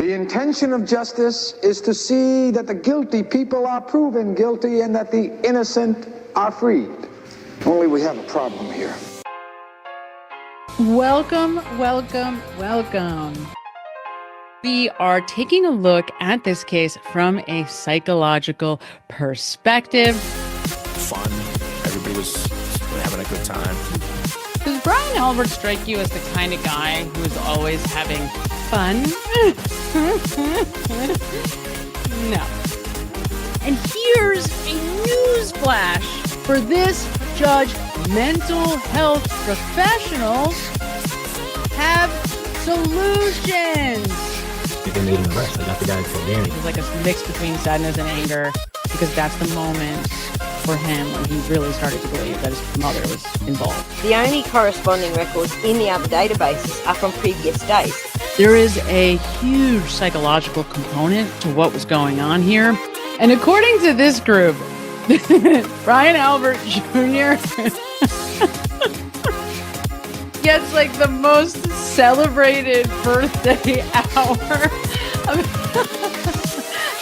The intention of justice is to see that the guilty people are proven guilty and that the innocent are freed. Only we have a problem here. Welcome, welcome, welcome. We are taking a look at this case from a psychological perspective. Fun. Everybody was having a good time. Does Brian Albert strike you as the kind of guy who is always having fun? No. And here's a news flash for this judge. Mental health professionals have solutions. They made an arrest. They got the guy for damage. It's like a mix between sadness and anger, because that's the moment for him when he really started to believe that his mother was involved. The only corresponding records in the other databases are from previous days. There is a huge psychological component to what was going on here. And according to this group, Brian Albert Jr. gets like the most celebrated birthday hour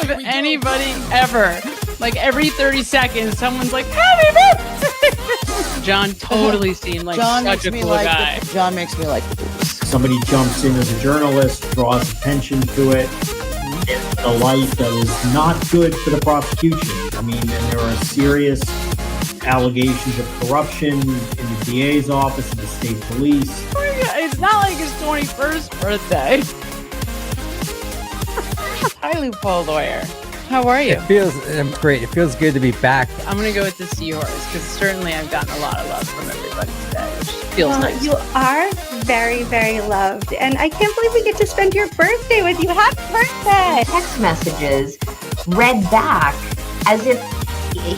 of anybody ever. Like every 30 seconds, someone's like, "Happy birthday!" John totally seemed like such a cool guy. John makes me like Somebody jumps in as a journalist, draws attention to it, in a light that is not good for the prosecution. I mean, and there are serious allegations of corruption in the DA's office and the state police. It's not like his 21st birthday. Hi, loophole lawyer. How are you? I'm great. It feels good to be back. I'm going to go with this yours, because certainly I've gotten a lot of love from everybody today, which feels nice. You are very, very loved. And I can't believe we get to spend your birthday with you. Happy birthday! Text messages read back as if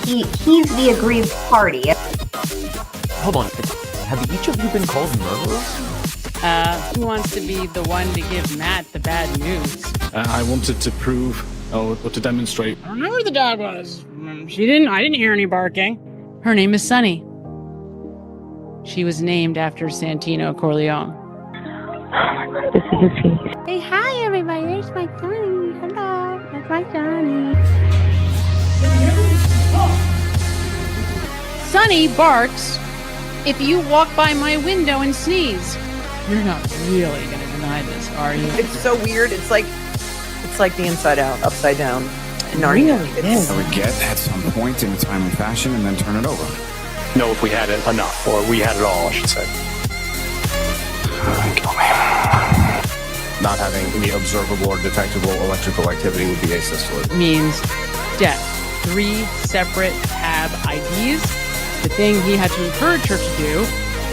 he's the aggrieved party. Hold on. Have each of you been called murderers? Who wants to be the one to give Matt the bad news? I wanted to prove or to demonstrate. I don't know where the dog was. I didn't hear any barking. Her name is Sunny. She was named after Santino Corleone. This is his face. Say hi, everybody. There's my Johnny. Hello. That's my Johnny. Sunny barks if you walk by my window and sneeze. You're not really going to deny this, are you? It's so weird. It's like the Inside Out, upside down. Narnia. I would get at some point in a timely fashion and then turn it over. Know if we had it enough, or we had it all, I should say. Kill me. Not having any observable or detectable electrical activity would be asystole. Means death. 3 separate tab IDs. The thing he had to encourage her to do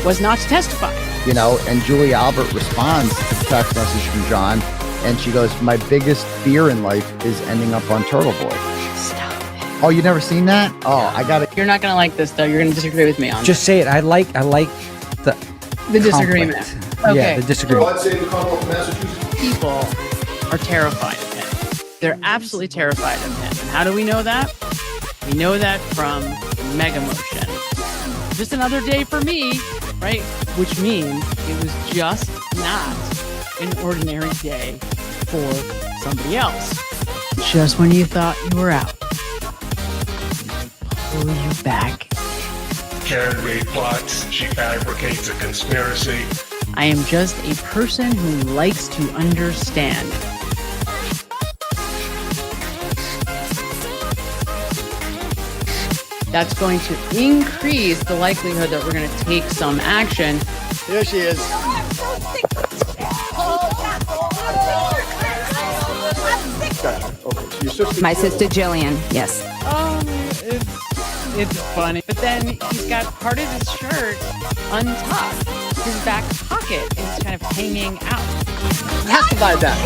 was not to testify. You know, and Julia Albert responds to the text message from John, and she goes, "My biggest fear in life is ending up on Turtle Boy." Stop it. Oh, you never seen that? Oh, I got it. You're not going to like this, though. You're going to disagree with me on Just say it. I like the disagreement. conflict. Okay. Yeah, the disagreement. People are terrified of him. They're absolutely terrified of him. And how do we know that? We know that from Mega Motion. Just another day for me, right? Which means it was just not an ordinary day for somebody else. Just when you thought you were out, pull you back. Karen Reed plots. She fabricates a conspiracy. I am just a person who likes to understand. That's going to increase the likelihood that we're going to take some action. Here she is. Okay, so your sister. My sister Jillian, yes. It's funny. But then he's got part of his shirt untucked. His back pocket is kind of hanging out. Has to buy that.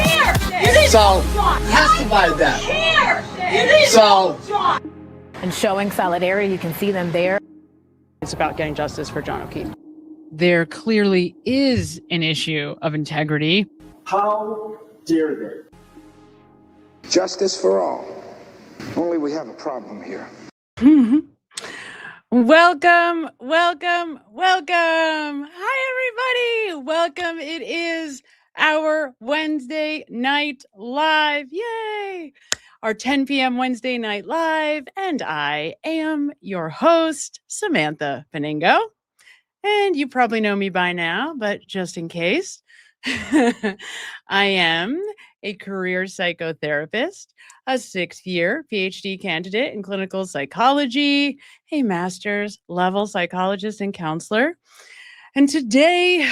So, has to buy that. So. And showing solidarity, you can see them there. It's about getting justice for John O'Keefe. There clearly is an issue of integrity. How dare they? Justice for all. Only we have a problem here. Welcome. Hi, everybody. Welcome. It is our Wednesday night live. Yay! Our 10 p.m. Wednesday night live. And I am your host, Samantha Benigno. And you probably know me by now, but just in case, I am a career psychotherapist, a 6th-year PhD candidate in clinical psychology, a master's level psychologist and counselor. And today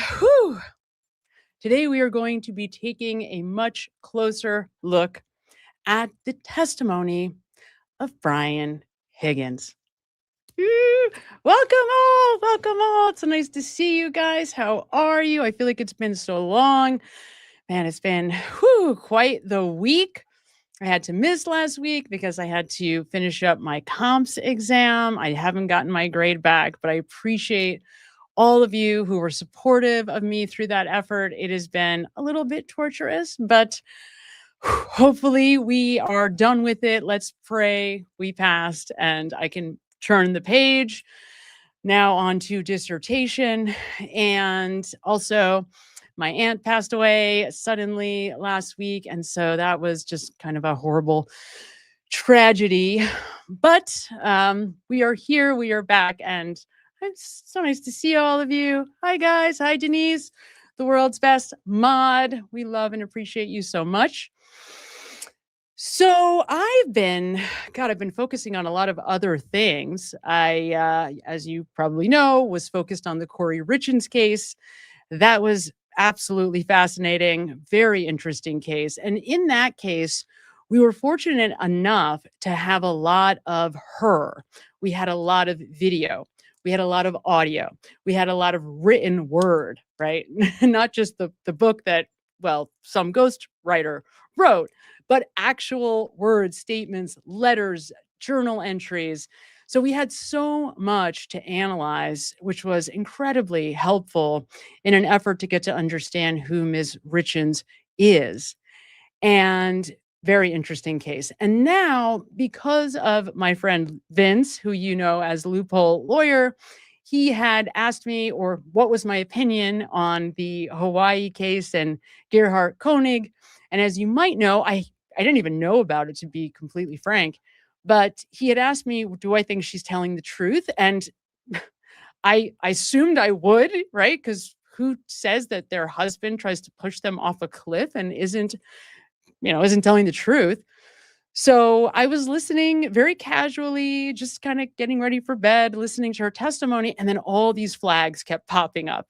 we are going to be taking a much closer look at the testimony of Brian Higgins. Welcome all. It's so nice to see you guys. How are you? I feel like it's been so long. Man, it's been quite the week. I had to miss last week because I had to finish up my comps exam. I haven't gotten my grade back, but I appreciate all of you who were supportive of me through that effort. It has been a little bit torturous, but hopefully we are done with it. Let's pray we passed and I can turn the page. Now on to dissertation. And also my aunt passed away suddenly last week. And so that was just kind of a horrible tragedy. But we are here, we are back, and it's so nice to see all of you. Hi guys, hi Denise, the world's best mod. We love and appreciate you so much. So I've been focusing on a lot of other things. I, as you probably know, was focused on the Corey Richins case. That was absolutely fascinating, very interesting case. And in that case, we were fortunate enough to have a lot of her. We had a lot of video. We had a lot of audio. We had a lot of written word, right? Not just the book that, well, some ghostwriter wrote, but actual words, statements, letters, journal entries. So we had so much to analyze, which was incredibly helpful in an effort to get to understand who Ms. Richins is. And very interesting case. And now, because of my friend Vince, who you know as Loophole Lawyer, he had asked me, or what was my opinion on the Hawaii case and Gerhard Koenig. And as you might know, I didn't even know about it, to be completely frank, but he had asked me, do I think she's telling the truth? And I assumed I would, right? Because who says that their husband tries to push them off a cliff and isn't telling the truth? So I was listening very casually, just kind of getting ready for bed, listening to her testimony, and then all these flags kept popping up.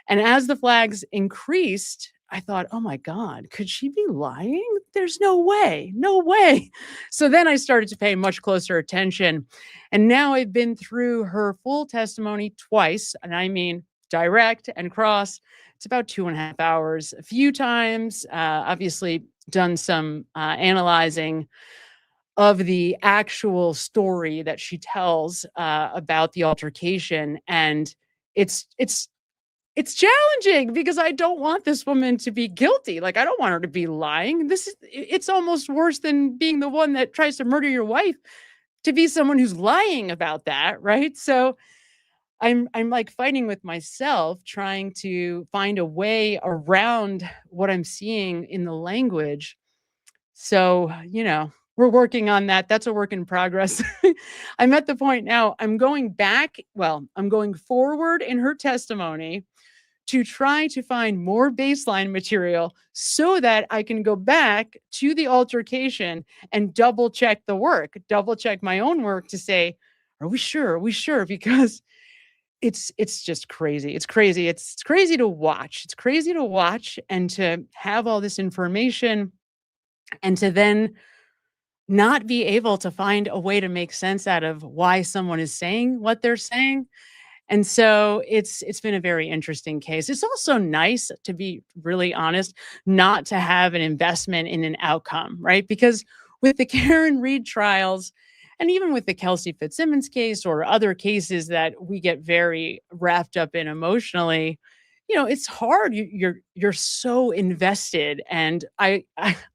And as the flags increased, I thought, oh my God, could she be lying? There's no way, no way. So then I started to pay much closer attention. And now I've been through her full testimony twice, and I mean direct and cross. It's about 2.5 hours. A few times, obviously done some analyzing of the actual story that she tells about the altercation. And it's challenging because I don't want this woman to be guilty. Like, I don't want her to be lying. It's almost worse than being the one that tries to murder your wife, to be someone who's lying about that, right? So I'm like fighting with myself, trying to find a way around what I'm seeing in the language. So, we're working on that. That's a work in progress. I'm at the point now, I'm going forward in her testimony to try to find more baseline material so that I can go back to the altercation and double check the work, double check my own work to say, are we sure? Are we sure? Because it's just crazy. It's crazy. It's crazy to watch. It's crazy to watch and to have all this information and to then not be able to find a way to make sense out of why someone is saying what they're saying. And so it's been a very interesting case. It's also nice, to be really honest, not to have an investment in an outcome, right? Because with the Karen Reed trials, and even with the Kelsey Fitzsimmons case or other cases that we get very wrapped up in emotionally, it's hard. You're so invested. And I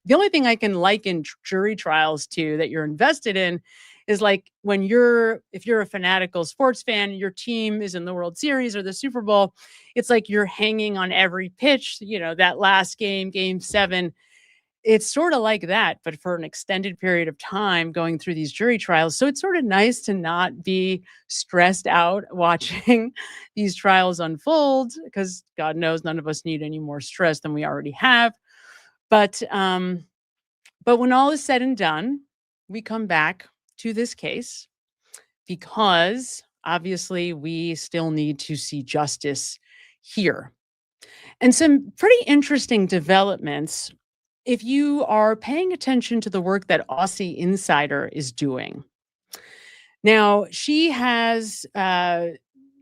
the only thing I can liken jury trials to that you're invested in is like when if you're a fanatical sports fan, your team is in the World Series or the Super Bowl, it's like you're hanging on every pitch, that last game, game 7. It's sort of like that, but for an extended period of time going through these jury trials. So it's sort of nice to not be stressed out watching these trials unfold, because God knows none of us need any more stress than we already have. But when all is said and done, we come back to this case because obviously we still need to see justice here. And some pretty interesting developments if you are paying attention to the work that Aussie Insider is doing. Now, she has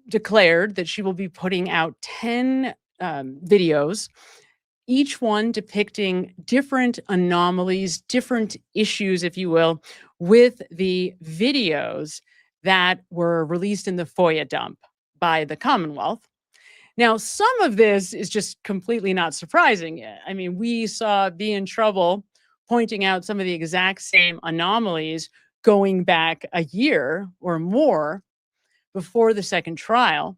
declared that she will be putting out 10 videos, each one depicting different anomalies, different issues, if you will, with the videos that were released in the FOIA dump by the Commonwealth. Now, some of this is just completely not surprising. I mean, we saw Be in Trouble pointing out some of the exact same anomalies going back a year or more before the second trial.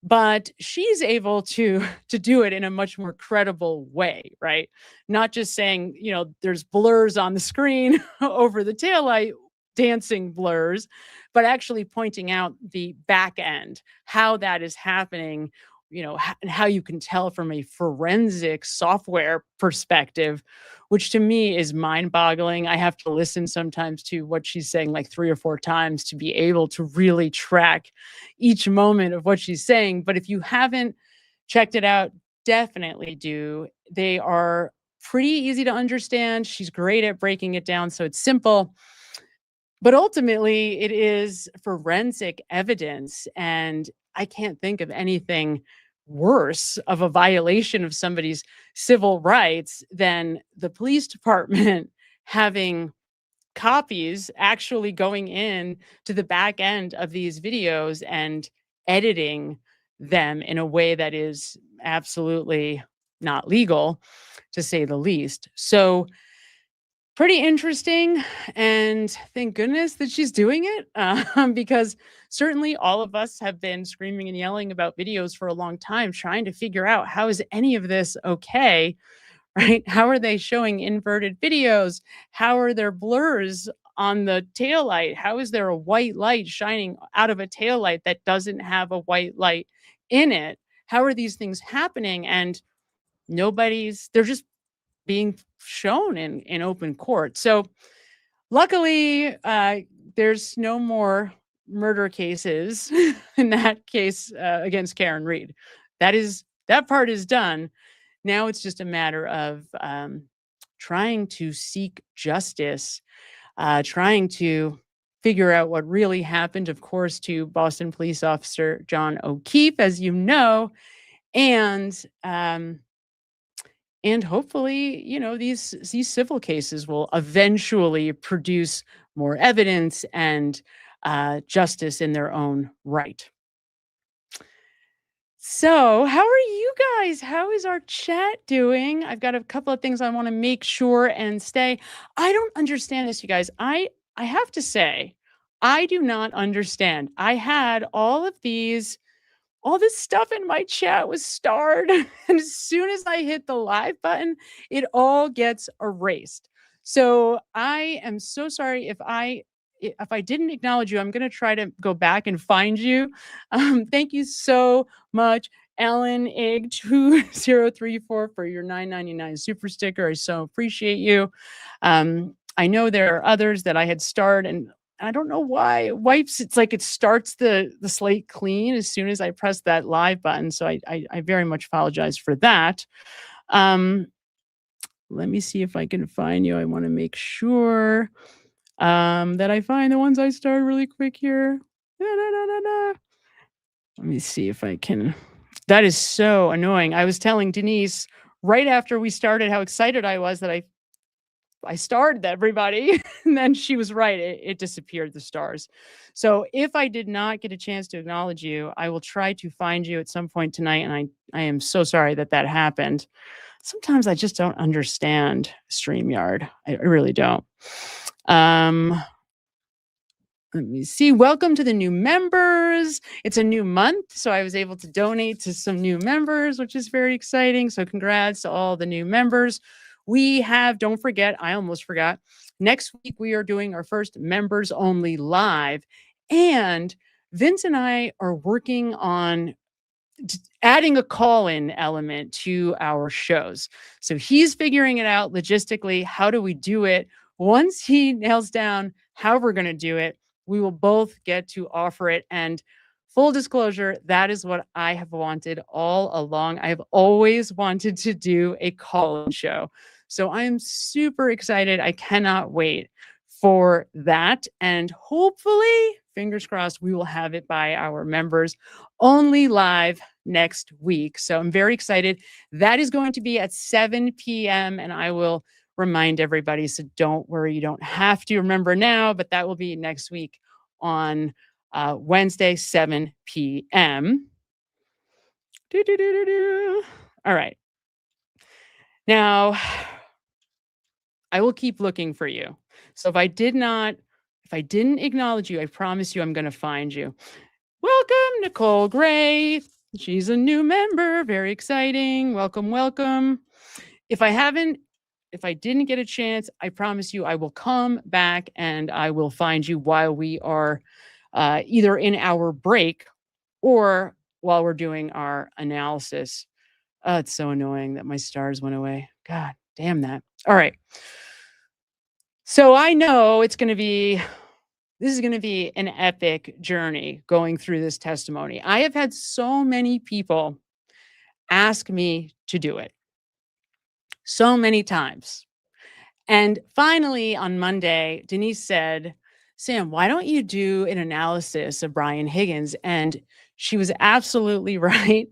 But she's able to do it in a much more credible way, right? Not just saying, there's blurs on the screen over the taillight, dancing blurs, but actually pointing out the back end, how that is happening, and how you can tell from a forensic software perspective, which to me is mind-boggling. I have to listen sometimes to what she's saying like 3 or 4 times to be able to really track each moment of what she's saying. But if you haven't checked it out, definitely do. They are pretty easy to understand. She's great at breaking it down, so it's simple. But ultimately, it is forensic evidence, and I can't think of anything worse of a violation of somebody's civil rights than the police department having copies actually going in to the back end of these videos and editing them in a way that is absolutely not legal, to say the least. So pretty interesting, and thank goodness that she's doing it, because certainly all of us have been screaming and yelling about videos for a long time, trying to figure out how is any of this okay, right? How are they showing inverted videos? How are there blurs on the taillight? How is there a white light shining out of a taillight that doesn't have a white light in it? How are these things happening? And they're just being shown in open court. So luckily, there's no more murder cases in that case against Karen Read. That part is done. Now it's just a matter of trying to seek justice, trying to figure out what really happened, of course, to Boston police officer John O'Keefe, as you know, and hopefully, these civil cases will eventually produce more evidence and justice in their own right. So, how are you guys? How is our chat doing? I've got a couple of things I want to make sure and stay. I don't understand this, you guys. I have to say, I do not understand. I had all this stuff in my chat was starred. And as soon as I hit the live button, it all gets erased. So I am so sorry if I didn't acknowledge you. I'm going to try to go back and find you. Thank you so much, Ellen Egg 2034 for your $9.99 super sticker. I so appreciate you. I know there are others that I had starred, and I don't know why it wipes. It's like it starts the slate clean as soon as I press that live button. So I very much apologize for that. Let me see if I can find you. I want to make sure that I find the ones I started really quick here. Let me see if I can. That is so annoying. I was telling Denise right after we started how excited I was that I starred everybody, and then she was right. It disappeared, the stars. So if I did not get a chance to acknowledge you, I will try to find you at some point tonight. And I am so sorry that happened. Sometimes I just don't understand StreamYard. I really don't. Let me see. Welcome to the new members. It's a new month, so I was able to donate to some new members, which is very exciting. So congrats to all the new members. We have, don't forget, I almost forgot, next week we are doing our first members only live. And Vince and I are working on adding a call-in element to our shows. So he's figuring it out logistically. How do we do it? Once he nails down how we're going to do it, we will both get to offer it. And full disclosure, that is what I have wanted all along. I have always wanted to do a call-in show. So I am super excited. I cannot wait for that. And hopefully, fingers crossed, we will have it by our members only live next week. So I'm very excited. That is going to be at 7 p.m. And I will remind everybody. So don't worry, you don't have to remember now, but that will be next week on Wednesday, 7 p.m. All right. Now, I will keep looking for you. So if I didn't acknowledge you, I promise you I'm going to find you. Welcome, Nicole Gray. She's a new member. Very exciting. Welcome, welcome. If I didn't get a chance, I promise you I will come back and I will find you while we are either in our break or while we're doing our analysis. It's so annoying that my stars went away. God damn that. All right. So I know this is going to be an epic journey going through this testimony. I have had so many people ask me to do it so many times. And finally on Monday, Denise said, Sam, why don't you do an analysis of Brian Higgins? And she was absolutely right.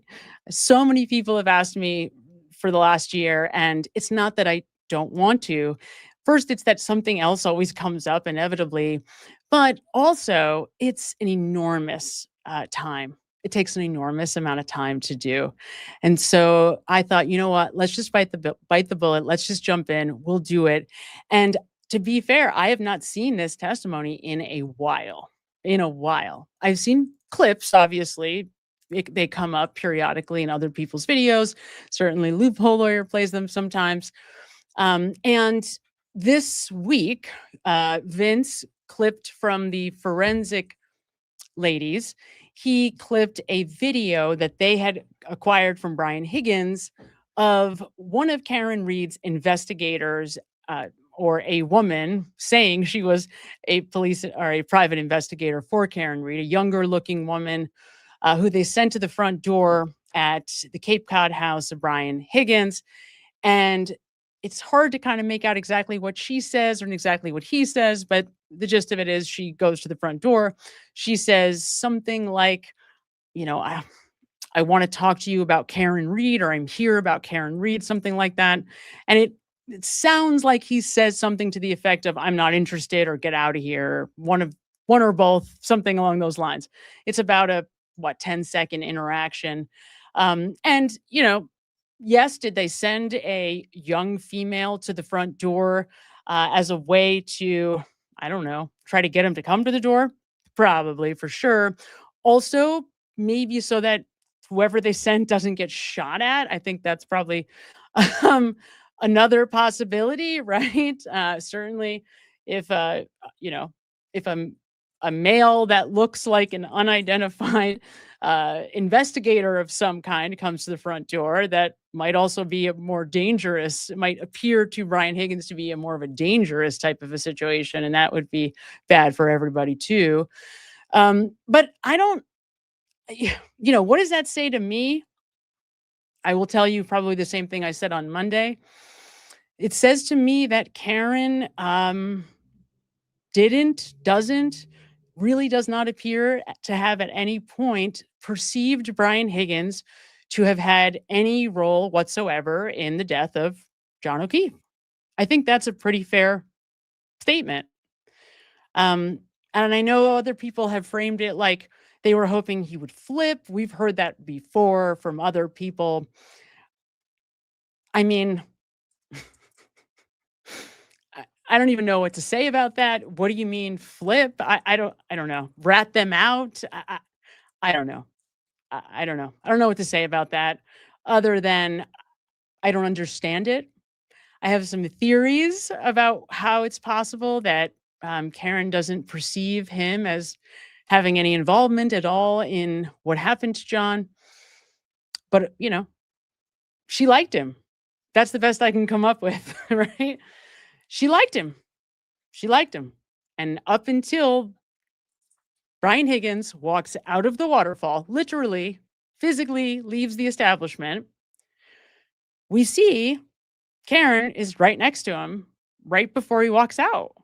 So many people have asked me for the last year, and it's not that I don't want to. First, it's that something else always comes up inevitably, but also it's an enormous time. It takes an enormous amount of time to do. And so I thought, you know what, let's just bite the bullet. Let's just jump in. We'll do it. And to be fair, I have not seen this testimony in a while. I've seen clips, obviously. They come up periodically in other people's videos. Certainly Loophole Lawyer plays them sometimes. And this week, Vince clipped from the forensic ladies. He clipped a video that they had acquired from Brian Higgins of one of Karen Reed's investigators, or a woman saying she was a police or a private investigator for Karen Reed, a younger looking woman who they sent to the front door at the Cape Cod house of Brian Higgins. And it's hard to kind of make out exactly what she says or exactly what he says, but the gist of it is she goes to the front door. She says something like, I want to talk to you about Karen Reed, or I'm here about Karen Reed, something like that. And it sounds like he says something to the effect of, I'm not interested, or get out of here, one or both, something along those lines. It's about a 10-second interaction. And yes, did they send a young female to the front door as a way to, I don't know, try to get him to come to the door? Probably, for sure. Also, maybe so that whoever they sent doesn't get shot at. I think that's probably another possibility, right? Certainly, if I'm a male that looks like an unidentified investigator of some kind comes to the front door, that might also be a more dangerous, it might appear to Brian Higgins to be a more of a dangerous type of a situation, and that would be bad for everybody too. But I don't, what does that say to me? I will tell you probably the same thing I said on Monday. It says to me that Karen really does not appear to have at any point perceived Brian Higgins to have had any role whatsoever in the death of John O'Keefe. I think that's a pretty fair statement. And I know other people have framed it like they were hoping he would flip. We've heard that before from other people. I mean, I don't even know what to say about that. What do you mean flip? I don't know. Rat them out. I don't know. I don't know. I don't know what to say about that other than I don't understand it. I have some theories about how it's possible that Karen doesn't perceive him as having any involvement at all in what happened to John. But, she liked him. That's the best I can come up with, right? She liked him. She liked him. And up until Brian Higgins walks out of the waterfall, literally, physically leaves the establishment, we see Karen is right next to him right before he walks out,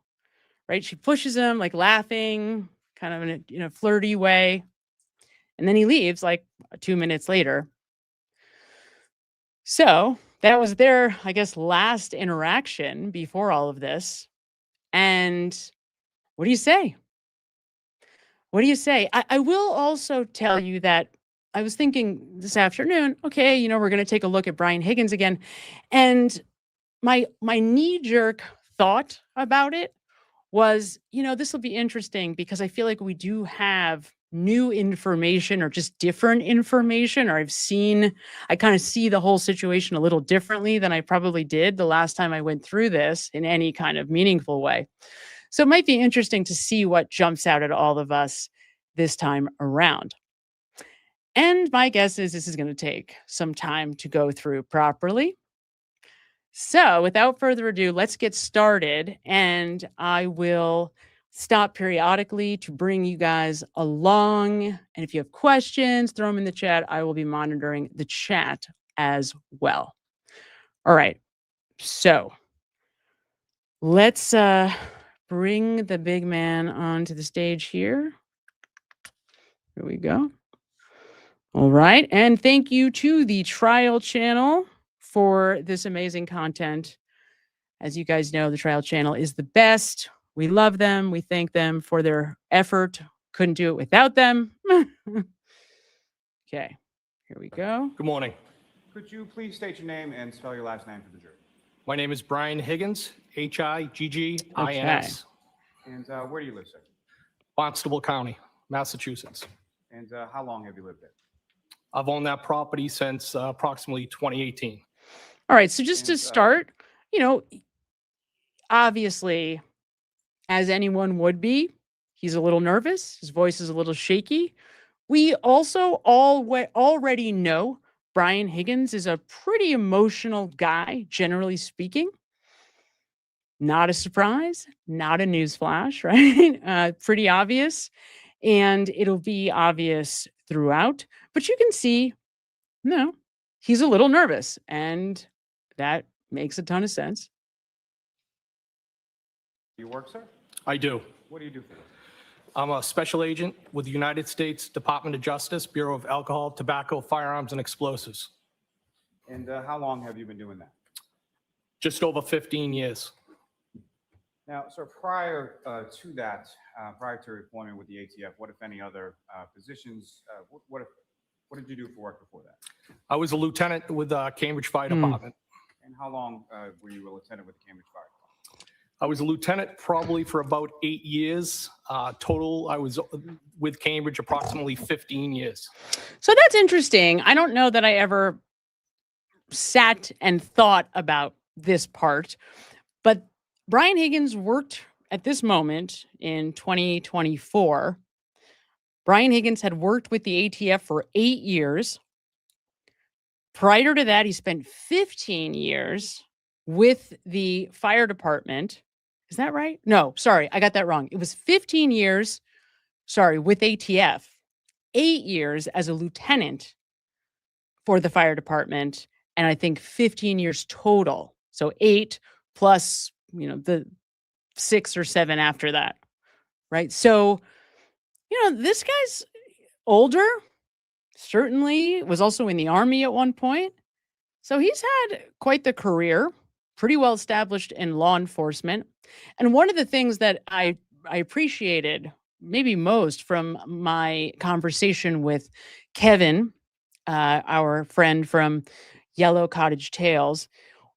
right? She pushes him, like laughing, kind of in a flirty way. And then he leaves like 2 minutes later. So that was their, I guess, last interaction before all of this. And what do you say? What do you say? I will also tell you that I was thinking this afternoon, okay, we're going to take a look at Brian Higgins again. And my knee-jerk thought about it was, this will be interesting because I feel like we do have new information or just different information, or I kind of see the whole situation a little differently than I probably did the last time I went through this in any kind of meaningful way. So it might be interesting to see what jumps out at all of us this time around. And my guess is this is going to take some time to go through properly. So without further ado, let's get started, and I will stop periodically to bring you guys along. And if you have questions, throw them in the chat. I will be monitoring the chat as well. All right. So let's bring the big man onto the stage here. Here we go. All right. And thank you to the Trial Channel for this amazing content. As you guys know, the Trial Channel is the best. We love them. We thank them for their effort. Couldn't do it without them. Okay, here we go. Good morning. Could you please state your name and spell your last name for the jury? My name is Brian Higgins, Higgins. Okay. And where do you live, sir? Barnstable County, Massachusetts. And how long have you lived there? I've owned that property since approximately 2018. All right, so just to start, obviously, as anyone would be, he's a little nervous. His voice is a little shaky. We also already know Brian Higgins is a pretty emotional guy, generally speaking. Not a surprise, not a newsflash, right? Pretty obvious. And it'll be obvious throughout. But you can see, no, he's a little nervous. And that makes a ton of sense. You work, sir? I do. What do you do for work? I'm a special agent with the United States Department of Justice, Bureau of Alcohol, Tobacco, Firearms, and Explosives. And how long have you been doing that? Just over 15 years. Now, sir, prior to that, prior to your appointment with the ATF, what, if any, other positions, what did you do for work before that? I was a lieutenant with Cambridge Fire Department. And how long were you a lieutenant with the Cambridge Fire Department? I was a lieutenant probably for about 8 years. Total, I was with Cambridge approximately 15 years. So that's interesting. I don't know that I ever sat and thought about this part, but Brian Higgins worked at this moment in 2024. Brian Higgins had worked with the ATF for 8 years. Prior to that, he spent 15 years with the fire department. Is that right? No, sorry, I got that wrong. It was 15 years, with ATF, 8 years as a lieutenant for the fire department, and I think 15 years total. So 8 plus, the 6 or 7 after that, right? So, this guy's older, certainly was also in the Army at one point. So he's had quite the career, pretty well established in law enforcement. And one of the things that I appreciated maybe most from my conversation with Kevin, our friend from Yellow Cottage Tales,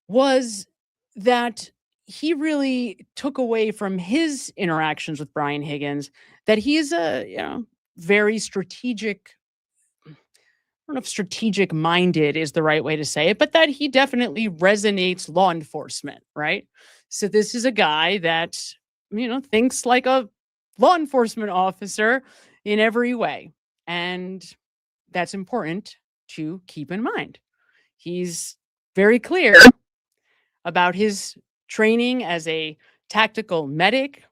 was that he really took away from his interactions with Brian Higgins that he's a, very strategic. I don't know if strategic minded is the right way to say it, but that he definitely resonates law enforcement, right? So this is a guy that, thinks like a law enforcement officer in every way. And that's important to keep in mind. He's very clear about his training as a tactical medic,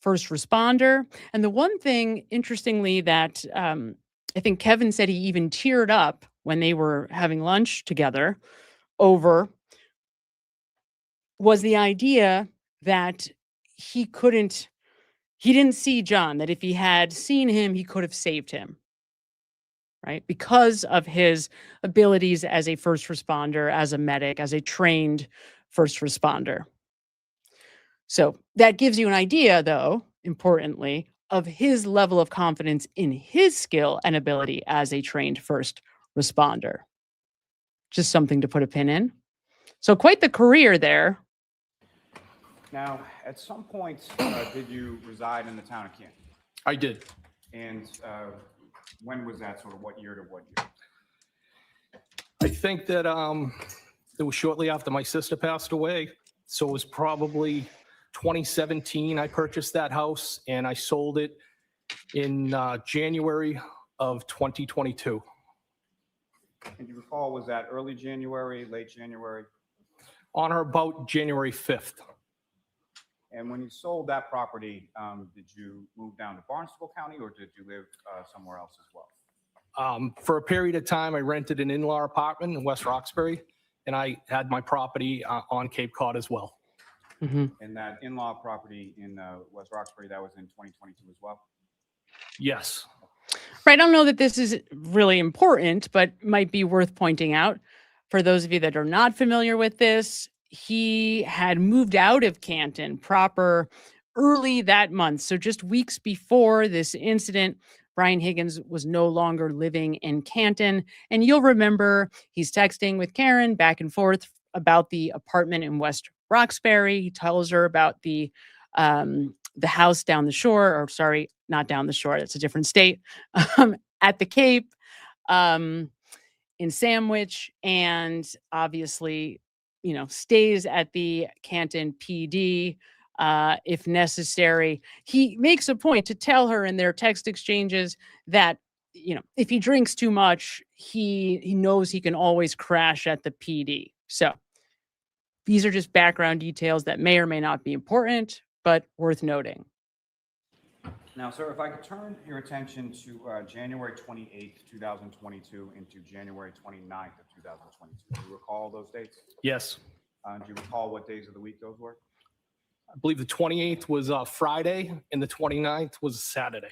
first responder. And the one thing, interestingly, that I think Kevin said he even teared up when they were having lunch together over was the idea that he didn't see John, that if he had seen him, he could have saved him, right? Because of his abilities as a first responder, as a medic, as a trained first responder. So that gives you an idea, though, importantly, of his level of confidence in his skill and ability as a trained first responder. Just something to put a pin in. So quite the career there. Now, at some point, did you reside in the town of Canton? I did. And when was that? Sort of what year to what year? I think that it was shortly after my sister passed away. So it was probably 2017 I purchased that house, and I sold it in January of 2022. And do you recall, was that early January, late January? On or about January 5th. And when you sold that property, did you move down to Barnstable County, or did you live somewhere else as well? For a period of time, I rented an in-law apartment in West Roxbury, and I had my property on Cape Cod as well. Mm-hmm. And that in-law property in West Roxbury, that was in 2022 as well? Yes. Right. I don't know that this is really important, but might be worth pointing out. For those of you that are not familiar with this, he had moved out of Canton proper early that month. So just weeks before this incident, Brian Higgins was no longer living in Canton. And you'll remember he's texting with Karen back and forth about the apartment in West Roxbury. He tells her about the house down the shore, or sorry, not down the shore. That's a different state, at the Cape, in Sandwich, and obviously, stays at the Canton PD if necessary. He makes a point to tell her in their text exchanges that, if he drinks too much, he knows he can always crash at the PD. So these are just background details that may or may not be important, but worth noting. Now, sir, if I could turn your attention to January 28th, 2022 into January 29th of 2022. Do you recall those dates? Yes. Do you recall what days of the week those were? I believe the 28th was Friday and the 29th was Saturday.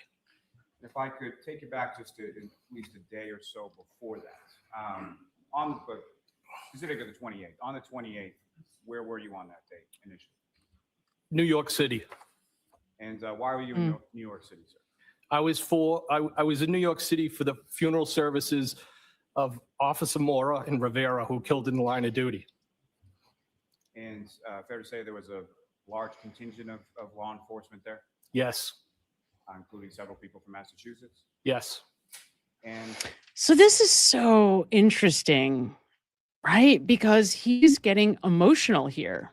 If I could take you back just to at least a day or so before that. But specifically the 28th. On the 28th, where were you on that date initially? New York City. And why were you in New York City, sir? I was in New York City for the funeral services of Officer Mora and Rivera, who killed in the line of duty. And fair to say there was a large contingent of law enforcement there, Yes. Including several people from Massachusetts. Yes. And So this is so interesting, right? Because he's getting emotional here,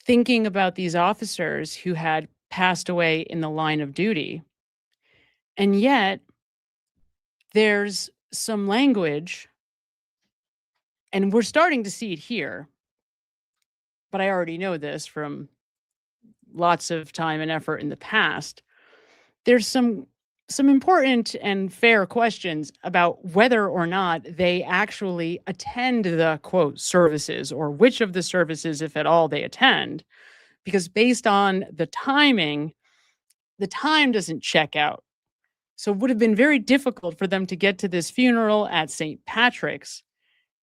thinking about these officers who had passed away in the line of duty. And yet there's some language, and we're starting to see it here, but I already know this from lots of time and effort in the past. There's some important and fair questions about whether or not they actually attend the quote services, or which of the services, if at all, they attend, because based on the timing, the time doesn't check out. So it would have been very difficult for them to get to this funeral at St. Patrick's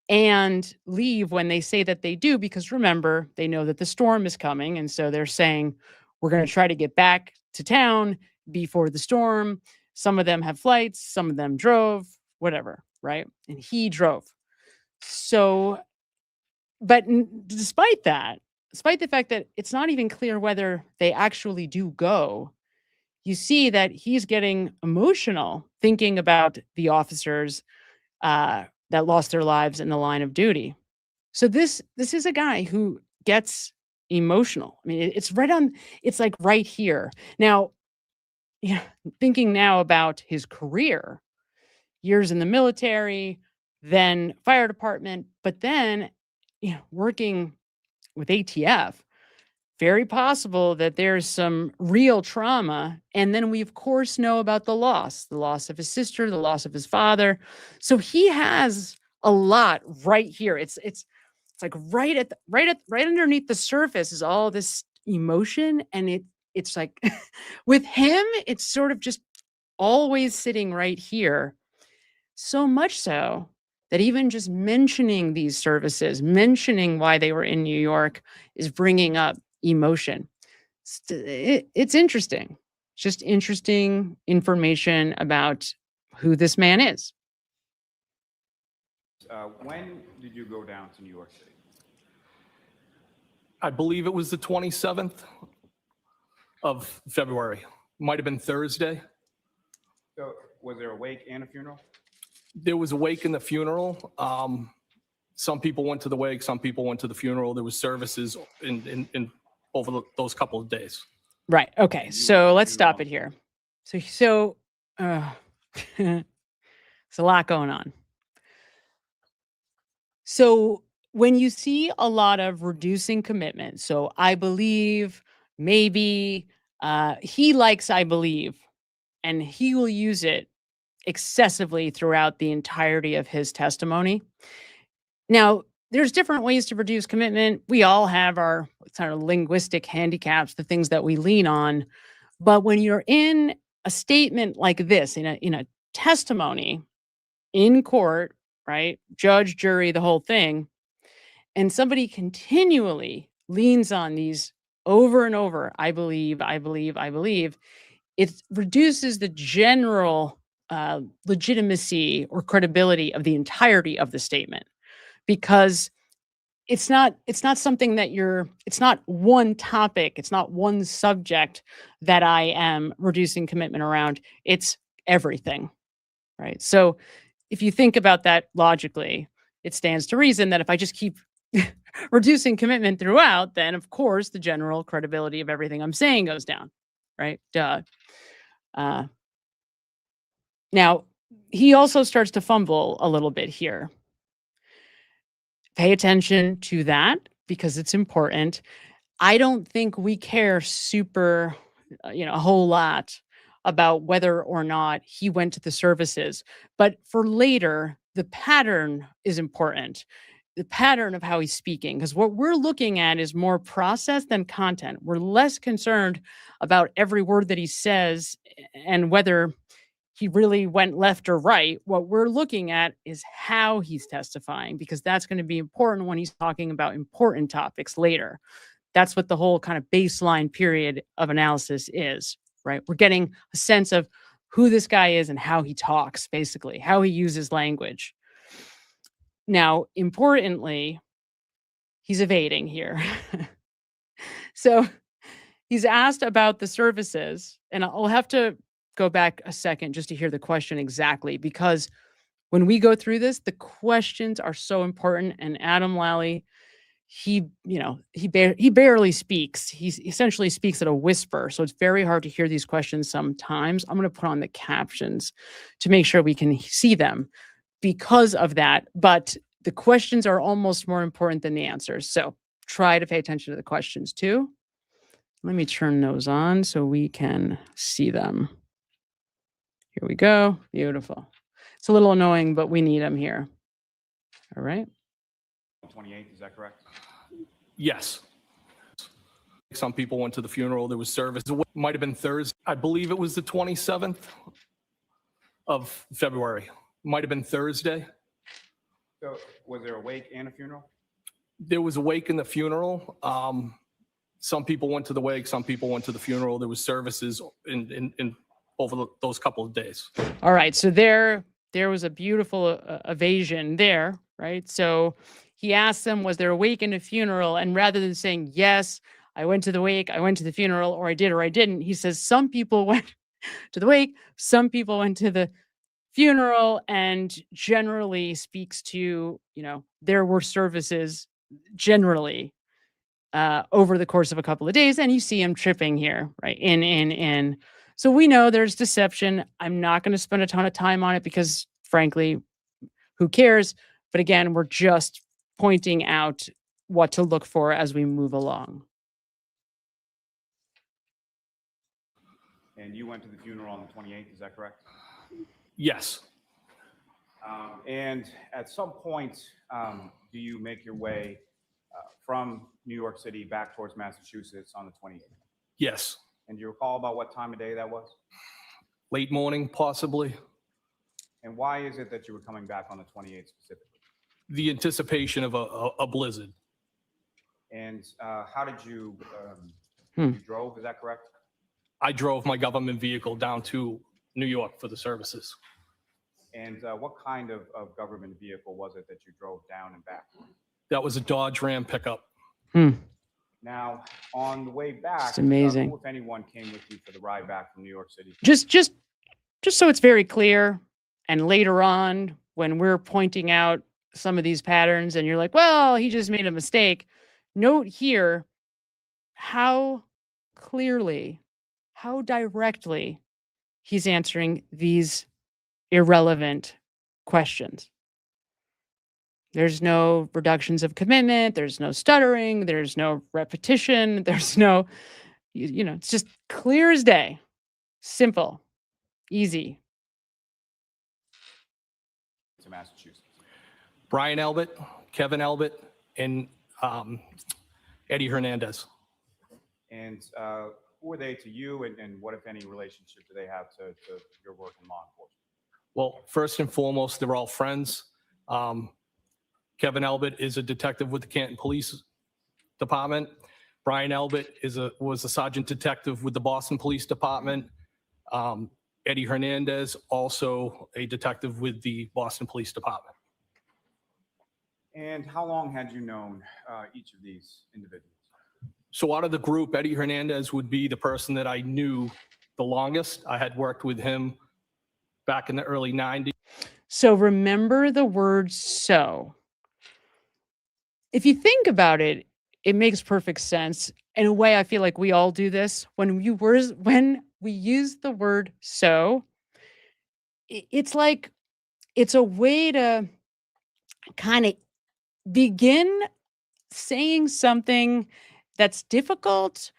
and leave when they say that they do, because remember, they know that the storm is coming. And so they're saying, we're going to try to get back to town before the storm. Some of them have flights, some of them drove, whatever, right? And he drove. So, but despite that, despite the fact that it's not even clear whether they actually do go, you see that he's getting emotional thinking about the officers that lost their lives in the line of duty. So this is a guy who gets emotional. I mean, it's like right here. Now, yeah, thinking now about his career, years in the military, then fire department, but then working with ATF, very possible that there's some real trauma. And then we, of course, know about the loss of his sister, the loss of his father. So he has a lot right here. It's like right underneath the surface is all this emotion. And it's like with him, it's sort of just always sitting right here. So much so that even just mentioning these services, mentioning why they were in New York is bringing up emotion. It's interesting. Just interesting information about who this man is. When did you go down to New York City? I believe it was the 27th of February. Might have been Thursday. So was there a wake and a funeral? There was a wake and the funeral. Some people went to the wake, some people went to the funeral. There was services in over those couple of days. Right. Okay. So let's stop it here. So there's a lot going on. So when you see a lot of reducing commitment, so I believe, maybe, he likes I believe, and he will use it excessively throughout the entirety of his testimony. Now, there's different ways to reduce commitment. We all have our kind of linguistic handicaps, the things that we lean on. But when you're in a statement like this, in a testimony in court, right? Judge, jury, the whole thing, and somebody continually leans on these over and over, I believe, I believe, I believe, it reduces the general legitimacy or credibility of the entirety of the statement, because it's not something that it's not one topic, it's not one subject that I am reducing commitment around, it's everything, right? So if you think about that logically, it stands to reason that if I just keep reducing commitment throughout, then of course the general credibility of everything I'm saying goes down, right? Duh. Now, he also starts to fumble a little bit here. Pay attention to that because it's important. I don't think we care a whole lot about whether or not he went to the services. But for later, the pattern is important. The pattern of how he's speaking, because what we're looking at is more process than content. We're less concerned about every word that he says and whether he really went left or right. What we're looking at is how he's testifying, because that's going to be important when he's talking about important topics later. That's what the whole kind of baseline period of analysis is, right? We're getting a sense of who this guy is and how he talks, basically, how he uses language. Now, importantly, he's evading here. So he's asked about the services, and I'll have to go back a second just to hear the question exactly, because when we go through this, the questions are so important. And Adam Lally, he barely speaks. He essentially speaks at a whisper. So it's very hard to hear these questions sometimes. I'm going to put on the captions to make sure we can see them because of that. But the questions are almost more important than the answers. So try to pay attention to the questions too. Let me turn those on so we can see them. Here we go. Beautiful. It's a little annoying, but we need them here. All right. 28th, is that correct? Yes. Some people went to the funeral. There was service. It might have been Thursday. I believe it was the 27th of February. Might have been Thursday. So was there a wake and a funeral? There was a wake and the funeral. Some people went to the wake, some people went to the funeral. There was services in over those couple of days. All right. So there was a beautiful evasion there, right? So he asks them, was there a wake and a funeral? And rather than saying, yes, I went to the wake, I went to the funeral, or I did or I didn't, he says some people went to the wake, some people went to the funeral, and generally speaks to, there were services generally over the course of a couple of days, and you see him tripping here, right? In. So we know there's deception. I'm not going to spend a ton of time on it because, frankly, who cares? But again, we're just pointing out what to look for as we move along. And you went to the funeral on the 28th, is that correct? Yes. And at some point, do you make your way from New York City back towards Massachusetts on the 28th? Yes. And do you recall about what time of day that was? Late morning, possibly. And why is it that you were coming back on the 28th specifically? The anticipation of a blizzard. And how did you, you drove, is that correct? I drove my government vehicle down to New York for the services. And what kind of government vehicle was it that you drove down and back? That was a Dodge Ram pickup. Now, on the way back, it's amazing. Who, if anyone, came with you for the ride back from New York City? Just so it's very clear, and later on, when we're pointing out some of these patterns, and you're like, well, he just made a mistake. Note here how clearly, how directly he's answering these irrelevant questions. There's no reductions of commitment. There's no stuttering. There's no repetition. There's no, it's just clear as day. Simple, easy. To Massachusetts. Brian Albert, Kevin Albert, and Eddie Hernandez. And who are they to you, and what, if any, relationship do they have to your work in law enforcement? Well, first and foremost, they're all friends. Kevin Albert is a detective with the Canton Police Department. Brian Albert was a sergeant detective with the Boston Police Department. Eddie Hernandez, also a detective with the Boston Police Department. And how long had you known each of these individuals? So out of the group, Eddie Hernandez would be the person that I knew the longest. I had worked with him back in the early 90s. So remember the word so. If you think about it, it makes perfect sense. In a way, I feel like we all do this. When we use the word so, it's like it's a way to kind of begin saying something that's difficult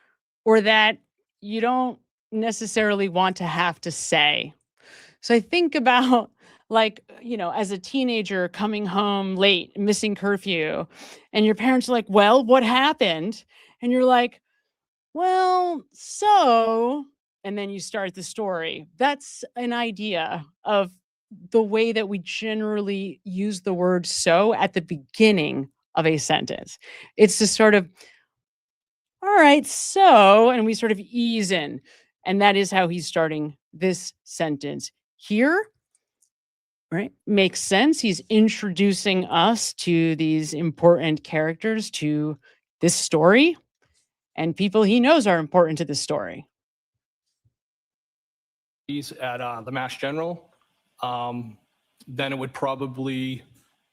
or that you don't necessarily want to have to say. So I think about, like, as a teenager coming home late, missing curfew, and your parents are like, well, what happened? And you're like, well, so, and then you start the story. That's an idea of the way that we generally use the word so at the beginning of a sentence. It's just sort of, all right, so, and we sort of ease in. And that is how he's starting this sentence here, right? Makes sense. He's introducing us to these important characters, to this story, and people he knows are important to this story. He's at the Mass General. Then it would probably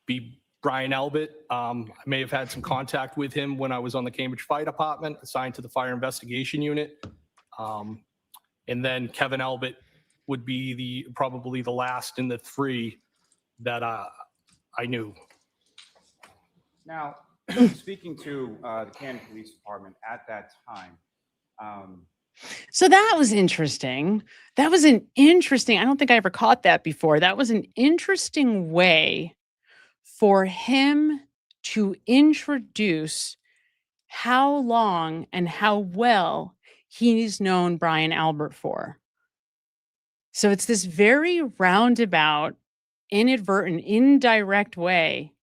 be Brian Albert. I may have had some contact with him when I was on the Cambridge Fire Department, assigned to the Fire Investigation Unit. And then Kevin Albert would be probably the last in the three that I knew. Now, speaking to the Canton Police Department at that time. So that was interesting. I don't think I ever caught that before. That was an interesting way for him to introduce how long and how well he's known Brian Albert for. So it's this very roundabout, inadvertent, indirect way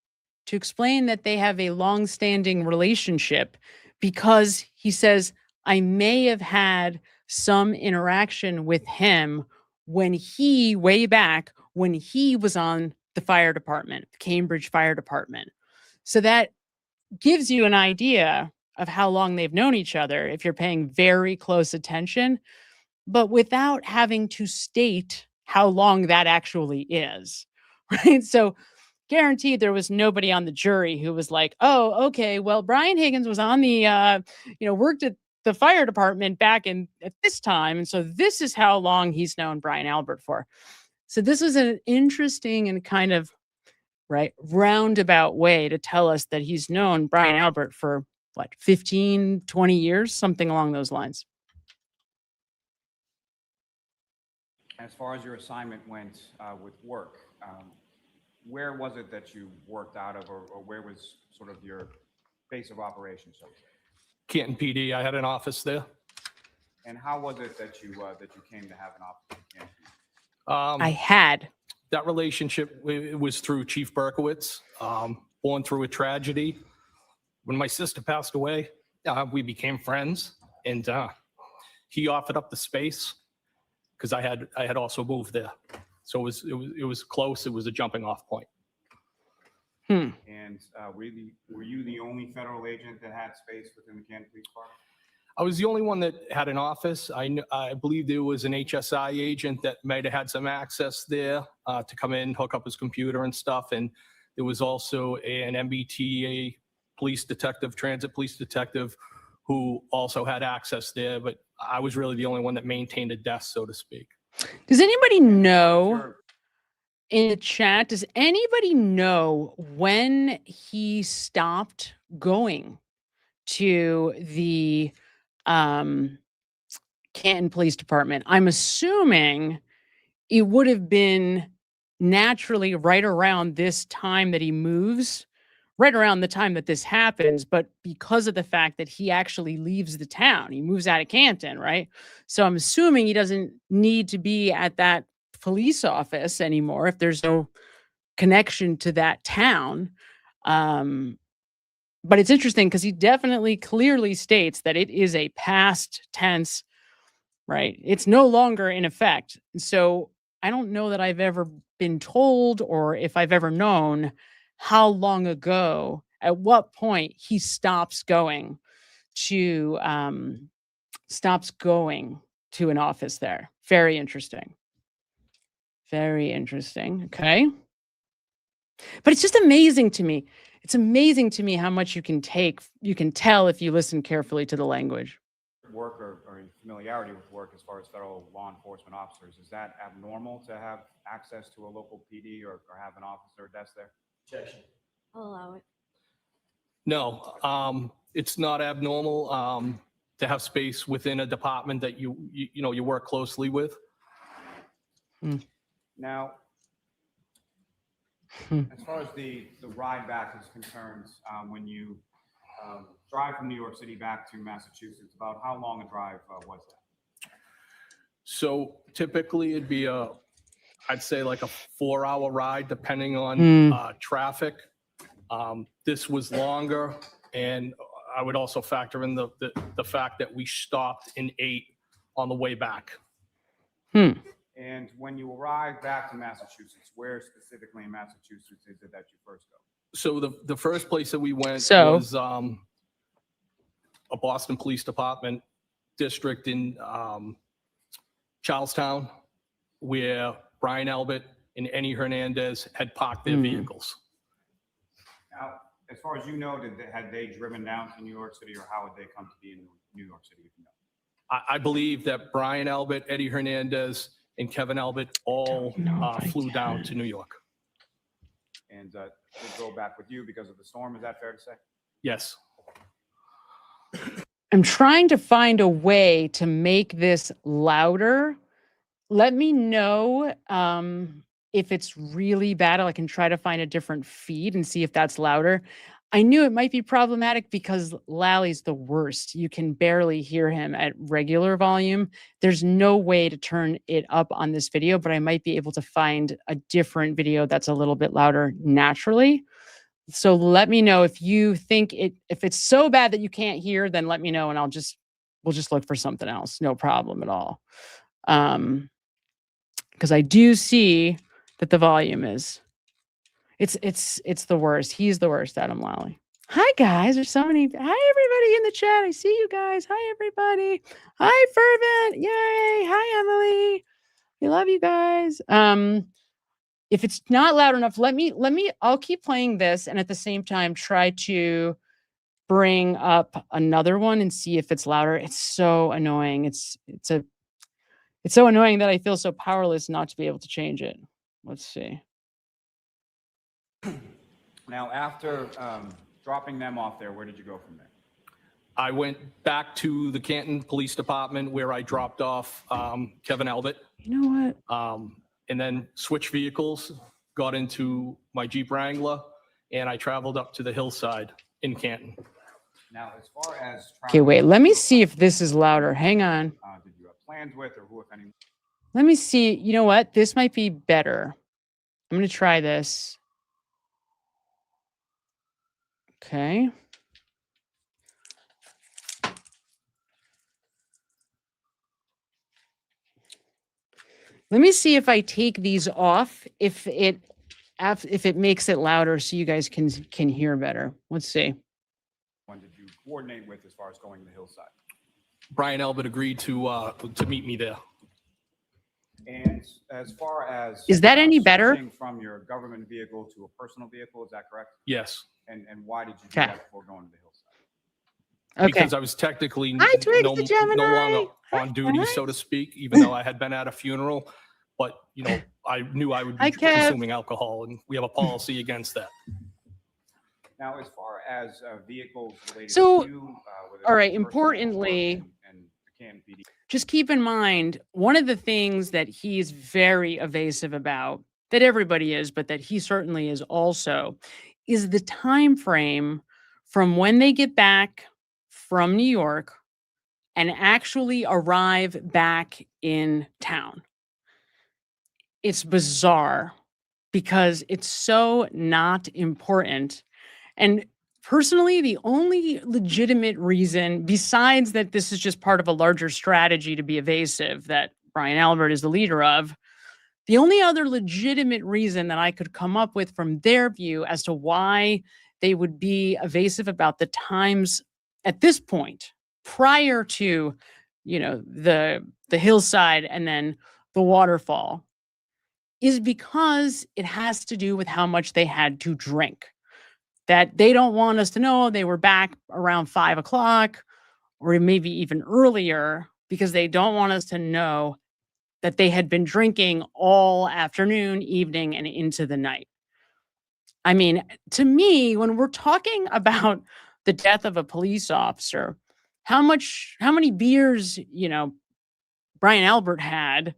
to explain that they have a long-standing relationship, because he says, I may have had some interaction with him way back when he was on the fire department, Cambridge Fire Department. So that gives you an idea of how long they've known each other if you're paying very close attention, but without having to state how long that actually is, right? So guaranteed there was nobody on the jury who was like, oh, okay, well, Brian Higgins was on the, worked at the fire department back at this time. And so this is how long he's known Brian Albert for. So this was an interesting and kind of roundabout way to tell us that he's known Brian Albert for 15, 20 years, something along those lines. As far as your assignment went with work, where was it that you worked out of, or where was sort of your base of operations? So to say? Canton PD, I had an office there. And how was it that you came to have an office in Canton? I had. That relationship was through Chief Berkowitz, born through a tragedy. When my sister passed away, we became friends, and he offered up the space because I had also moved there, so it was close. It was a jumping off point. And were you the only federal agent that had space within the Canton Police Department? I was the only one that had an office. I believe there was an HSI agent that might have had some access there to come in, hook up his computer and stuff. And there was also an MBTA police detective, transit police detective, who also had access there. But I was really the only one that maintained a desk, so to speak. Does anybody know in the chat, does anybody know when he stopped going to the Canton Police Department? I'm assuming it would have been naturally right around this time that he moves, right around the time that this happens, but because of the fact that he actually leaves the town, he moves out of Canton, right? So I'm assuming he doesn't need to be at that police office anymore if there's no connection to that town. But it's interesting because he definitely clearly states that it is a past tense, right? It's no longer in effect. So I don't know that I've ever been told or if I've ever known how long ago, at what point he stops going to an office there. Very interesting. Very interesting. Okay. But it's just amazing to me. It's amazing to me how much you can tell if you listen carefully to the language. Work or familiarity with work as far as federal law enforcement officers, is that abnormal to have access to a local PD or have an office or a desk there? Objection. I'll allow it. No, it's not abnormal to have space within a department that you work closely with. Now, as far as the ride back is concerned, when you drive from New York City back to Massachusetts, about how long a drive was that? So typically it'd be I'd say like a 4-hour ride, depending on traffic. This was longer, and I would also factor in the fact that we stopped and ate on the way back. And when you arrive back to Massachusetts, where specifically in Massachusetts is it that you first go? So the first place that we went was a Boston Police Department district in Charlestown, where Brian Albert and Eddie Hernandez had parked their vehicles. Now, as far as you know, had they driven down to New York City, or how would they come to be in New York City, if you know? I believe that Brian Albert, Eddie Hernandez, and Kevin Albert all flew down to New York. And they go back with you because of the storm, is that fair to say? Yes. I'm trying to find a way to make this louder. Let me know if it's really bad. I can try to find a different feed and see if that's louder. I knew it might be problematic because Lally's the worst. You can barely hear him at regular volume. There's no way to turn it up on this video, but I might be able to find a different video that's a little bit louder naturally. So let me know if you think if it's so bad that you can't hear, then let me know and we'll just look for something else. No problem at all. Because I do see that the volume is It's the worst. He's the worst, Adam Lally. Hi guys, there's so many. Hi everybody in the chat. I see you guys. Hi everybody. Hi Fervent. Yay. Hi Emily. We love you guys. If it's not loud enough, I'll keep playing this and at the same time try to bring up another one and see if it's louder. It's so annoying. It's so annoying that I feel so powerless not to be able to change it. Let's see. Now, after dropping them off there, where did you go from there? I went back to the Canton Police Department where I dropped off Kevin Albert. You know what? And then switched vehicles, got into my Jeep Wrangler, and I traveled up to the hillside in Canton. Now, as far as Okay, wait. Let me see if this is louder. Hang on. did you have plans with, or who, if any? Let me see. You know what? This might be better. I'm going to try this. Okay. Let me see if I take these off, if it makes it louder so you guys can hear better. Let's see. When did you coordinate with as far as going to the hillside? Brian Albert agreed to meet me there. And as far as Is that any better? switching from your government vehicle to a personal vehicle, is that correct? Yes. And why did you do that before going to the hillside? Okay. Because I was technically Hi, Twigs no the Gemini. longer on duty, so to speak, even though I had been at a funeral. But, you know, I knew I would be Hi, Kev. consuming alcohol, and we have a policy against that. Now, as far as vehicles related So, to you, whether all right, it's personal importantly, and the Canton PD. just keep in mind, one of the things that he's very evasive about, that everybody is, but that he certainly is also, is the time frame from when they get back from New York and actually arrive back in town. It's bizarre because it's so not important. And personally, the only legitimate reason, besides that this is just part of a larger strategy to be evasive that Brian Albert is the leader of, the only other legitimate reason that I could come up with from their view as to why they would be evasive about the times at this point, prior to, you know, the hillside and then the waterfall, is because it has to do with how much they had to drink. That they don't want us to know they were back around 5 o'clock or maybe even earlier, because they don't want us to know that they had been drinking all afternoon, evening, and into the night. I mean, to me, when we're talking about the death of a police officer, how many beers, you know, Brian Albert had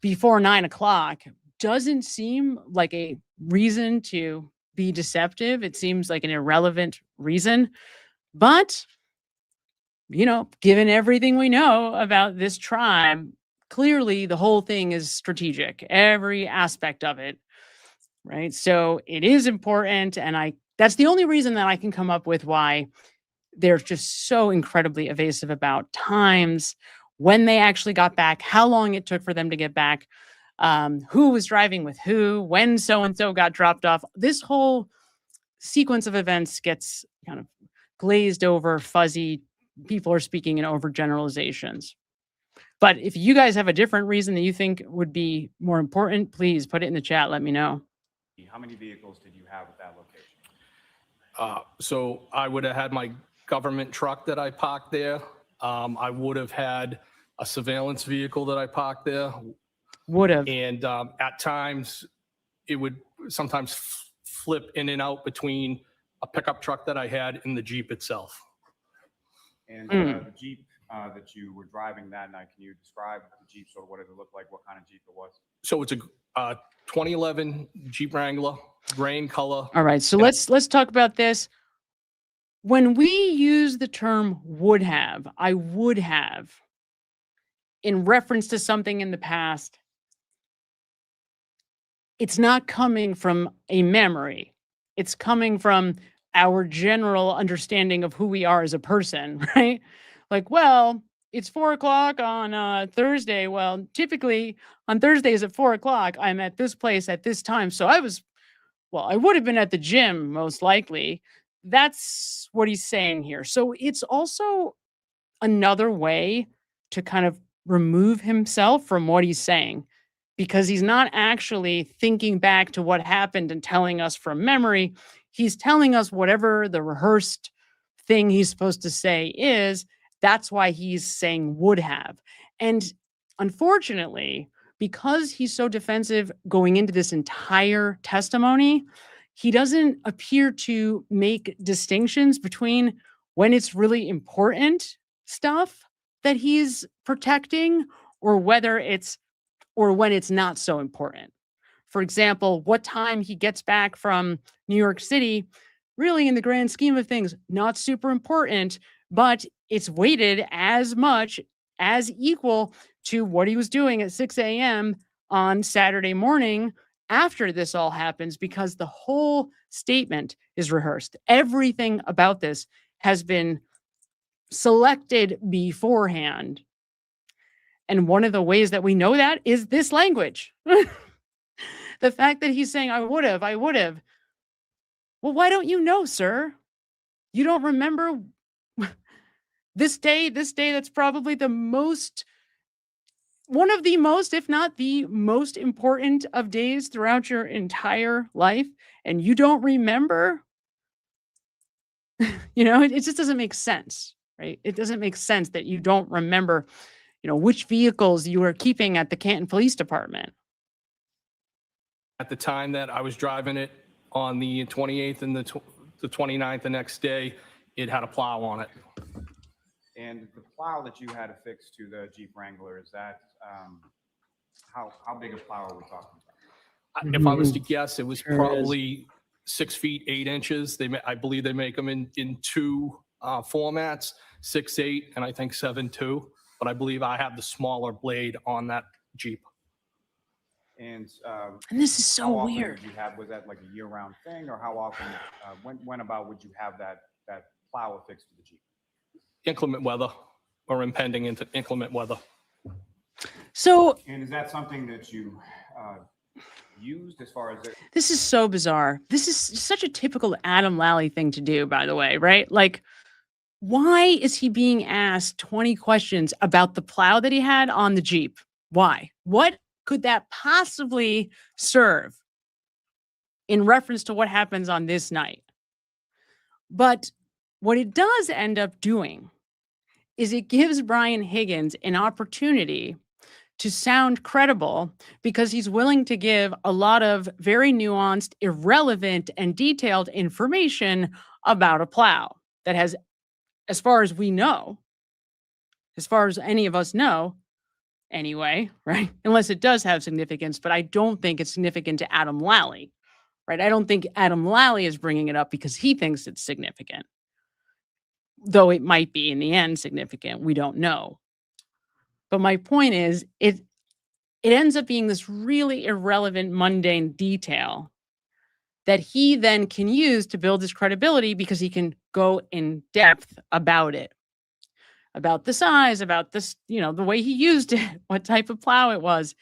before 9 o'clock doesn't seem like a reason to be deceptive. It seems like an irrelevant reason. But, you know, given everything we know about this tribe, clearly the whole thing is strategic, every aspect of it, right? So it is important. And that's the only reason that I can come up with why they're just so incredibly evasive about times, when they actually got back, how long it took for them to get back, who was driving with who, when so-and-so got dropped off. This whole sequence of events gets kind of glazed over, fuzzy. People are speaking in overgeneralizations. But if you guys have a different reason that you think would be more important, please put it in the chat. Let me know. How many vehicles did you have at that location? So I would have had my government truck that I parked there. I would have had a surveillance vehicle that I parked there. Would have. And at times, it would sometimes flip in and out between a pickup truck that I had and the Jeep itself. And the Jeep that you were driving that night, can you describe the Jeep, sort of what it looked like, what kind of Jeep it was? So it's a 2011 Jeep Wrangler, gray in color. All right, so let's talk about this. When we use the term would have, I would have, in reference to something in the past, it's not coming from a memory. It's coming from our general understanding of who we are as a person, right? Like, well, it's 4 o'clock on Thursday. Well, typically on Thursdays at 4 o'clock, I'm at this place at this time. So I was well, I would have been at the gym, most likely. That's what he's saying here. So it's also another way to kind of remove himself from what he's saying, because he's not actually thinking back to what happened and telling us from memory. He's telling us whatever the rehearsed thing he's supposed to say is. That's why he's saying would have. And unfortunately, because he's so defensive going into this entire testimony, he doesn't appear to make distinctions between when it's really important stuff that he's protecting or when it's not so important. For example, what time he gets back from New York City, really in the grand scheme of things, not super important, but it's weighted as much as equal to what he was doing at 6 a.m. on Saturday morning after this all happens, because the whole statement is rehearsed. Everything about this has been selected beforehand. And one of the ways that we know that is this language. The fact that he's saying, I would have. Well, why don't you know, sir? You don't remember this day that's probably one of the most, if not the most important of days throughout your entire life, and you don't remember? It just doesn't make sense, right? It doesn't make sense that you don't remember, which vehicles you were keeping at the Canton Police Department. At the time that I was driving it on the 28th and the 29th, the next day, it had a plow on it. And the plow that you had affixed to the Jeep Wrangler, is that, how big a plow are we talking about? If I was to guess, it was probably 6 feet 8 inches. I believe they make them in two formats, 6.8 and I think 7.2. But I believe I have the smaller blade on that Jeep. And this is so how often weird. Did you have, was that like a year-round thing, or how often? When about would you have that plow affixed to the Jeep? Inclement weather or impending into inclement weather. So, and is that something that you used as far as this is so bizarre. This is such a typical Adam Lally thing to do, by the way, right? Like, why is he being asked 20 questions about the plow that he had on the Jeep? Why? What could that possibly serve in reference to what happens on this night? But what it does end up doing is it gives Brian Higgins an opportunity to sound credible, because he's willing to give a lot of very nuanced, irrelevant, and detailed information about a plow that has, as far as we know, as far as any of us know, anyway, right? Unless it does have significance, but I don't think it's significant to Adam Lally, right? I don't think Adam Lally is bringing it up because he thinks it's significant. Though it might be in the end significant, we don't know. But my point is, it ends up being this really irrelevant, mundane detail that he then can use to build his credibility, because he can go in depth about it, about the size, about this, the way he used it, what type of plow it was.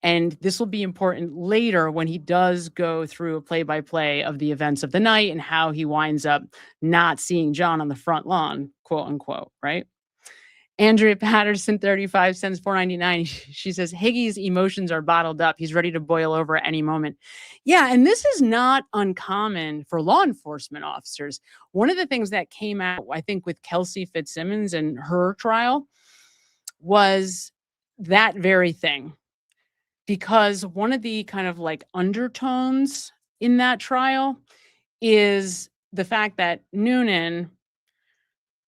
And this will be important later when he does go through a play-by-play of the events of the night and how he winds up not seeing John on the front lawn, quote unquote, right? Andrea Patterson, 35 cents, $4.99. She says, Higgy's emotions are bottled up. He's ready to boil over at any moment. Yeah, and this is not uncommon for law enforcement officers. One of the things that came out, I think, with Kelsey Fitzsimmons and her trial was that very thing. Because one of the kind of like undertones in that is the fact that Noonan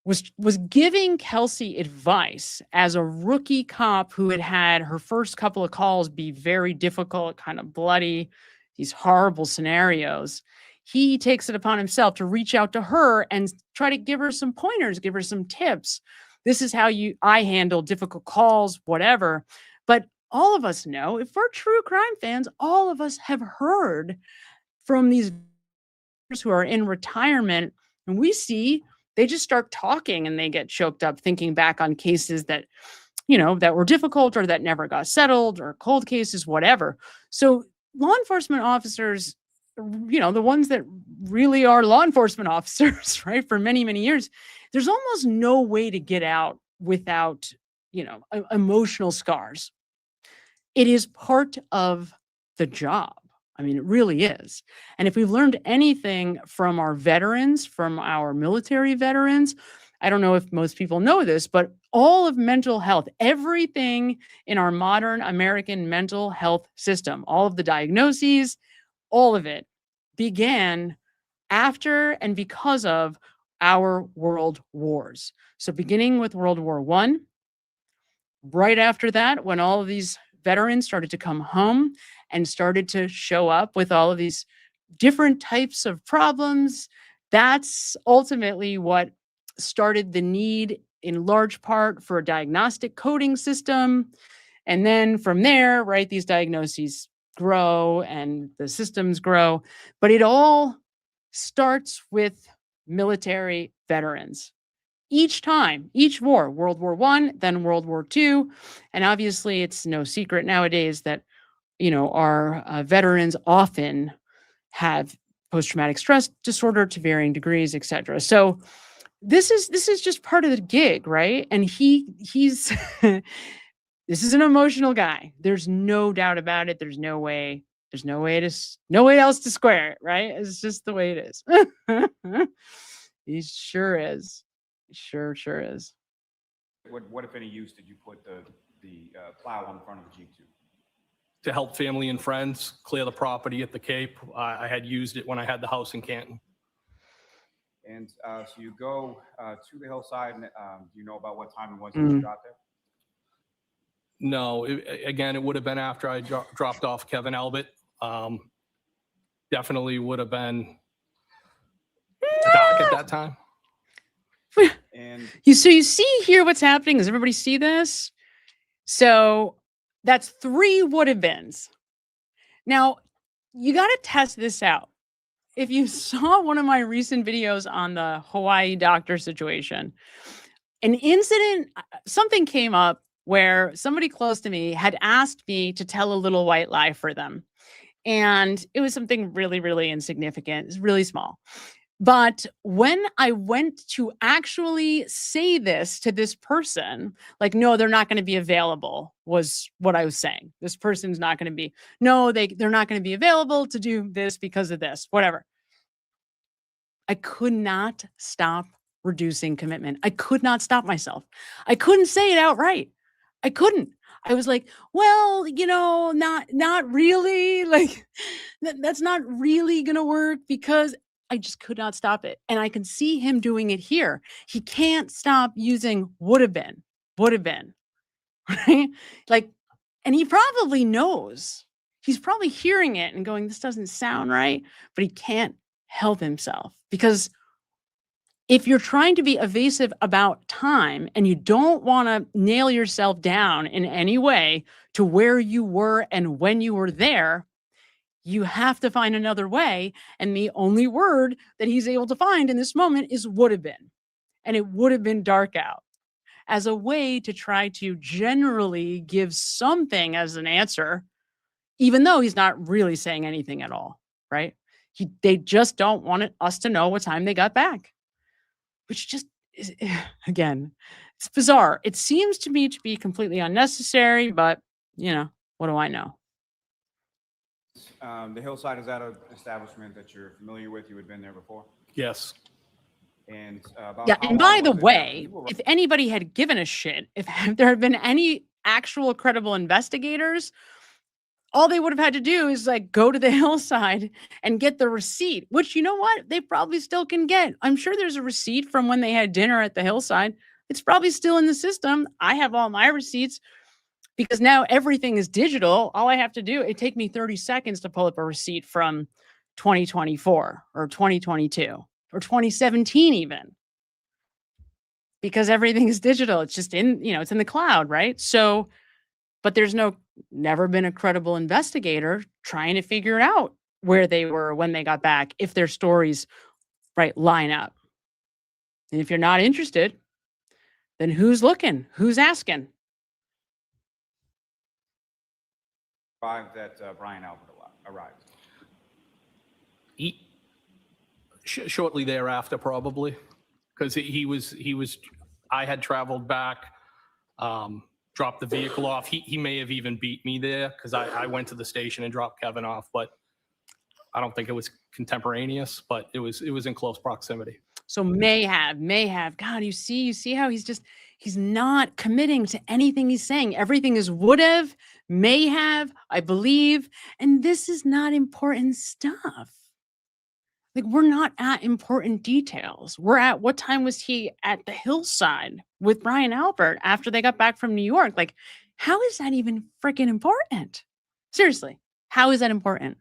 was giving Kelsey advice as a rookie cop who had her first couple of calls be very difficult, kind of bloody, these horrible scenarios. He takes it upon himself to reach out to her and try to give her some pointers, give her some tips. This is how I handle difficult calls, whatever. But all of us know, if we're true crime fans, all of us have heard from these who are in retirement, and we see they just start talking and they get choked up thinking back on cases that, that were difficult or that never got settled, or cold cases, whatever. So law enforcement officers the ones that really are law enforcement officers, right, for many, many years, there's almost no way to get out without, emotional scars. It is part of the job. I mean, it really is. And if we've learned anything from our veterans, from our military veterans, I don't know if most people know this, but all of mental health, everything in our modern American mental health system, all of the diagnoses, all of it began after and because of our world wars. So beginning with World War I, right after that, when all of these veterans started to come home and started to show up with all of these different types of problems, that's ultimately what started the need in large part for a diagnostic coding system. And then from there, right, these diagnoses grow and the systems grow, but it all starts with military veterans. Each time, each war, World War I, then World War II. And obviously it's no secret nowadays that, our veterans often have post-traumatic stress disorder to varying degrees, et cetera. So this is just part of the gig, right? And he's this is an emotional guy. There's no doubt about it. There's no way else to square it, right? It's just the way it is. He sure is. Sure is. What if any use did you put the plow on the front of the Jeep to? To help family and friends clear the property at the Cape. I had used it when I had the house in Canton. And so you go to the hillside, and do you know about what time it was that you got there? No, it would have been after I dropped off Kevin Albert. Definitely would have been dark at that time. And you see here what's happening. Does everybody see this? So that's 3 would have beens. Now, you got to test this out. If you saw one of my recent videos on the Hawaii doctor situation, an incident, something came up where somebody close to me had asked me to tell a little white lie for them. And it was something really, really insignificant. It's really small. But when I went to actually say this to this person, like, no, they're not going to be available, was what I was saying. This person's not going to be, no, they're not going to be available to do this because of this, whatever. I could not stop reducing commitment. I could not stop myself. I couldn't say it outright. I couldn't. I was like, well, not really. Like, that's not really going to work because I just could not stop it. And I can see him doing it here. He can't stop using would have been, right? Like, and he probably knows. He's probably hearing it and going, this doesn't sound right, but he can't help himself. Because if you're trying to be evasive about time and you don't want to nail yourself down in any way to where you were and when you were there, you have to find another way. And the only word that he's able to find in this moment is would have been. And it would have been dark out as a way to try to generally give something as an answer, even though he's not really saying anything at all, right? They just don't want us to know what time they got back, which just is, again, it's bizarre. It seems to me to be completely unnecessary, but what do I know? The Hillside, is that an establishment that you're familiar with? You had been there before? Yes. And and by the way, if anybody had given a shit, if there had been any actual credible investigators, all they would have had to do is like go to the Hillside and get the receipt, which you know what? They probably still can get. I'm sure there's a receipt from when they had dinner at the Hillside. It's probably still in the system. I have all my receipts because now everything is digital. All I have to do, it take me 30 seconds to pull up a receipt from 2024 or 2022 or 2017 even. Because everything is digital. It's just it's in the cloud, right? So, but there's never been a credible investigator trying to figure out where they were when they got back, if their stories, right, line up. And if you're not interested, then who's looking? Who's asking? That Brian Albert arrived. Shortly thereafter, probably, because he was. I had traveled back, dropped the vehicle off. He may have even beat me there because I went to the station and dropped Kevin off, but I don't think it was contemporaneous, but it was in close proximity. So may have. God, you see how he's not committing to anything he's saying. Everything is would have, may have, I believe, and this is not important stuff. Like, we're not at important details. We're at what time was he at the hillside with Brian Albert after they got back from New York? Like, how is that even freaking important? Seriously, how is that important?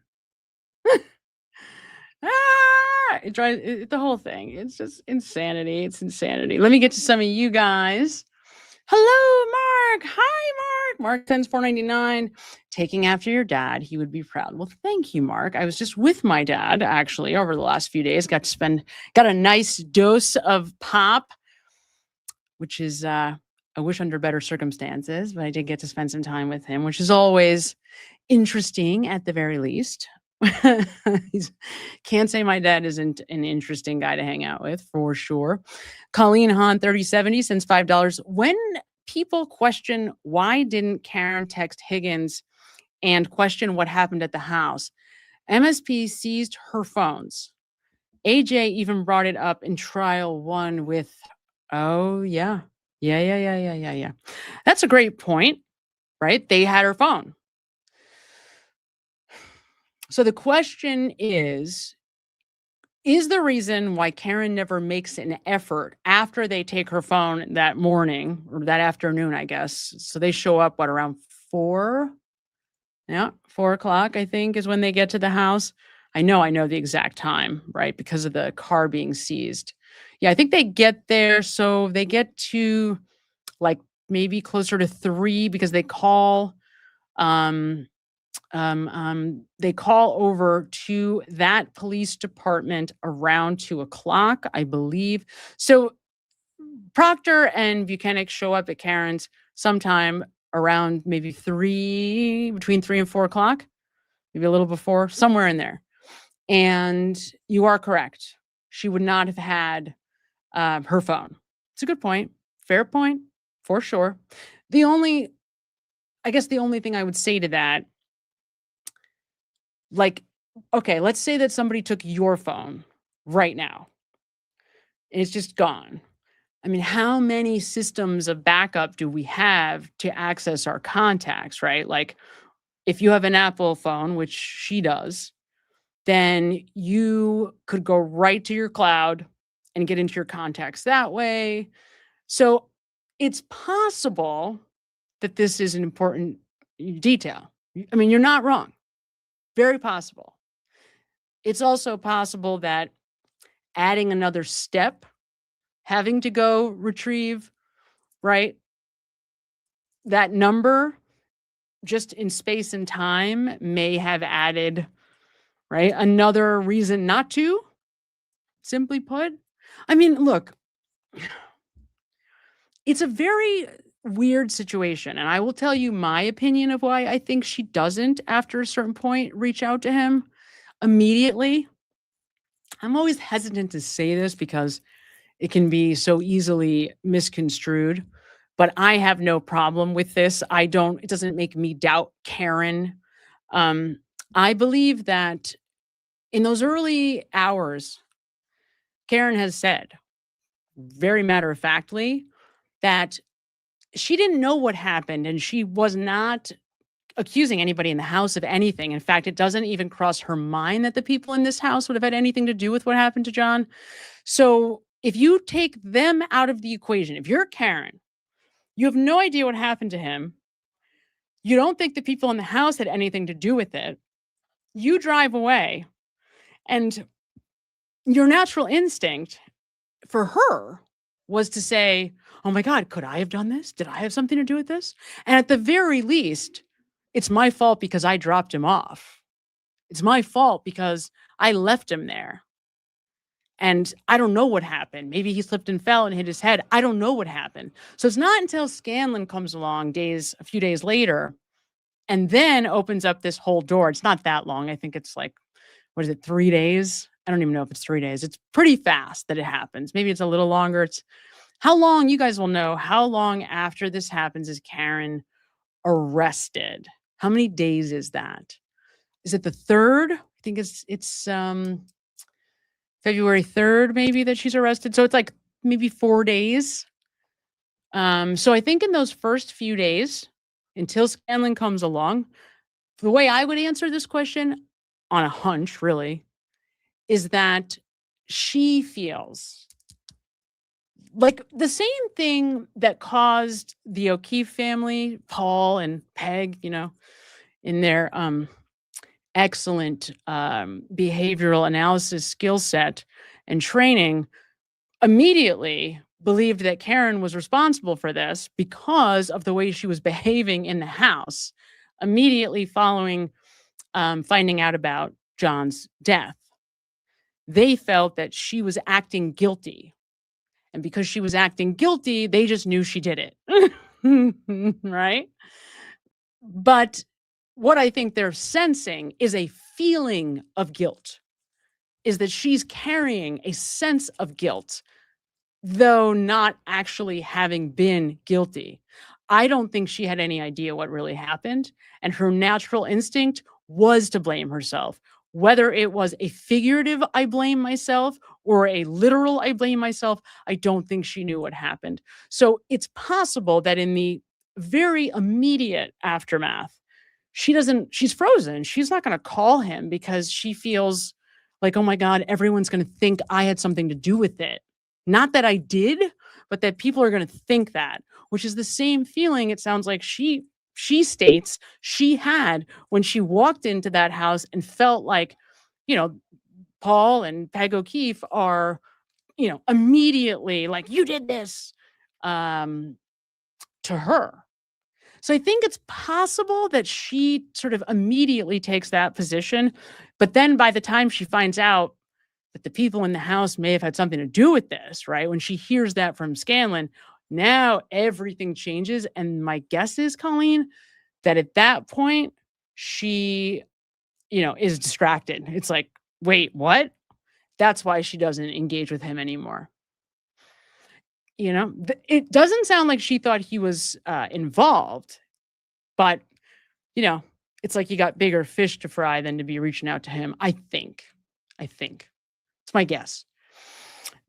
The whole thing. It's just insanity. It's insanity. Let me get to some of you guys. Hello, Mark. Hi, Mark. Mark sends $4.99. Taking after your dad, he would be proud. Well, thank you, Mark. I was just with my dad, actually, over the last few days. Got a nice dose of pop, which is, I wish under better circumstances, but I did get to spend some time with him, which is always interesting at the very least. Can't say my dad isn't an interesting guy to hang out with, for sure. Colleen Hahn 3070 sends $5. When people question why didn't Karen text Higgins and question what happened at the house, MSP seized her phones. AJ even brought it up in trial 1 with, oh yeah. That's a great point, right? They had her phone. So the question is the reason why Karen never makes an effort after they take her phone that morning or that afternoon, I guess. So they show up, around 4? Yeah, 4 o'clock, I think, is when they get to the house. I know the exact time, right? Because of the car being seized. Yeah, I think they get there. So they get to like maybe closer to 3 because they call, they call over to that police department around 2 o'clock, I believe. So Proctor and Buchanan show up at Karen's sometime around maybe between 3 and 4 o'clock, maybe a little before, somewhere in there. And you are correct. She would not have had her phone. It's a good point. Fair point, for sure. The only thing I would say to that, like, okay, let's say that somebody took your phone right now and it's just gone. I mean, how many systems of backup do we have to access our contacts, right? Like, if you have an Apple phone, which she does, then you could go right to your cloud and get into your contacts that way. So it's possible that this is an important detail. I mean, you're not wrong. Very possible. It's also possible that adding another step, having to go retrieve, right, that number just in space and time may have added, right, another reason not to, simply put. I mean, look, it's a very weird situation. And I will tell you my opinion of why I think she doesn't, after a certain point, reach out to him immediately. I'm always hesitant to say this because it can be so easily misconstrued, but I have no problem with this. It doesn't make me doubt Karen. I believe that in those early hours, Karen has said, very matter-of-factly, that she didn't know what happened and she was not accusing anybody in the house of anything. In fact, it doesn't even cross her mind that the people in this house would have had anything to do with what happened to John. So if you take them out of the equation, if you're Karen, you have no idea what happened to him. You don't think the people in the house had anything to do with it. You drive away, and your natural instinct for her was to say, oh my God, could I have done this? Did I have something to do with this? And at the very least, it's my fault because I dropped him off. It's my fault because I left him there. And I don't know what happened. Maybe he slipped and fell and hit his head. I don't know what happened. So it's not until Scanlon comes along a few days later, and then opens up this whole door. It's not that long. I think it's like, what is it, 3 days? I don't even know if it's 3 days. It's pretty fast that it happens. Maybe it's a little longer. It's how long, you guys will know, how long after this happens is Karen arrested? How many days is that? Is it the 3rd? I think it's February 3rd, maybe, that she's arrested. So it's like maybe 4 days. So I think in those first few days, until Scanlon comes along, the way I would answer this question on a hunch, really, is that she feels like the same thing that caused the O'Keefe family, Paul and Peg, in their excellent behavioral analysis skill set and training, immediately believed that Karen was responsible for this because of the way she was behaving in the house immediately following finding out about John's death. They felt that she was acting guilty. And because she was acting guilty, they just knew she did it. Right? But what I think they're sensing is a feeling of guilt, is that she's carrying a sense of guilt, though not actually having been guilty. I don't think she had any idea what really happened. And her natural instinct was to blame herself. Whether it was a figurative, I blame myself, or a literal, I blame myself, I don't think she knew what happened. So it's possible that in the very immediate aftermath, she's frozen. She's not going to call him because she feels like, oh my God, everyone's going to think I had something to do with it. Not that I did, but that people are going to think that, which is the same feeling it sounds like she states she had when she walked into that house and felt like, Paul and Peg O'Keefe are, immediately like, you did this to her. So I think it's possible that she sort of immediately takes that position. But then by the time she finds out that the people in the house may have had something to do with this, right? When she hears that from Scanlon, now everything changes. And my guess is, Colleen, that at that point, she, is distracted. It's like, wait, what? That's why she doesn't engage with him anymore. It doesn't sound like she thought he was involved, but, it's like you got bigger fish to fry than to be reaching out to him. I think. It's my guess.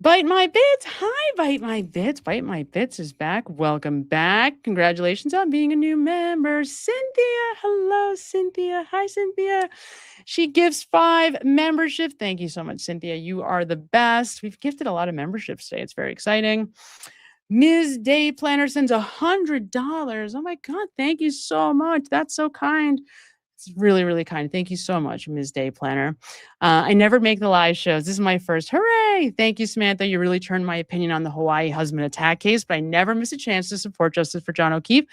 Bite My Bits. Hi, Bite My Bits. Bite My Bits is back. Welcome back. Congratulations on being a new member. Cynthia. Hello, Cynthia. Hi, Cynthia. She gives 5 membership. Thank you so much, Cynthia. You are the best. We've gifted a lot of memberships today. It's very exciting. Ms. Day Planner sends $100. Oh my God. Thank you so much. That's so kind. It's really, really kind. Thank you so much, Ms. Day Planner. I never make the live shows. This is my first. Hooray! Thank you, Samantha. You really turned my opinion on the Hawaii husband attack case, but I never miss a chance to support justice for John O'Keefe.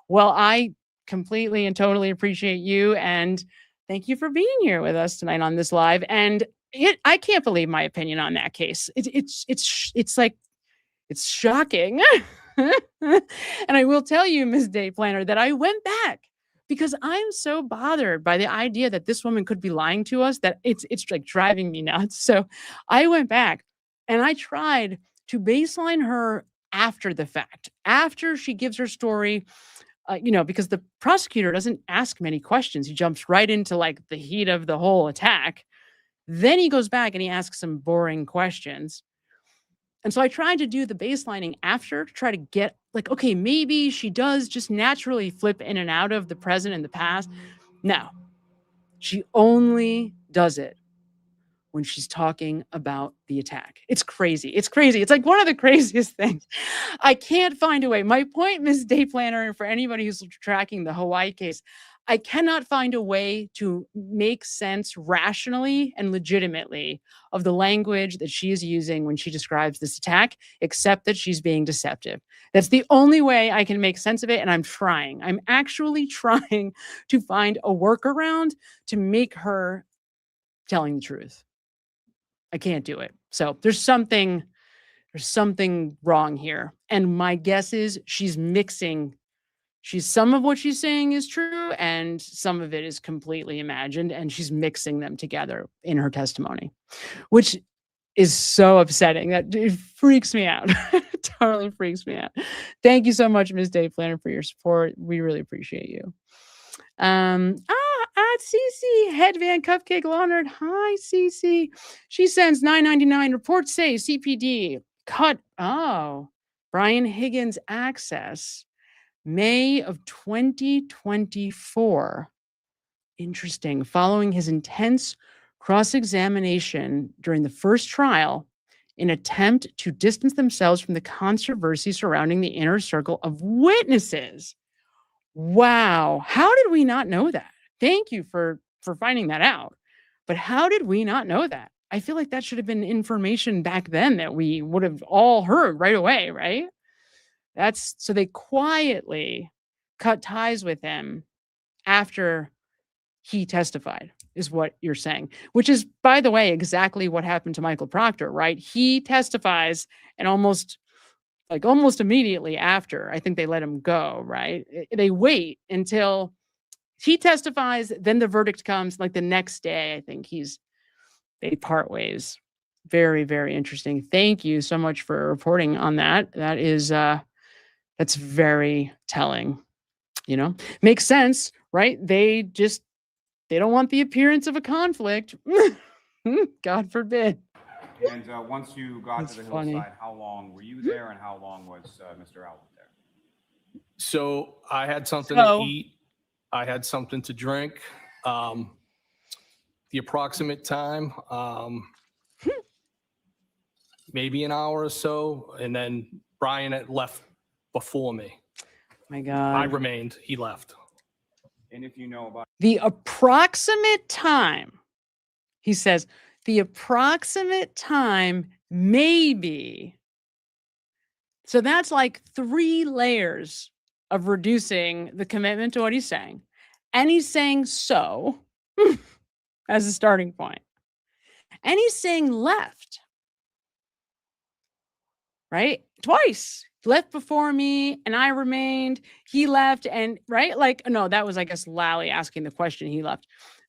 Well, I completely and totally appreciate you, and thank you for being here with us tonight on this live. And I can't believe my opinion on that case. It's like, it's shocking. And I will tell you, Ms. Day Planner, that I went back because I'm so bothered by the idea that this woman could be lying to us that it's like driving me nuts. So I went back and I tried to baseline her after the fact, after she gives her story, because the prosecutor doesn't ask many questions. He jumps right into like the heat of the whole attack. Then he goes back and he asks some boring questions. And so I tried to do the baselining after to try to get like, okay, maybe she does just naturally flip in and out of the present and the past. No, she only does it when she's talking about the attack. It's crazy. It's crazy. It's like one of the craziest things. I can't find a way. My point, Ms. Day Planner, and for anybody who's tracking the Hawaii case, I cannot find a way to make sense rationally and legitimately of the language that she is using when she describes this attack, except that she's being deceptive. That's the only way I can make sense of it, and I'm trying. I'm actually trying to find a workaround to make her telling the truth. I can't do it. So there's something wrong here. And my guess is she's mixing some of what she's saying is true, and some of it is completely imagined, and she's mixing them together in her testimony, which is so upsetting that it freaks me out. It totally freaks me out. Thank you so much, Ms. Dave Planner, for your support. We really appreciate you. Cece, Head Van Cupcake Leonard. Hi, Cece. She sends $9.99. Reports say CPD cut. Oh, Brian Higgins access May of 2024. Interesting. Following his intense cross-examination during the first trial, in attempt to distance themselves from the controversy surrounding the inner circle of witnesses. Wow. How did we not know that? Thank you for finding that out. But how did we not know that? I feel like that should have been information back then that we would have all heard right away, right? So they quietly cut ties with him after he testified, is what you're saying, which is, by the way, exactly what happened to Michael Proctor, right? He testifies and almost immediately after, I think they let him go, right? They wait until he testifies, then the verdict comes like the next day. I think they part ways. Very, very interesting. Thank you so much for reporting on that. That is, that's very telling, makes sense, right? They don't want the appearance of a conflict. God forbid. And once you got to the hillside, how long were you there, and how long was Mr. Albert there? So I had something to eat. I had something to drink. The approximate time, maybe an hour or so, and then Brian had left before me. My God. I remained. He left. And if you know about the approximate time, he says, the approximate time maybe. So that's like 3 layers of reducing the commitment to what he's saying. And he's saying so as a starting point. And he's saying left. Right? Twice. Left before me and I remained. He left and right? Like, no, that was, I guess, Lally asking the question. He left.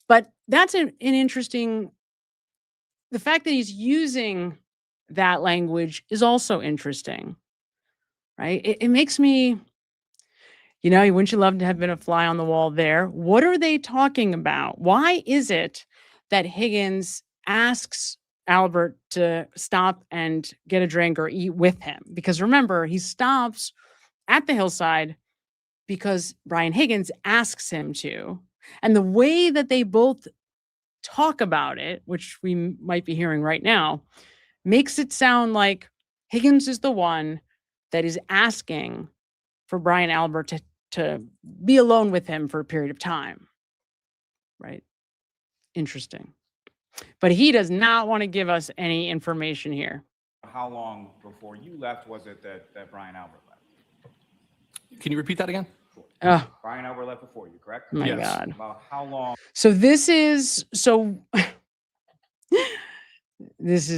But that's an interesting. The fact that he's using that language is also interesting, right? It makes me, wouldn't you love to have been a fly on the wall there? What are they talking about? Why is it that Higgins asks Albert to stop and get a drink or eat with him? Because remember, he stops at the hillside because Brian Higgins asks him to. And the way that they both talk about it, which we might be hearing right now, makes it sound like Higgins is the one that is asking for Brian Albert to be alone with him for a period of time. Right? Interesting. But he does not want to give us any information here. how long before you left was it that Brian Albert left? Can you repeat that again? Brian Albert left before you, correct? My God. About how long? So this is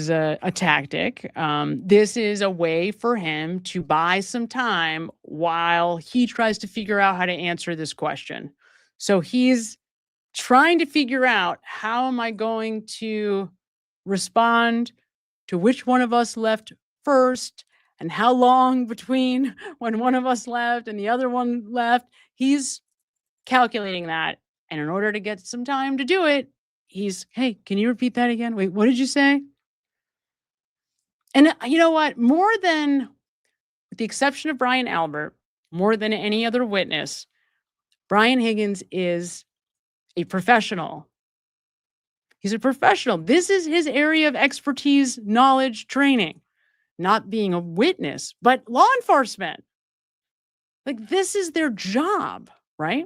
a tactic. This is a way for him to buy some time while he tries to figure out how to answer this question. So he's trying to figure out, how am I going to respond to which one of us left first, and how long between when one of us left and the other one left. He's calculating that. And in order to get some time to do it, hey, can you repeat that again? Wait, what did you say? And you know what? More than, with the exception of Brian Albert, more than any other witness, Brian Higgins is a professional. He's a professional. This is his area of expertise, knowledge, training. Not being a witness, but law enforcement. Like, this is their job, right?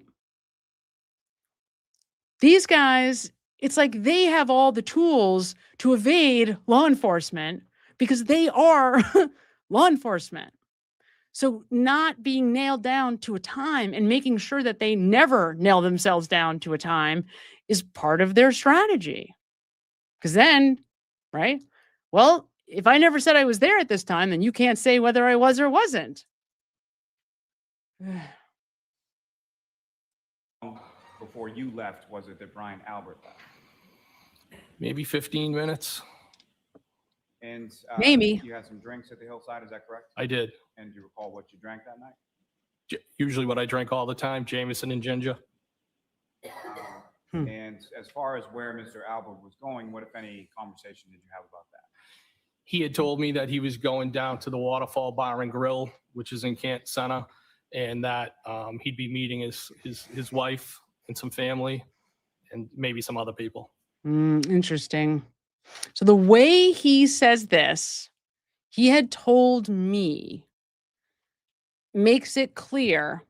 These guys, it's like they have all the tools to evade law enforcement because they are law enforcement. So not being nailed down to a time and making sure that they never nail themselves down to a time is part of their strategy. Because then, right? Well, if I never said I was there at this time, then you can't say whether I was or wasn't. before you left was it that Brian Albert left? Maybe 15 minutes. And Maybe. you had some drinks at the Hillside, is that correct? I did. And do you recall what you drank that night? Usually what I drink all the time, Jameson and ginger. And as far as where Mr. Albert was going, what, if any, conversation did you have about that? He had told me that he was going down to the Waterfall Bar and Grill, which is in Kent Center, and that he'd be meeting his wife and some family and maybe some other people. Interesting. So the way he says this, he had told me, makes it clear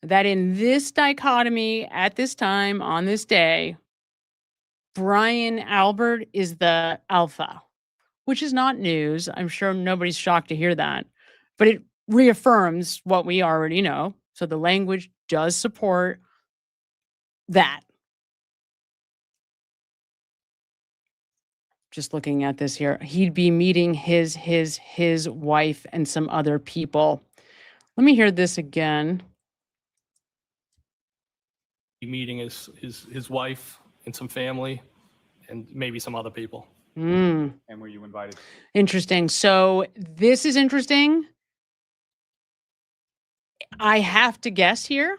that in this dichotomy at this time on this day, Brian Albert is the alpha, which is not news. I'm sure nobody's shocked to hear that, but it reaffirms what we already know. So the language does support that. Just looking at this here, he'd be meeting his wife and some other people. Let me hear this again. Meeting his wife and some family and maybe some other people. And were you invited? Interesting. So this is interesting. I have to guess here,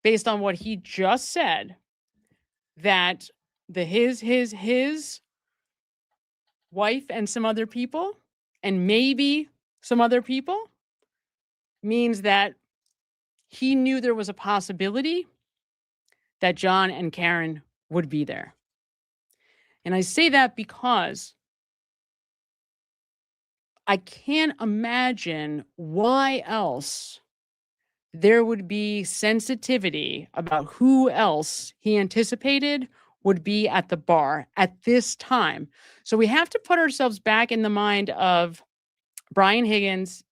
based on what he just said, that the his wife and some other people, and maybe some other people, means that he knew there was a possibility that John and Karen would be there. And I say that because I can't imagine why else there would be sensitivity about who else he anticipated would be at the bar at this time. So we have to put ourselves back in the mind of Brian Higgins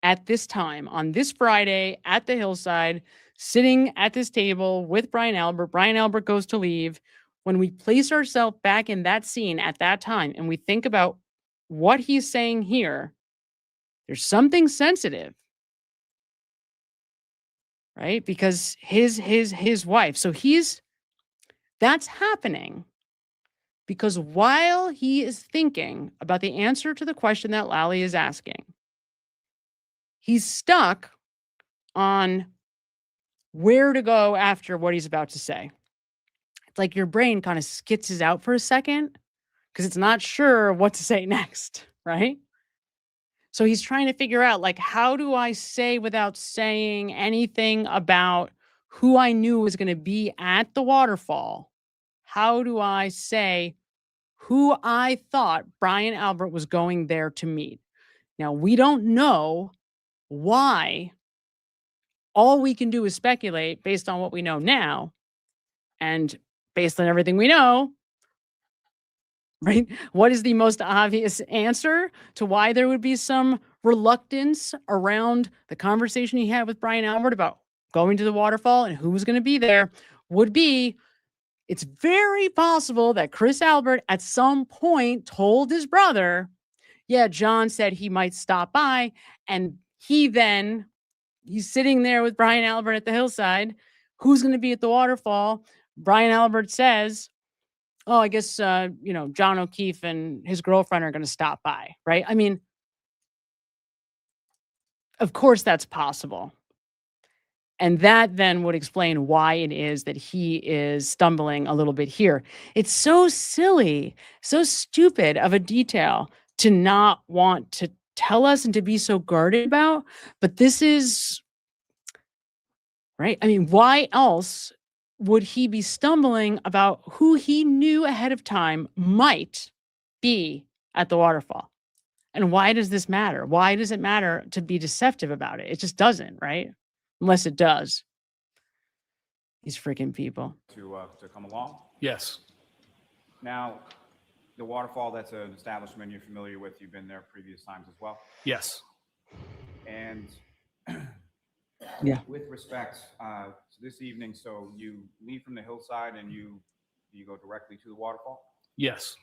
at this time, on this Friday at the Hillside, sitting at this table with Brian Albert. Brian Albert goes to leave. When we place ourselves back in that scene at that time and we think about what he's saying here, there's something sensitive, right? Because his wife. So that's happening because while he is thinking about the answer to the question that Lally is asking, he's stuck on where to go after what he's about to say. It's like your brain kind of skitzes out for a second because it's not sure what to say next, right? So he's trying to figure out, like, how do I say without saying anything about who I knew was going to be at the waterfall? How do I say who I thought Brian Albert was going there to meet? Now, we don't know why. All we can do is speculate based on what we know now. And based on everything we know, right? What is the most obvious answer to why there would be some reluctance around the conversation he had with Brian Albert about going to the waterfall and who was going to be there would be, it's very possible that Chris Albert at some point told his brother, yeah, John said he might stop by. And he's sitting there with Brian Albert at the Hillside. Who's going to be at the waterfall? Brian Albert says, oh, I guess, John O'Keefe and his girlfriend are going to stop by, right? I mean, of course that's possible. And that then would explain why it is that he is stumbling a little bit here. It's so silly, so stupid of a detail to not want to tell us and to be so guarded about. But this is, right? I mean, why else would he be stumbling about who he knew ahead of time might be at the waterfall? And why does this matter? Why does it matter to be deceptive about it? It just doesn't, right? Unless it does. These freaking people. To come along? Yes. Now, the waterfall, that's an establishment you're familiar with. You've been there previous times as well? Yes. And yeah, with respect to this evening, so you leave from the Hillside and you go directly to the waterfall? Yes.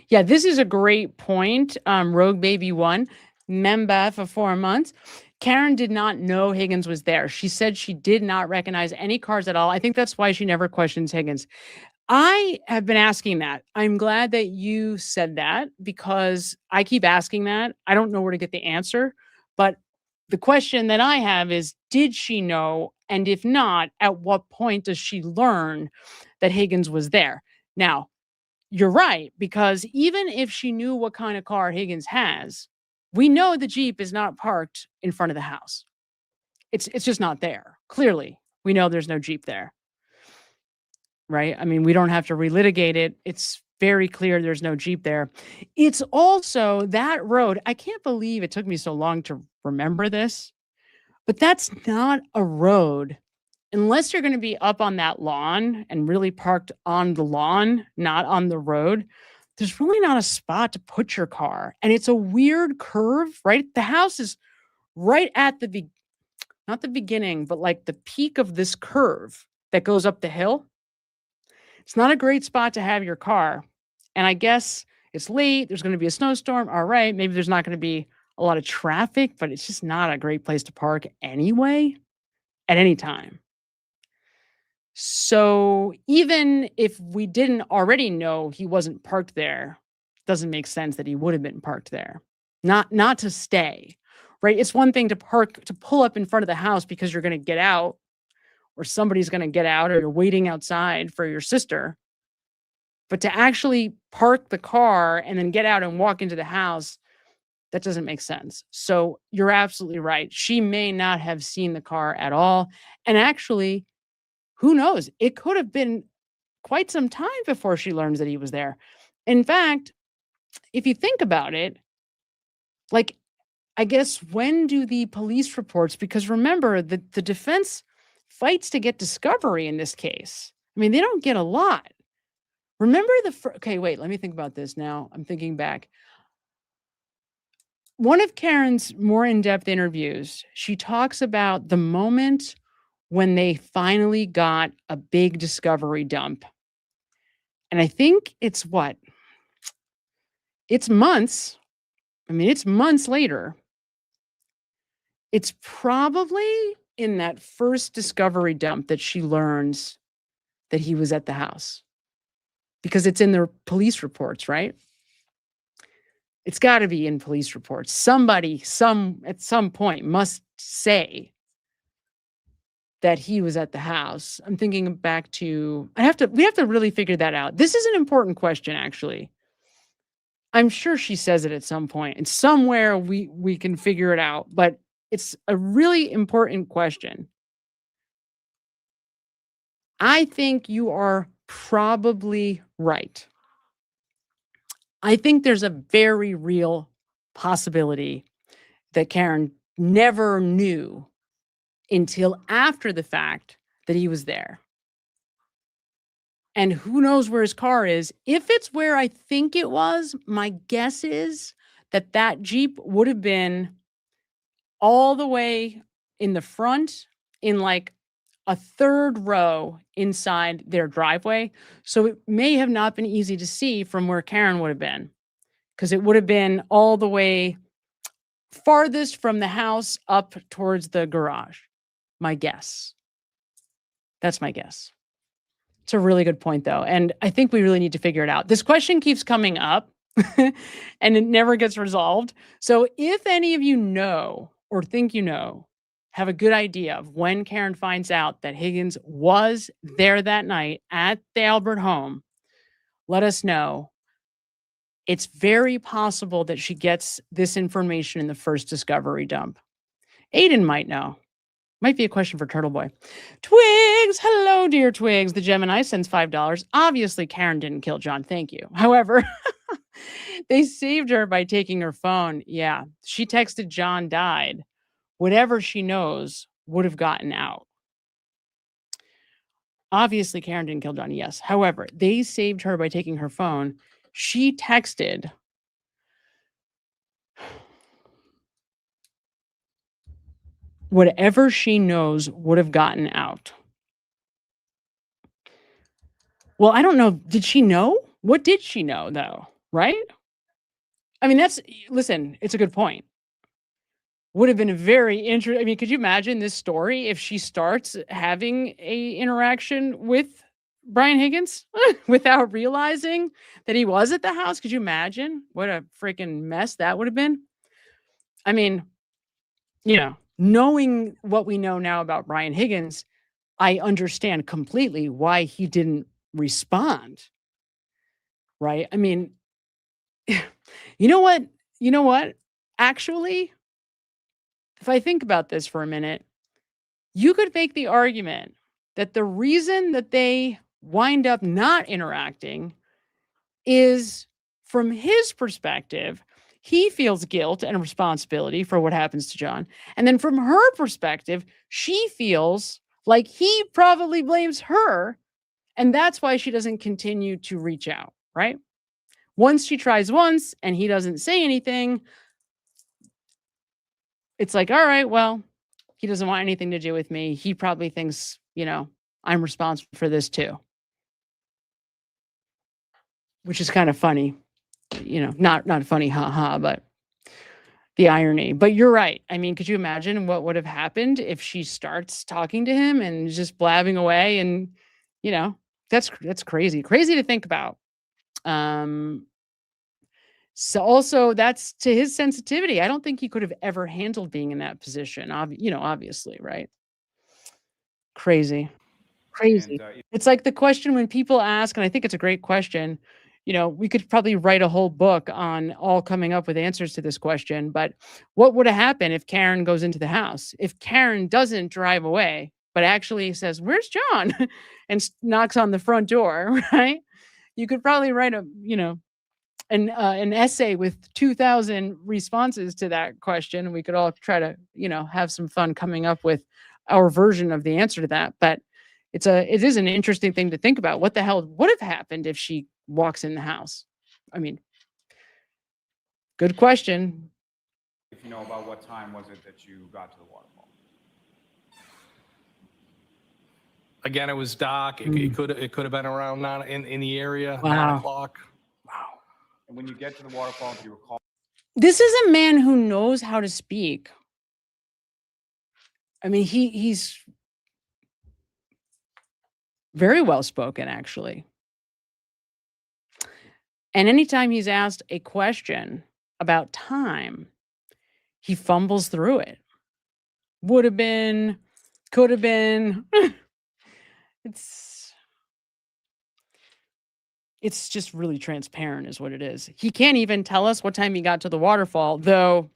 Yeah, this is a great point. Rogue Baby 1, member for 4 months. Karen did not know Higgins was there. She said she did not recognize any cars at all. I think that's why she never questions Higgins. I have been asking that. I'm glad that you said that because I keep asking that. I don't know where to get the answer, but the question that I have is, did she know? And if not, at what point does she learn that Higgins was there? Now, you're right, because even if she knew what kind of car Higgins has, we know the Jeep is not parked in front of the house. It's just not there. Clearly, we know there's no Jeep there. Right? I mean, we don't have to relitigate it. It's very clear there's no Jeep there. It's also that road. I can't believe it took me so long to remember this, but that's not a road unless you're going to be up on that lawn and really parked on the lawn, not on the road. There's really not a spot to put your car. And it's a weird curve, right? The house is right at not the beginning, but like the peak of this curve that goes up the hill. It's not a great spot to have your car. And I guess it's late. There's going to be a snowstorm. All right. Maybe there's not going to be a lot of traffic, but it's just not a great place to park anyway, at any time. So even if we didn't already know he wasn't parked there, it doesn't make sense that he would have been parked there. Not to stay, right? It's one thing to pull up in front of the house because you're going to get out, or somebody's going to get out, or you're waiting outside for your sister. But to actually park the car and then get out and walk into the house, that doesn't make sense. So you're absolutely right. She may not have seen the car at all. And actually, who knows? It could have been quite some time before she learns that he was there. In fact, if you think about it, like, I guess, when do the police reports, because remember, the defense fights to get discovery in this case. I mean, they don't get a lot. Remember okay, wait, let me think about this now. I'm thinking back. One of Karen's more in-depth interviews, she talks about the moment when they finally got a big discovery dump. And I think it's what? It's months. I mean, it's months later. It's probably in that first discovery dump that she learns that he was at the house, because it's in the police reports, right? It's got to be in police reports. Somebody, at some point must say that he was at the house. I'm thinking back to, we have to really figure that out. This is an important question, actually. I'm sure she says it at some point, and somewhere we can figure it out, but it's a really important question. I think you are probably right. I think there's a very real possibility that Karen never knew until after the fact that he was there. And who knows where his car is. If it's where I think it was, my guess is that that Jeep would have been all the way in the front, in like a third row inside their driveway. So it may have not been easy to see from where Karen would have been, because it would have been all the way farthest from the house up towards the garage. My guess. That's my guess. It's a really good point, though. And I think we really need to figure it out. This question keeps coming up and it never gets resolved. So if any of you know or think you know, have a good idea of when Karen finds out that Higgins was there that night at the Albert home, let us know. It's very possible that she gets this information in the first discovery dump. Aiden might know. Might be a question for Turtle Boy. Twigs, hello, dear Twigs. The Gemini sends $5. Obviously, Karen didn't kill John. Thank you. However, they saved her by taking her phone. Yeah, she texted John died. Whatever she knows would have gotten out. Obviously, Karen didn't kill John. Yes. However, they saved her by taking her phone. She texted, whatever she knows would have gotten out. Well, I don't know. Did she know? What did she know, though? Right? I mean, listen, it's a good point. would have been a very interesting. I mean, could you imagine this story if she starts having a interaction with Brian Higgins without realizing that he was at the house? Could you imagine what a freaking mess that would have been? I mean, knowing what we know now about Brian Higgins, I understand completely why he didn't respond. Right? I mean, you know what? Actually, if I think about this for a minute, you could make the argument that the reason that they wind up not interacting is, from his perspective, he feels guilt and responsibility for what happens to John. And then from her perspective, she feels like he probably blames her. And that's why she doesn't continue to reach out, right? Once she tries once and he doesn't say anything, it's like, all right, well, he doesn't want anything to do with me. He probably thinks, I'm responsible for this too. Which is kind of funny. Not funny, haha, but the irony. But you're right. I mean, could you imagine what would have happened if she starts talking to him and just blabbing away? And, that's crazy. Crazy to think about. So also that's to his sensitivity. I don't think he could have ever handled being in that position. Obviously, right? Crazy. And, It's like the question when people ask, and I think it's a great question. We could probably write a whole book on all coming up with answers to this question, but what would have happened if Karen goes into the house? If Karen doesn't drive away, but actually says, "Where's John?" and knocks on the front door, right? You could probably write an essay with 2,000 responses to that question. We could all try to, have some fun coming up with our version of the answer to that. But it is an interesting thing to think about. What the hell would have happened if she walks in the house? I mean, good question. If you know about what time was it that you got to the waterfall? Again, it was dark. It could have been around 9 in the area. Wow. 9 o'clock. And when you get to the waterfall, do you recall? This is a man who knows how to speak. I mean, he's very well spoken, actually. And anytime he's asked a question about time, he fumbles through it. Would have been, could have been. It's just really transparent is what it is. He can't even tell us what time he got to the waterfall, though.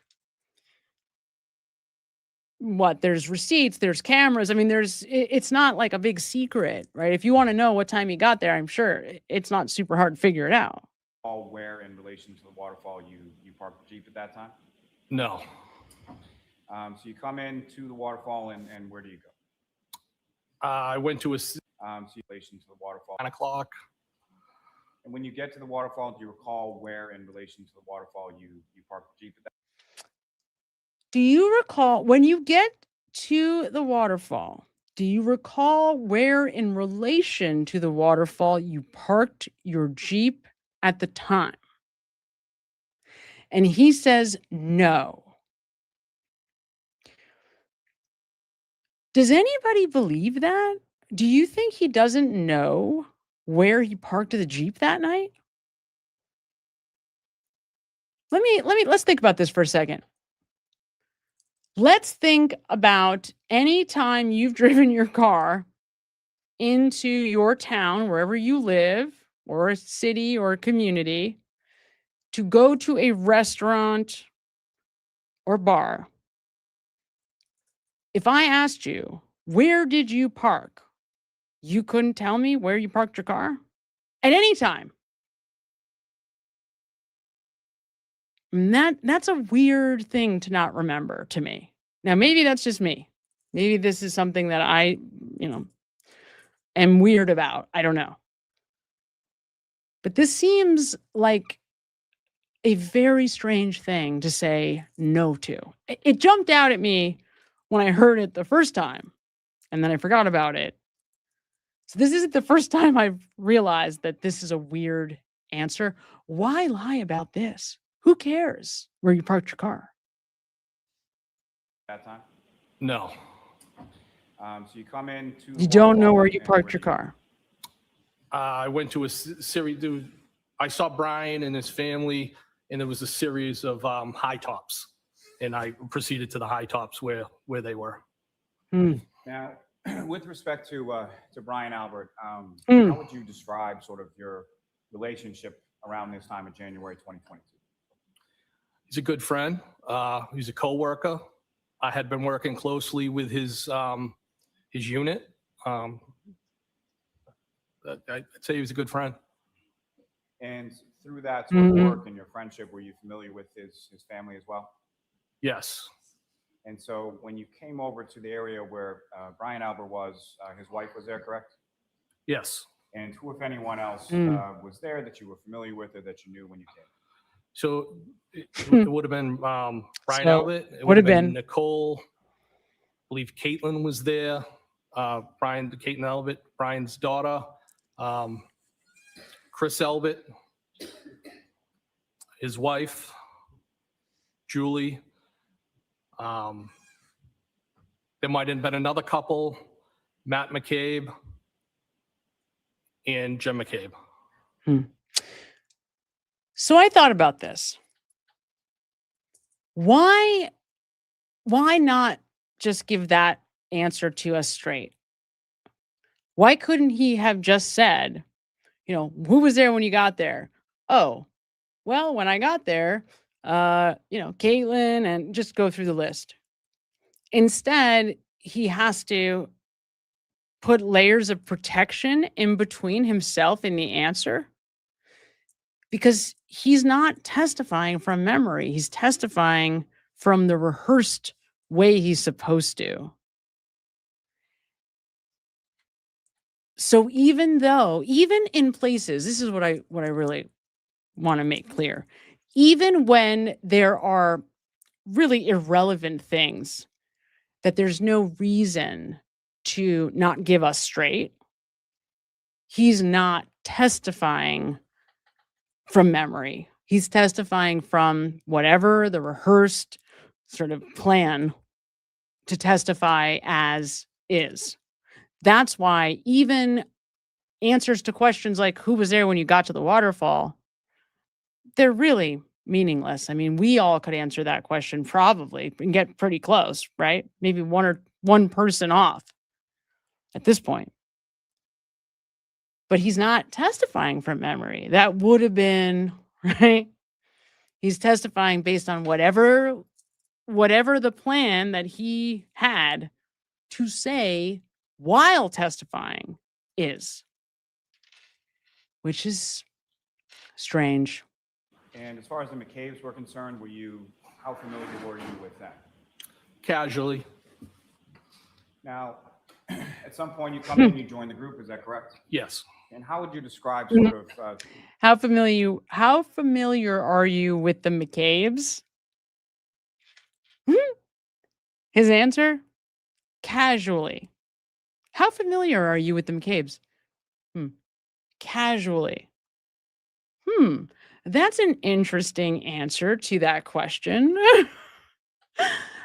There's receipts, there's cameras. I mean, it's not like a big secret, right? If you want to know what time he got there, I'm sure it's not super hard to figure it out. Where in relation to the waterfall you parked the Jeep at that time? No. So you come into the waterfall and where do you go? I went to So in relation to the waterfall. 9 o'clock. And when you get to the waterfall, do you recall where in relation to the waterfall you parked the Jeep at that? Do you recall when you get to the waterfall? Do you recall where in relation to the waterfall you parked your Jeep at the time? And he says no. Does anybody believe that? Do you think he doesn't know where he parked the Jeep that night? Let's think about this for a second. Let's think about any time you've driven your car into your town, wherever you live, or a city or a community, to go to a restaurant or bar. If I asked you, where did you park? You couldn't tell me where you parked your car at any time. And that's a weird thing to not remember to me. Now, maybe that's just me. Maybe this is something that I, am weird about. I don't know. But this seems like a very strange thing to say no to. It jumped out at me when I heard it the first time, and then I forgot about it. So this isn't the first time I've realized that this is a weird answer. Why lie about this? Who cares where you parked your car? that time? No. So you come in to. You don't know where you parked your car. I went to a series. I saw Brian and his family, and there was a series of high tops, and I proceeded to the high tops where they were. Now, with respect to Brian Albert, how would you describe sort of your relationship around this time of January 2022? He's a good friend. He's a coworker. I had been working closely with his unit. I'd say he was a good friend. And through that sort of work and your friendship, were you familiar with his family as well? Yes. And so when you came over to the area where Brian Albert was, his wife was there, correct? Yes. And who, if anyone else, was there that you were familiar with or that you knew when you came? So it would have been Brian Albert. It would have been Nicole. I believe Caitlin was there. Caitlin Albert, Brian's daughter. Chris Albert, his wife, Julie. There might have been another couple, Matt McCabe and Jim McCabe. So I thought about this. Why not just give that answer to us straight? Why couldn't he have just said, who was there when you got there? Oh, well, when I got there, Caitlin, and just go through the list. Instead, he has to put layers of protection in between himself and the answer because he's not testifying from memory. He's testifying from the rehearsed way he's supposed to. So even in places, this is what I really want to make clear, even when there are really irrelevant things that there's no reason to not give us straight, he's not testifying from memory. He's testifying from whatever the rehearsed sort of plan to testify as is. That's why even answers to questions like who was there when you got to the waterfall, they're really meaningless. I mean, we all could answer that question probably and get pretty close, right? Maybe one person off at this point. But he's not testifying from memory. That would have been, right? He's testifying based on whatever the plan that he had to say while testifying is, which is strange. And as far as the McCabe's were concerned, how familiar were you with them? Casually. Now, at some point you come in, you join the group, is that correct? Yes. And how would you describe sort of... How familiar are you with the McCabe's? His answer? Casually. How familiar are you with the McCabe's? Casually. That's an interesting answer to that question. I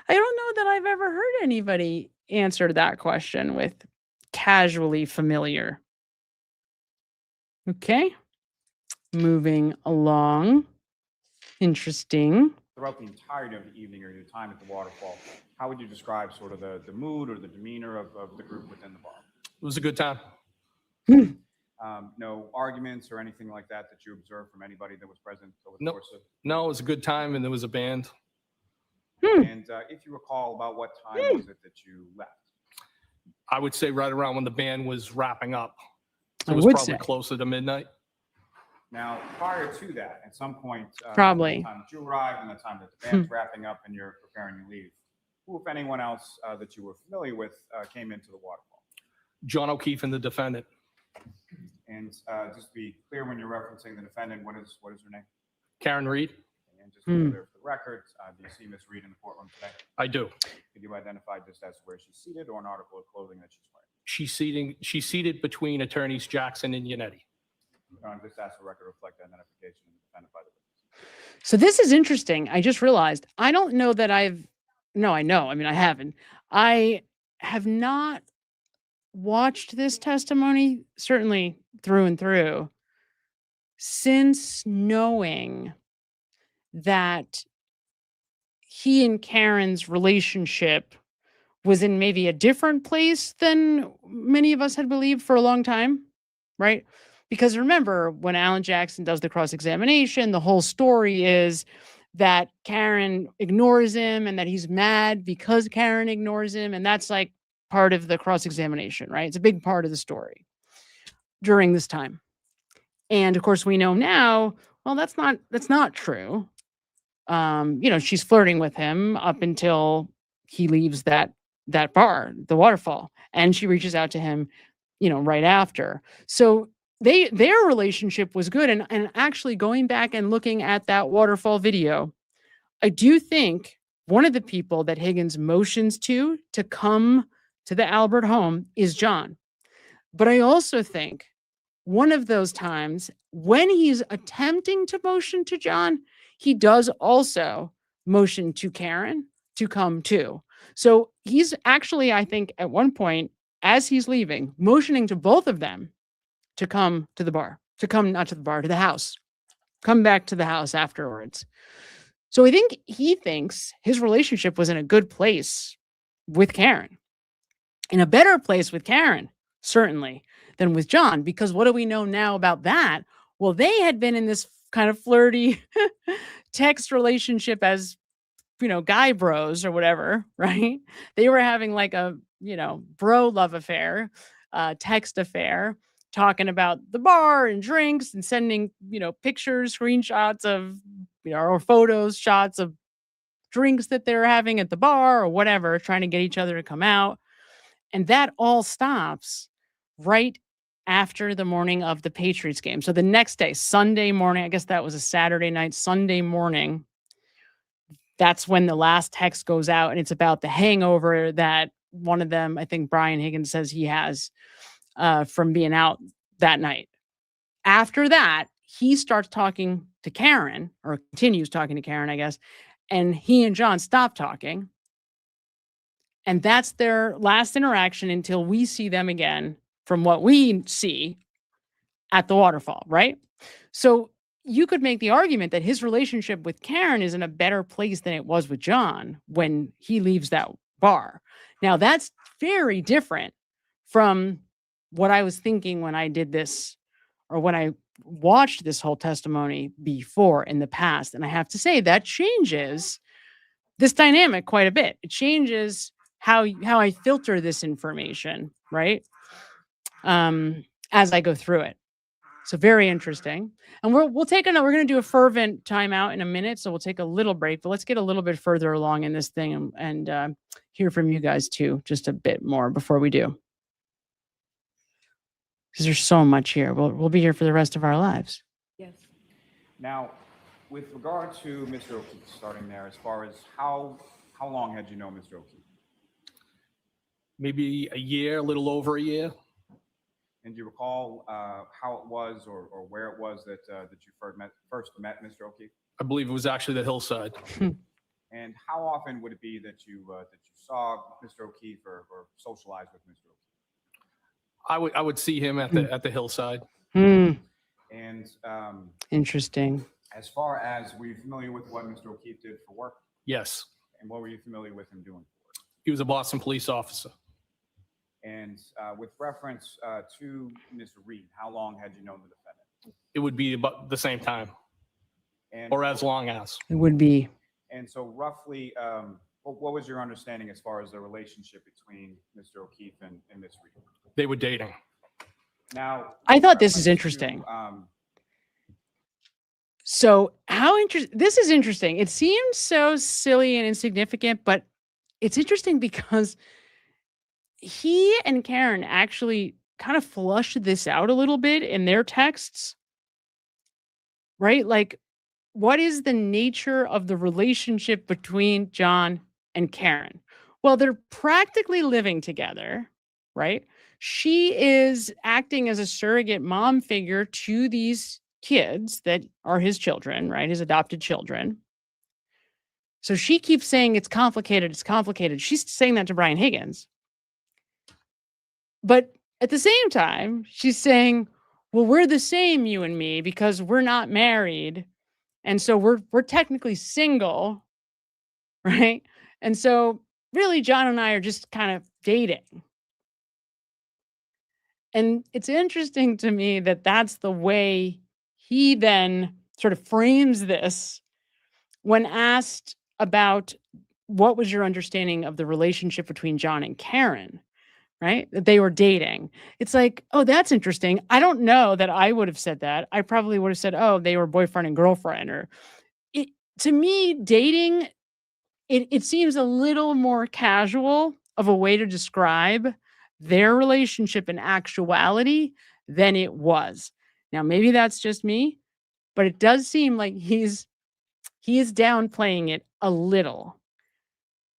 don't know that I've ever heard anybody answer that question with casually familiar. Okay. Moving along. Interesting. Throughout the entirety of the evening or your time at the waterfall, how would you describe sort of the mood or the demeanor of the group within the bar? It was a good time. No arguments or anything like that you observed from anybody that was present over the course of? No, it was a good time, and there was a band. And if you recall, about what time was it that you left? I would say right around when the band was wrapping up. So I it was would probably say. closer to midnight. Now, prior to that, at some point, Probably. the time that you arrived and the time that the band's wrapping up and you're preparing to leave, who, if anyone else that you were familiar with, came into the waterfall? John O'Keefe and the defendant. And just to be clear, when you're referencing the defendant, what is her name? Karen Reed. And just for the record, do you see Miss Reed in the courtroom today? I do. Could you identify just as where she's seated or an article of clothing that she's wearing? She's seated between attorneys Jackson and Yannetti. Just ask the record reflect identification and defendant by the witness. So this is interesting. I just realized I don't know that I've No, I know. I mean, I haven't. I have not watched this testimony, certainly through and through, since knowing that he and Karen's relationship was in maybe a different place than many of us had believed for a long time, right? Because remember, when Alan Jackson does the cross examination, the whole story is that Karen ignores him and that he's mad because Karen ignores him. And that's like part of the cross examination, right? It's a big part of the story during this time. And of course, we know now, well, that's not true. She's flirting with him up until he leaves that bar, the waterfall, and she reaches out to him, right after. So their relationship was good. And actually going back and looking at that waterfall video, I do think one of the people that Higgins motions to come to the Albert home is John. But I also think one of those times when he's attempting to motion to John, he does also motion to Karen to come too. So he's actually, I think, at one point, as he's leaving, motioning to both of them to come to the bar, not to the bar, to the house, come back to the house afterwards. So I think he thinks his relationship was in a good place with Karen, in a better place with Karen, certainly, than with John, because what do we know now about that? Well, they had been in this kind of flirty text relationship as, guy bros or whatever, right? They were having like a, bro love affair, text affair, talking about the bar and drinks and sending, pictures, screenshots of, or photos, shots of drinks that they're having at the bar or whatever, trying to get each other to come out. And that all stops right after the morning of the Patriots game. So the next day, Sunday morning, I guess that was a Saturday night, Sunday morning, that's when the last text goes out. And it's about the hangover that one of them, I think Brian Higgins says he has from being out that night. After that, he starts talking to Karen, or continues talking to Karen, I guess. And he and John stop talking. And that's their last interaction until we see them again from what we see at the waterfall, right? So you could make the argument that his relationship with Karen is in a better place than it was with John when he leaves that bar. Now, that's very different from what I was thinking when I did this, or when I watched this whole testimony before in the past. And I have to say that changes this dynamic quite a bit. It changes how I filter this information, right? As I go through it. So very interesting. And we're going to do a fervent timeout in a minute. So we'll take a little break, but let's get a little bit further along in this thing and hear from you guys too, just a bit more before we do. Because there's so much here. We'll be here for the rest of our lives. Yes. Now, with regard to Mr. O'Keefe, starting there, as far as how long had you known Mr. O'Keefe? Maybe a year, a little over a year. And do you recall how it was or where it was that you first met Mr. O'Keefe? I believe it was actually the hillside. And how often would it be that you saw Mr. O'Keefe or socialized with Mr. O'Keefe? I would see him at the hillside. And interesting. As far as, were you familiar with what Mr. O'Keefe did for work? Yes. And what were you familiar with him doing for work? He was a Boston police officer. And with reference to Mr. Reed, how long had you known the defendant? It would be about the same time, or as long as. It would be. And so roughly, what was your understanding as far as the relationship between Mr. O'Keefe and Ms. Reed? They were dating. Now, I thought this is interesting. So this is interesting. It seems so silly and insignificant, but it's interesting because he and Karen actually kind of flushed this out a little bit in their texts, right? Like, what is the nature of the relationship between John and Karen? Well, they're practically living together, right? She is acting as a surrogate mom figure to these kids that are his children, right? His adopted children. So she keeps saying it's complicated, it's complicated. She's saying that to Brian Higgins. But at the same time, she's saying, well, we're the same, you and me, because we're not married. And so we're technically single, right? And so really, John and I are just kind of dating. And it's interesting to me that that's the way he then sort of frames this when asked about what was your understanding of the relationship between John and Karen, right? That they were dating. It's like, oh, that's interesting. I don't know that I would have said that. I probably would have said, oh, they were boyfriend and girlfriend. Or to me, dating, it seems a little more casual of a way to describe their relationship in actuality than it was. Now, maybe that's just me, but it does seem like he is downplaying it a little.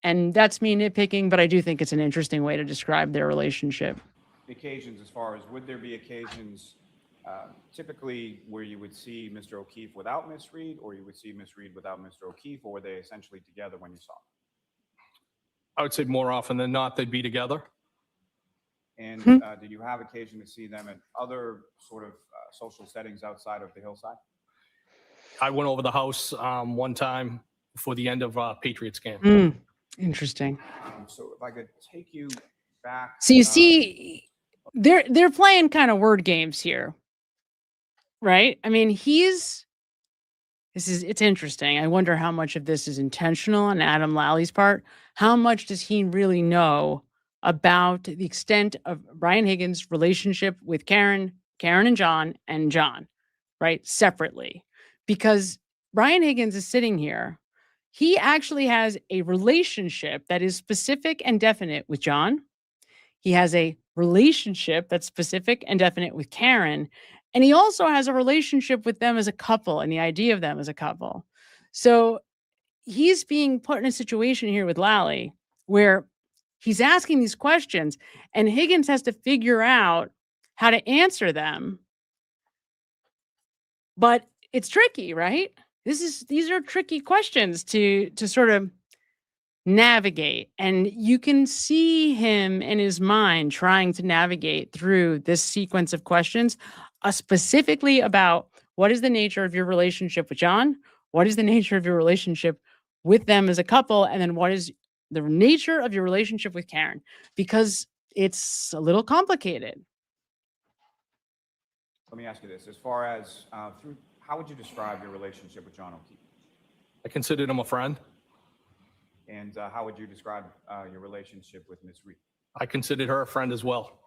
And that's me nitpicking, but I do think it's an interesting way to describe their relationship. The occasions, as far as would there be occasions typically where you would see Mr. O'Keefe without Miss Reed, or you would see Miss Reed without Mr. O'Keefe, or were they essentially together when you saw them? I would say more often than not, they'd be together. And did you have occasion to see them at other sort of social settings outside of the hillside? I went over the house one time before the end of Patriots game. Interesting. So if I could take you back. So you see, they're playing kind of word games here, right? I mean, it's interesting. I wonder how much of this is intentional on Adam Lally's part. How much does he really know about the extent of Brian Higgins' relationship with Karen and John, right? Separately. Because Brian Higgins is sitting here. He actually has a relationship that is specific and definite with John. He has a relationship that's specific and definite with Karen. And he also has a relationship with them as a couple and the idea of them as a couple. So he's being put in a situation here with Lally where he's asking these questions and Higgins has to figure out how to answer them. But it's tricky, right? These are tricky questions to sort of navigate. And you can see him in his mind trying to navigate through this sequence of questions, specifically about what is the nature of your relationship with John? What is the nature of your relationship with them as a couple? And then what is the nature of your relationship with Karen? Because it's a little complicated. Let me ask you this. As far as how would you describe your relationship with John O'Keefe? I considered him a friend. And how would you describe your relationship with Miss Reed? I considered her a friend as well.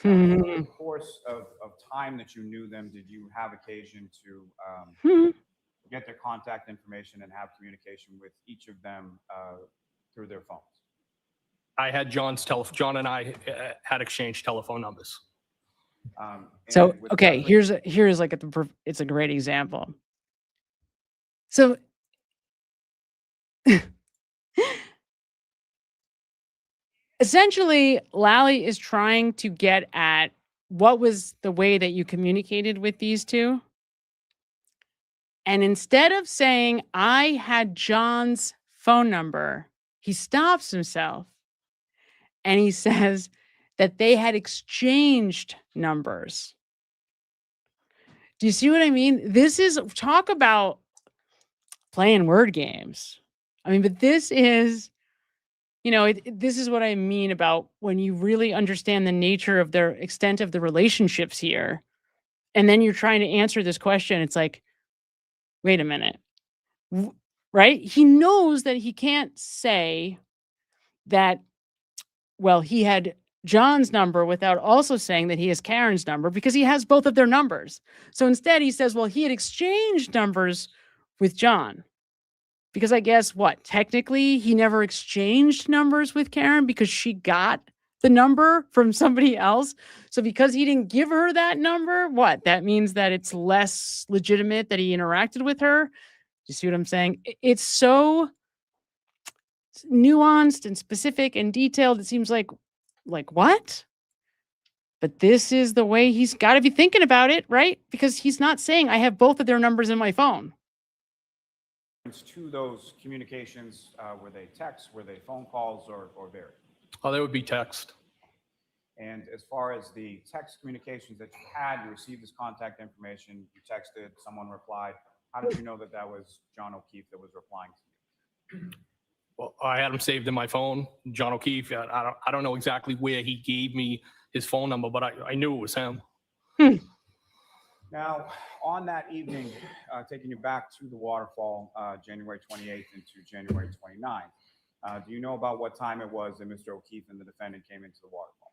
In the course of time that you knew them, did you have occasion to get their contact information and have communication with each of them through their phones? I had John's telephone. John and I had exchanged telephone numbers. So, okay, here's like it's a great example. So essentially, Lally is trying to get at what was the way that you communicated with these two. And instead of saying, I had John's phone number, he stops himself and he says that they had exchanged numbers. Do you see what I mean? This is talk about playing word games. I mean, but this is, this is what I mean about when you really understand the nature of their extent of the relationships here. And then you're trying to answer this question. It's like, wait a minute, right? He knows that he can't say that, well, he had John's number without also saying that he has Karen's number because he has both of their numbers. So instead he says, well, he had exchanged numbers with John. Because I guess technically he never exchanged numbers with Karen because she got the number from somebody else. So because he didn't give her that number, that means that it's less legitimate that he interacted with her. You see what I'm saying? It's so nuanced and specific and detailed. It seems like what? But this is the way he's got to be thinking about it, right? Because he's not saying I have both of their numbers in my phone. to those communications, were they texts, were they phone calls, or varied? Oh, that would be text. And as far as the text communications that you had, you received this contact information, you texted, someone replied. How did you know that that was John O'Keefe that was replying to you? Well, I had him saved in my phone, John O'Keefe. I don't know exactly where he gave me his phone number, but I knew it was him. Now, on that evening, taking you back to the waterfall, January 28th into January 29th, do you know about what time it was that Mr. O'Keefe and the defendant came into the waterfall?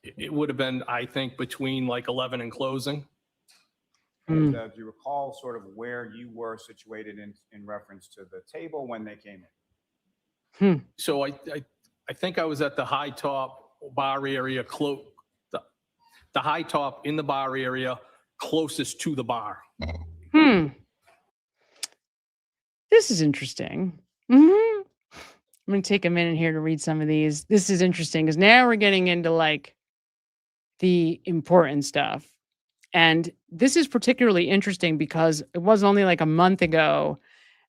It would have been, I think, between like 11 and closing. And do you recall sort of where you were situated in reference to the table when they came in? So I think I was at the high top bar area, the high top in the bar area closest to the bar. This is interesting. I'm going to take a minute here to read some of these. This is interesting because now we're getting into like the important stuff. And this is particularly interesting because it was only like a month ago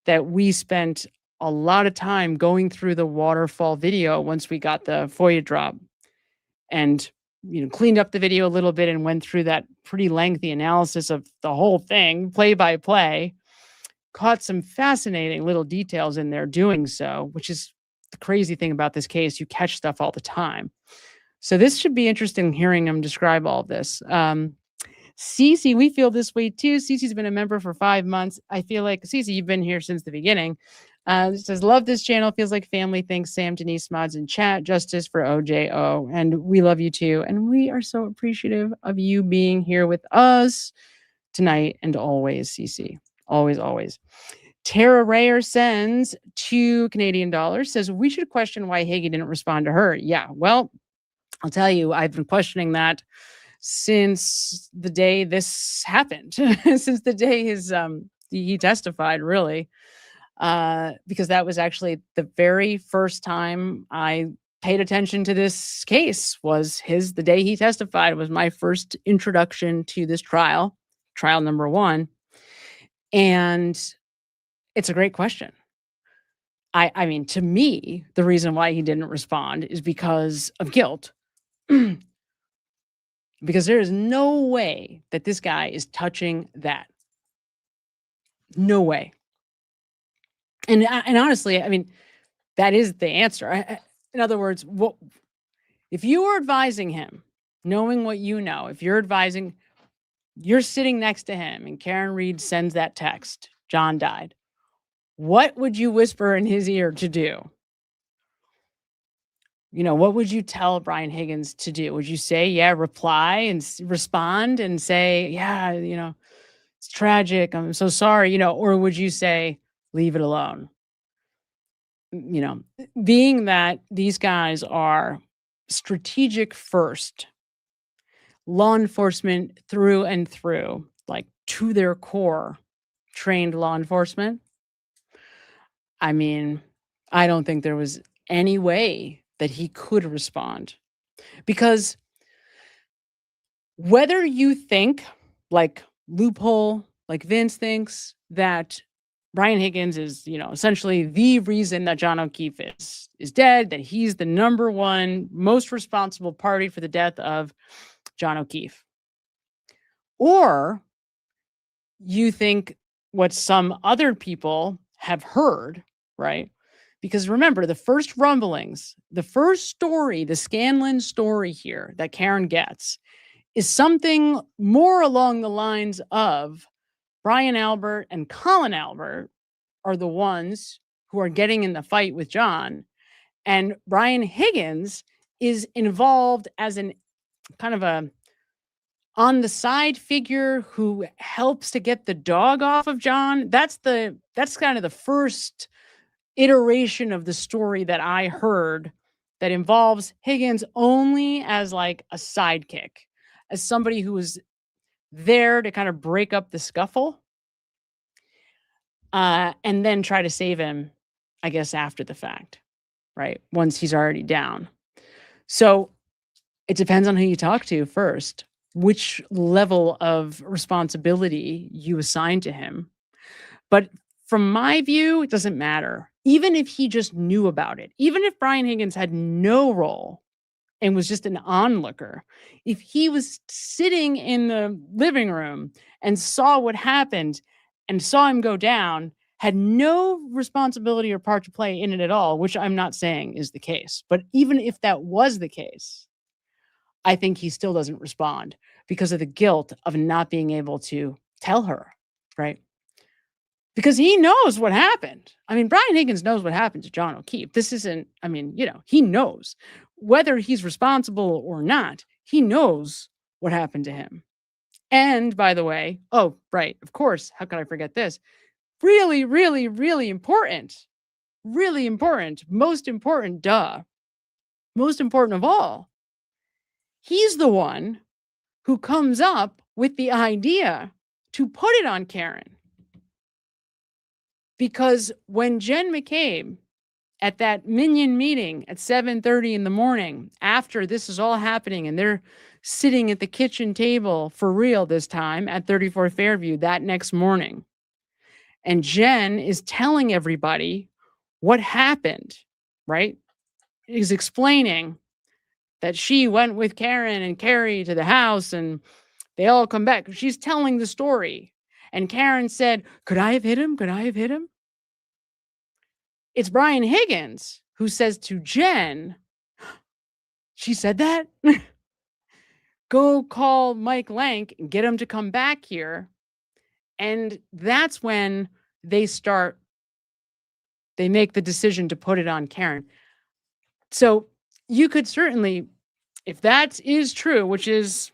that we spent a lot of time going through the waterfall video once we got the FOIA drop and, cleaned up the video a little bit and went through that pretty lengthy analysis of the whole thing, play by play. Caught some fascinating little details in there doing so, which is the crazy thing about this case. You catch stuff all the time. So this should be interesting hearing him describe all of this. Cece, we feel this way too. Cece's been a member for 5 months. I feel like, Cece, you've been here since the beginning. It says, love this channel. Feels like family. Thanks, Sam, Denise, Mods, and chat. Justice for OJO. And we love you too. And we are so appreciative of you being here with us tonight and always, Cece. Always, always. Tara Rayer sends $2 Canadian, says, we should question why Hagee didn't respond to her. Yeah, well, I'll tell you, I've been questioning that since the day this happened, since the day he testified, really, because that was actually the very first time I paid attention to this case. Was the day he testified was my first introduction to this trial number 1, and it's a great question. I mean, to me, the reason why he didn't respond is because of guilt. Because there is no way that this guy is touching that. No way. And honestly, I mean, that is the answer. In other words, if you were advising him, knowing what you know, if you're advising, you're sitting next to him and Karen Reed sends that text, John died. What would you whisper in his ear to do? What would you tell Brian Higgins to do? Would you say, yeah, reply and respond and say, yeah, it's tragic. I'm so sorry, or would you say, leave it alone? Being that these guys are strategic first, law enforcement through and through, like to their core, trained law enforcement. I mean, I don't think there was any way that he could respond, because whether you think like loophole, like Vince thinks that Brian Higgins is, essentially the reason that John O'Keefe is dead, that he's the number one most responsible party for the death of John O'Keefe, or you think what some other people have heard, right? Because remember, the first rumblings, the first story, the Scanlon story here that Karen gets is something more along the lines of Brian Albert and Colin Albert are the ones who are getting in the fight with John. And Brian Higgins is involved as an kind of a on the side figure who helps to get the dog off of John. That's kind of the first iteration of the story that I heard that involves Higgins only as like a sidekick, as somebody who was there to kind of break up the scuffle, and then try to save him, I guess, after the fact, right? Once he's already down. So it depends on who you talk to first, which level of responsibility you assign to him. But from my view, it doesn't matter. Even if he just knew about it, even if Brian Higgins had no role and was just an onlooker, if he was sitting in the living room and saw what happened and saw him go down, had no responsibility or part to play in it at all, which I'm not saying is the case. But even if that was the case, I think he still doesn't respond because of the guilt of not being able to tell her, right? Because he knows what happened. I mean, Brian Higgins knows what happened to John O'Keefe. This isn't, I mean, he knows whether he's responsible or not. He knows what happened to him. And by the way, oh, right, of course, how could I forget this? Really, really, really important. Really important. Most important, duh. Most important of all. He's the one who comes up with the idea to put it on Karen. Because when Jen McCabe at that Minion meeting at 7:30 in the morning, after this is all happening and they're sitting at the kitchen table for real this time at 34 Fairview that next morning, and Jen is telling everybody what happened, right? Is explaining that she went with Karen and Carrie to the house and they all come back. She's telling the story. And Karen said, could I have hit him? Could I have hit him? It's Brian Higgins who says to Jen, she said that? Go call Mike Lank and get him to come back here. And that's when they make the decision to put it on Karen. So you could certainly, if that is true, which is,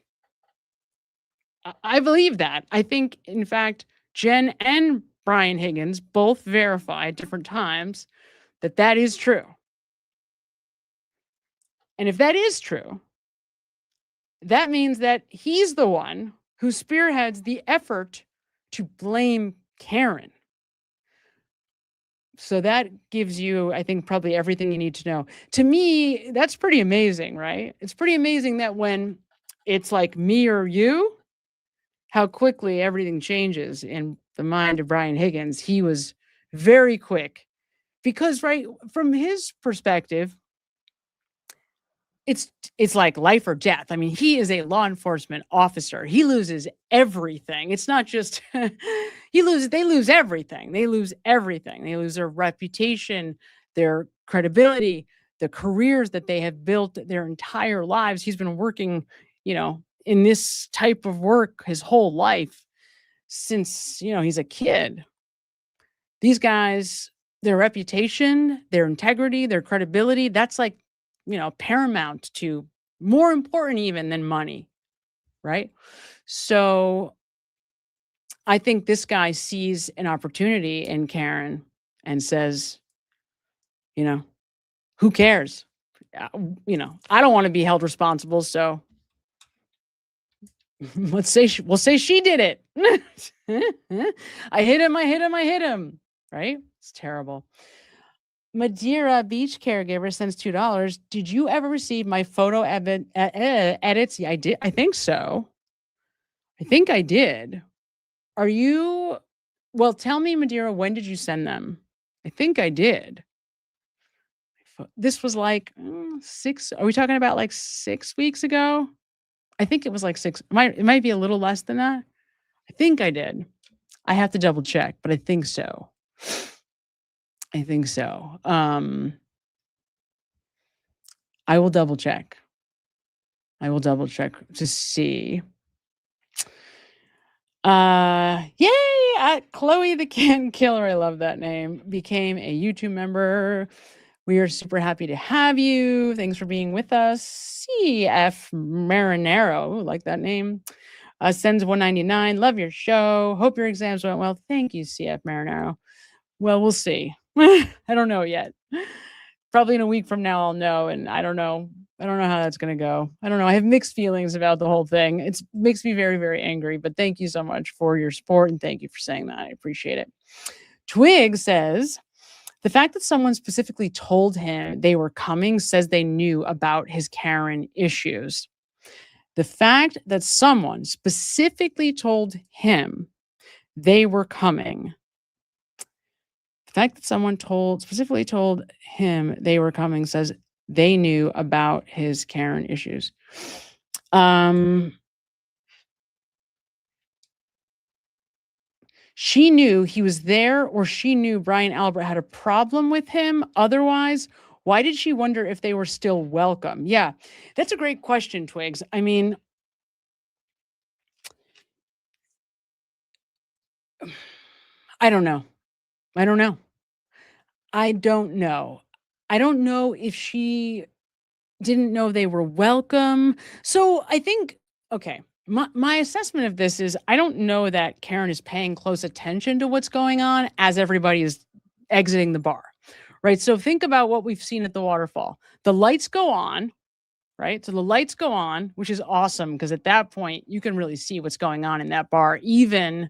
I believe that. I think, in fact, Jen and Brian Higgins both verified different times that is true. And if that is true, that means that he's the one who spearheads the effort to blame Karen. So that gives you, I think, probably everything you need to know. To me, that's pretty amazing, right? It's pretty amazing that when it's like me or you, how quickly everything changes in the mind of Brian Higgins. He was very quick because, right, from his perspective, it's like life or death. I mean, he is a law enforcement officer. He loses everything. It's not just they lose everything. They lose everything. They lose their reputation, their credibility, the careers that they have built their entire lives. He's been working, in this type of work his whole life since, he's a kid. These guys, their reputation, their integrity, their credibility, that's like, paramount to, more important even than money, right? So I think this guy sees an opportunity in Karen and says, who cares? I don't want to be held responsible, so we'll say she did it. I hit him, right? It's terrible. Madeira Beach caregiver sends $2. Did you ever receive my photo edits? Yeah, I did. I think so. I think I did. Well, tell me, Madeira, when did you send them? I think I did. This was like 6. Are we talking about like 6 weeks ago? I think it was like 6. It might be a little less than that. I think I did. I have to double check, but I think so. I will double check. To see. Yay! Chloe the Can Killer, I love that name, became a YouTube member. We are super happy to have you. Thanks for being with us. CF Marinero, like that name. Sends $1.99. Love your show. Hope your exams went well. Thank you, CF Marinero. Well, we'll see. I don't know yet. Probably in a week from now I'll know, and I don't know how that's going to go. I don't know. I have mixed feelings about the whole thing. It makes me very, very angry, but thank you so much for your support, and thank you for saying that. I appreciate it. Twig says, the fact that someone specifically told him they were coming says they knew about his Karen issues. The fact that someone specifically told him they were coming fact that someone specifically told him they were coming says they knew about his Karen issues. She knew he was there, or she knew Brian Albert had a problem with him. Otherwise, why did she wonder if they were still welcome? Yeah, that's a great question, Twigs. I mean, I don't know. I don't know. I don't know. I don't know if she didn't know they were welcome. So I think, okay, my assessment of this is I don't know that Karen is paying close attention to what's going on as everybody is exiting the bar, right? So think about what we've seen at the waterfall. The lights go on, right? So the lights go on, which is awesome because at that point you can really see what's going on in that bar, even,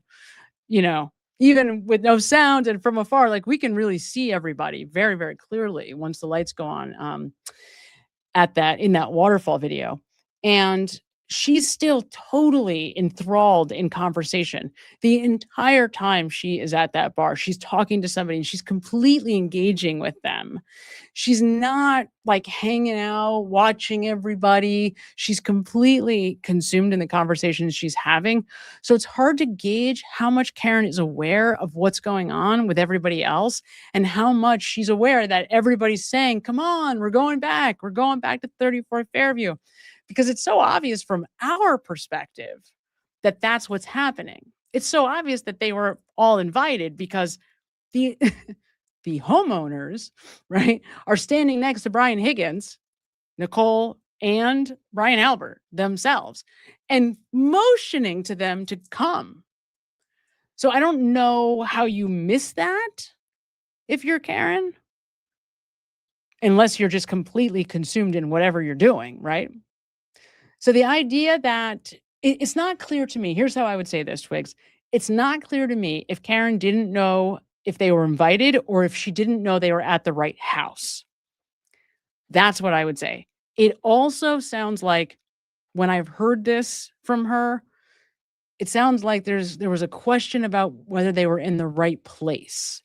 you know, even with no sound and from afar, like we can really see everybody very, very clearly once the lights go on. In that waterfall video. And she's still totally enthralled in conversation. The entire time she is at that bar, she's talking to somebody and she's completely engaging with them. She's not like hanging out, watching everybody. She's completely consumed in the conversations she's having. So it's hard to gauge how much Karen is aware of what's going on with everybody else and how much she's aware that everybody's saying, come on, we're going back. We're going back to 34 Fairview. Because it's so obvious from our perspective that that's what's happening. It's so obvious that they were all invited because the the homeowners, right, are standing next to Brian Higgins, Nicole, and Brian Albert themselves and motioning to them to come. So I don't know how you miss that if you're Karen, unless you're just completely consumed in whatever you're doing, right? So the idea that it's not clear to me. Here's how I would say this, Twigs. It's not clear to me if Karen didn't know if they were invited or if she didn't know they were at the right house. That's what I would say. It also sounds like when I've heard this from her, it sounds like there was a question about whether they were in the right place.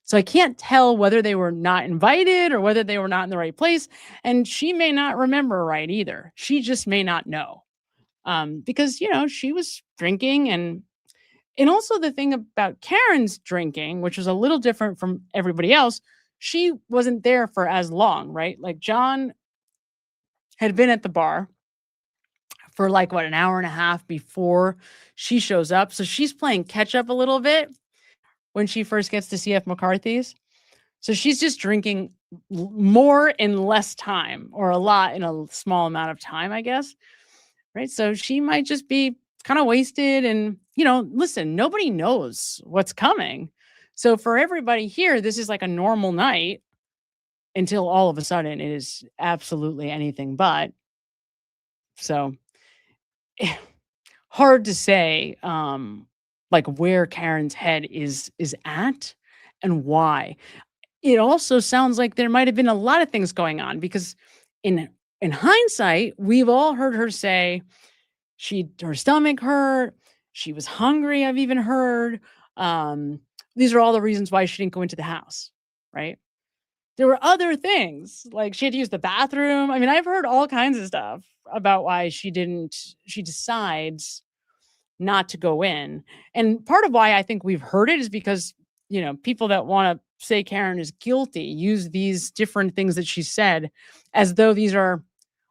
So I can't tell whether they were not invited or whether they were not in the right place. And she may not remember right either. She just may not know. Because, you know, she was drinking and also the thing about Karen's drinking, which was a little different from everybody else, she wasn't there for as long, right? Like John had been at the bar for like, an hour and a half before she shows up. So she's playing catch up a little bit when she first gets to CF McCarthy's. So she's just drinking more in less time, or a lot in a small amount of time, I guess. Right. So she might just be kind of wasted. And, you know, listen, nobody knows what's coming. So for everybody here, this is like a normal night until all of a sudden it is absolutely anything but. So hard to say like where Karen's head is at and why. It also sounds like there might have been a lot of things going on because in hindsight, we've all heard her say her stomach hurt, she was hungry, I've even heard. These are all the reasons why she didn't go into the house, right? There were other things, like she had to use the bathroom. I mean, I've heard all kinds of stuff about why she decides not to go in. And part of why I think we've heard it is because, you know, people that want to say Karen is guilty use these different things that she said as though these are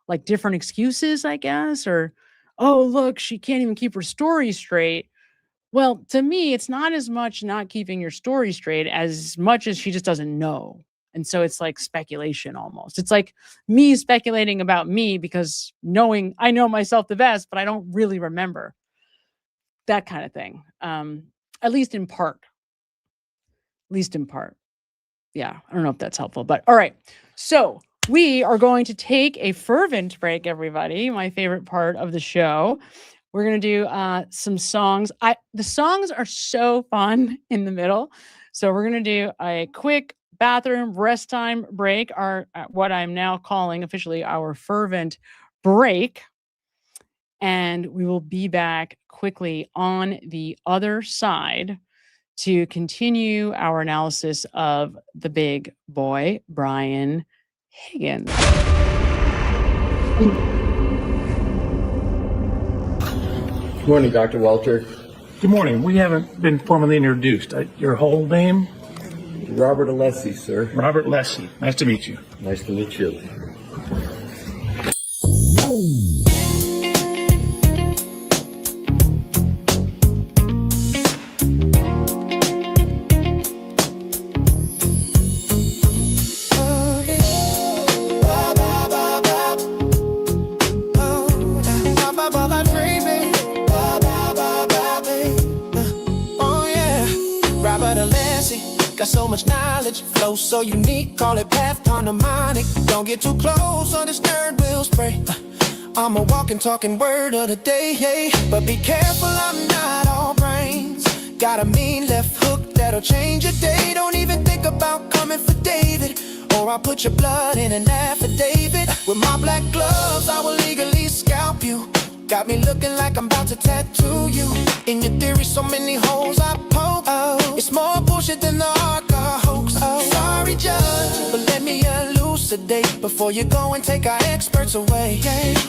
like different excuses, I guess, or, oh, look, she can't even keep her story straight. Well, to me, it's not as much not keeping your story straight as much as she just doesn't know. And so it's like speculation almost. It's like me speculating about me because I know myself the best, but I don't really remember. That kind of thing. At least in part. Yeah, I don't know if that's helpful, but all right. So we are going to take a fervent break, everybody. My favorite part of the show. We're going to do some songs. The songs are so fun in the middle. So we're going to do a quick bathroom rest time break, what I'm now calling officially our fervent break. And we will be back quickly on the other side to continue our analysis of the big boy, Brian Higgins. Good morning, Dr. Walter. Good morning. We haven't been formally introduced. Your whole name? Robert Alessi, sir. Robert Lessie. Nice to meet you. Nice to meet you. Got so much knowledge, flow so unique, call it path harmonic. Don't get too close or this nerd will spray. I'm a walking, talking word of the day, hey. But be careful, I'm not all brains. Got a mean left hook that'll change your day. Don't even think about coming for David, or I'll put your blood in an affidavit. With my black gloves, I will legally scalp you. Got me looking like I'm about to tattoo you. In your theory, so many holes I poke. Oh, it's more bullshit than the hardcore hoax. Oh, sorry, judge, but let me elucidate before you go and take our experts away.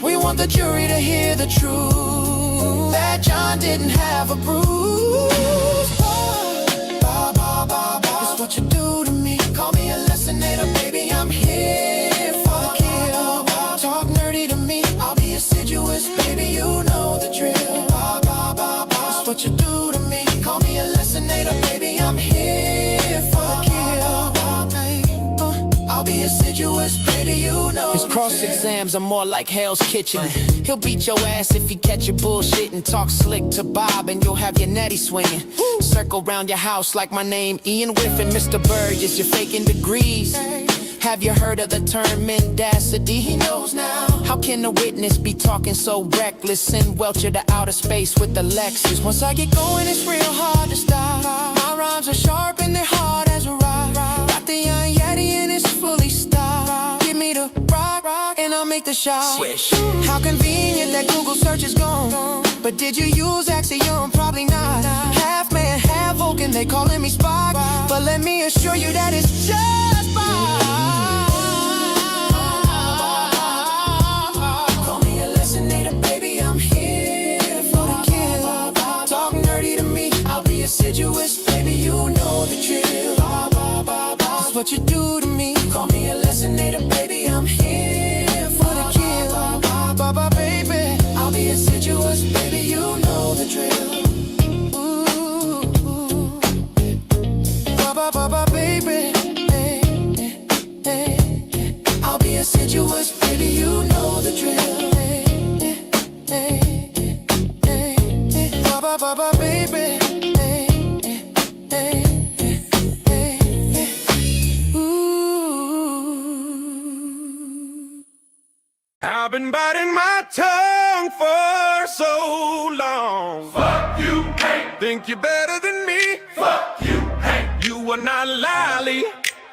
We want the jury to hear the truth, that John didn't have a bruise. It's what you do to me. Call me a lessonator, baby, I'm here for the kill. Talk nerdy to me, I'll be assiduous, baby, you know the drill. It's what you do to me. Call me a lessonator, baby, I'm here for the kill. I'll be assiduous, baby, you know. His cross exams are more like Hell's Kitchen. He'll beat your ass if you catch your bullshit and talk slick to Bob, and you'll have your natty swinging. Circle round your house like my name Ian Whiffen. Mr. Burgess, you're faking degrees. Have you heard of the term mendacity? He knows now. How can a witness be talking so reckless? Send Welcher to outer space with the Lexus. Once I get going, it's real hard to stop. My rhymes are sharp and they're hard as a rock. Got the young Yeti and it's fully stocked. Give me the rock, and I'll make the shot. Swish. How convenient that Google search is gone. But did you use Axiom? Probably not. Half man, half Vulcan, they calling me Spock. But let me assure you that it's just fine. Call me a lessonator, baby, I'm here for the kill. Talk nerdy to me, I'll be assiduous, baby, you know the drill. That's what you do to me. Call me a lessonator, baby, I'm here for the kill. Baby, I'll be assiduous, baby, you know the drill. Baby, I'll be assiduous, baby, you know the drill. Baby, I've been biting my tongue for so long. Fuck you, Hank. Think you're better than me? Fuck you, Hank. You are not lolly.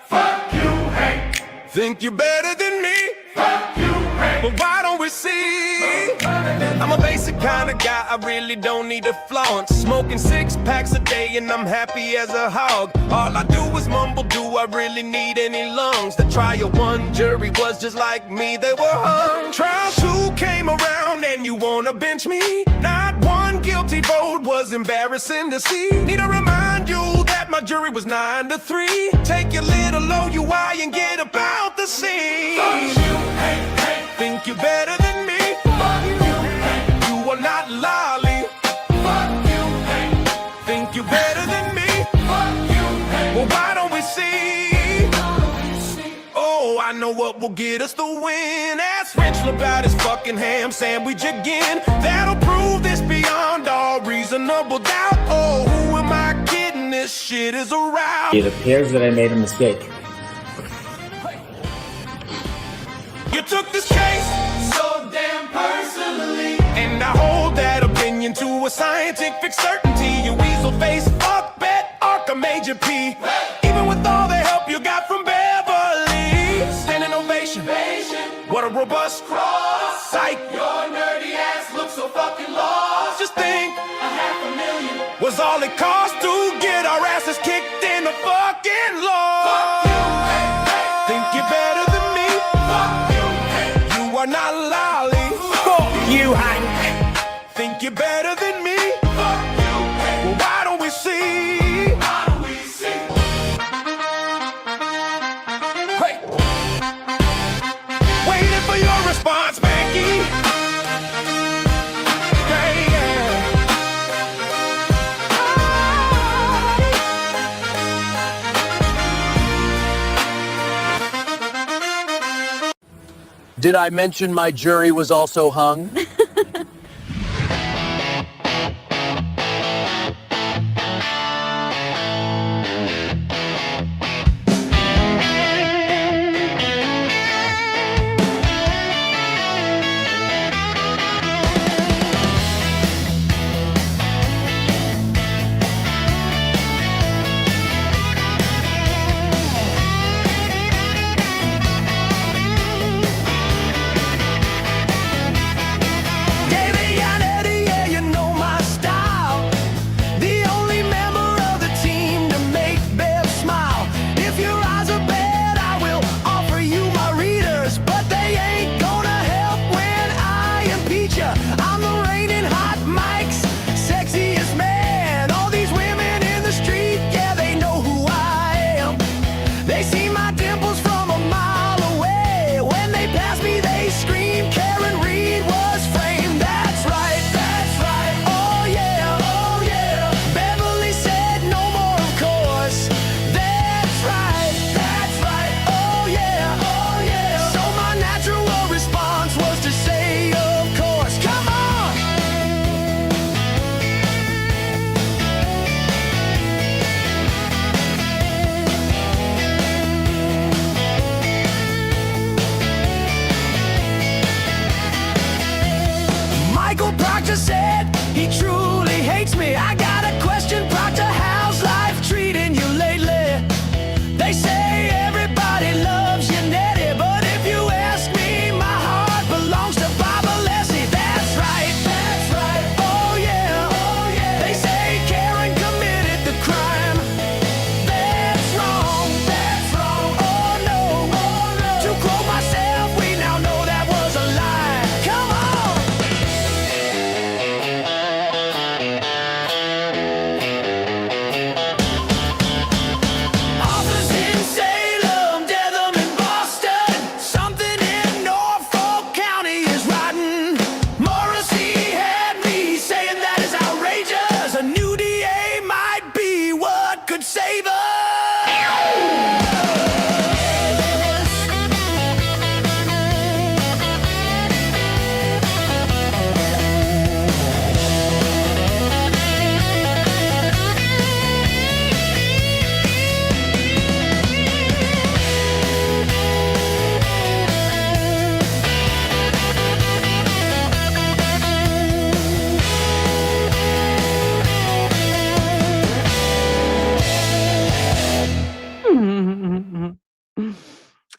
Fuck you, Hank. Think you're better than me? Fuck you, Hank. But why don't we see? I'm a basic kind of guy, I really don't need a flaunt. Smoking 6 packs a day and I'm happy as a hog. All I do is mumble, do I really need any lungs? The trial 1 jury was just like me, they were hung. Trial 2 came around and you wanna bench me? Not one guilty vote, was embarrassing to see. Need to remind you that my jury was 9-3. Take your little OUI and get about the scene. Fuck you, Hank, Hank. Think you're better than me? Fuck you, Hank. You are not lolly. Fuck you, Hank. Think you're better than me? Fuck you, Hank. Well, why don't we see? Oh, I know what will get us the win. Ask Rachel about his fucking ham sandwich again. That'll prove this beyond all reasonable doubt. Oh, who am I kidding? This shit is a rout. It appears that I made a mistake. You took this case so damn personally, and I hold that opinion to a scientific certainty. You weasel face, fuck bet, Arkham Major P. Even with all the help you got from Beverly, standing ovation. What a robust cross. Psych. Your nerdy ass looks so fucking lost. Just think, $500,000. was all it cost to get our asses kicked in the fucking law. Fuck you, hey, hey. Think you're better than me? Fuck you, hey. You are not lolly. Fuck you, Hank. Think you're better than me? Fuck you, hey. Well, why don't we see? Why don't we see? Hey. Waiting for your response, Becky. Did I mention my jury was also hung?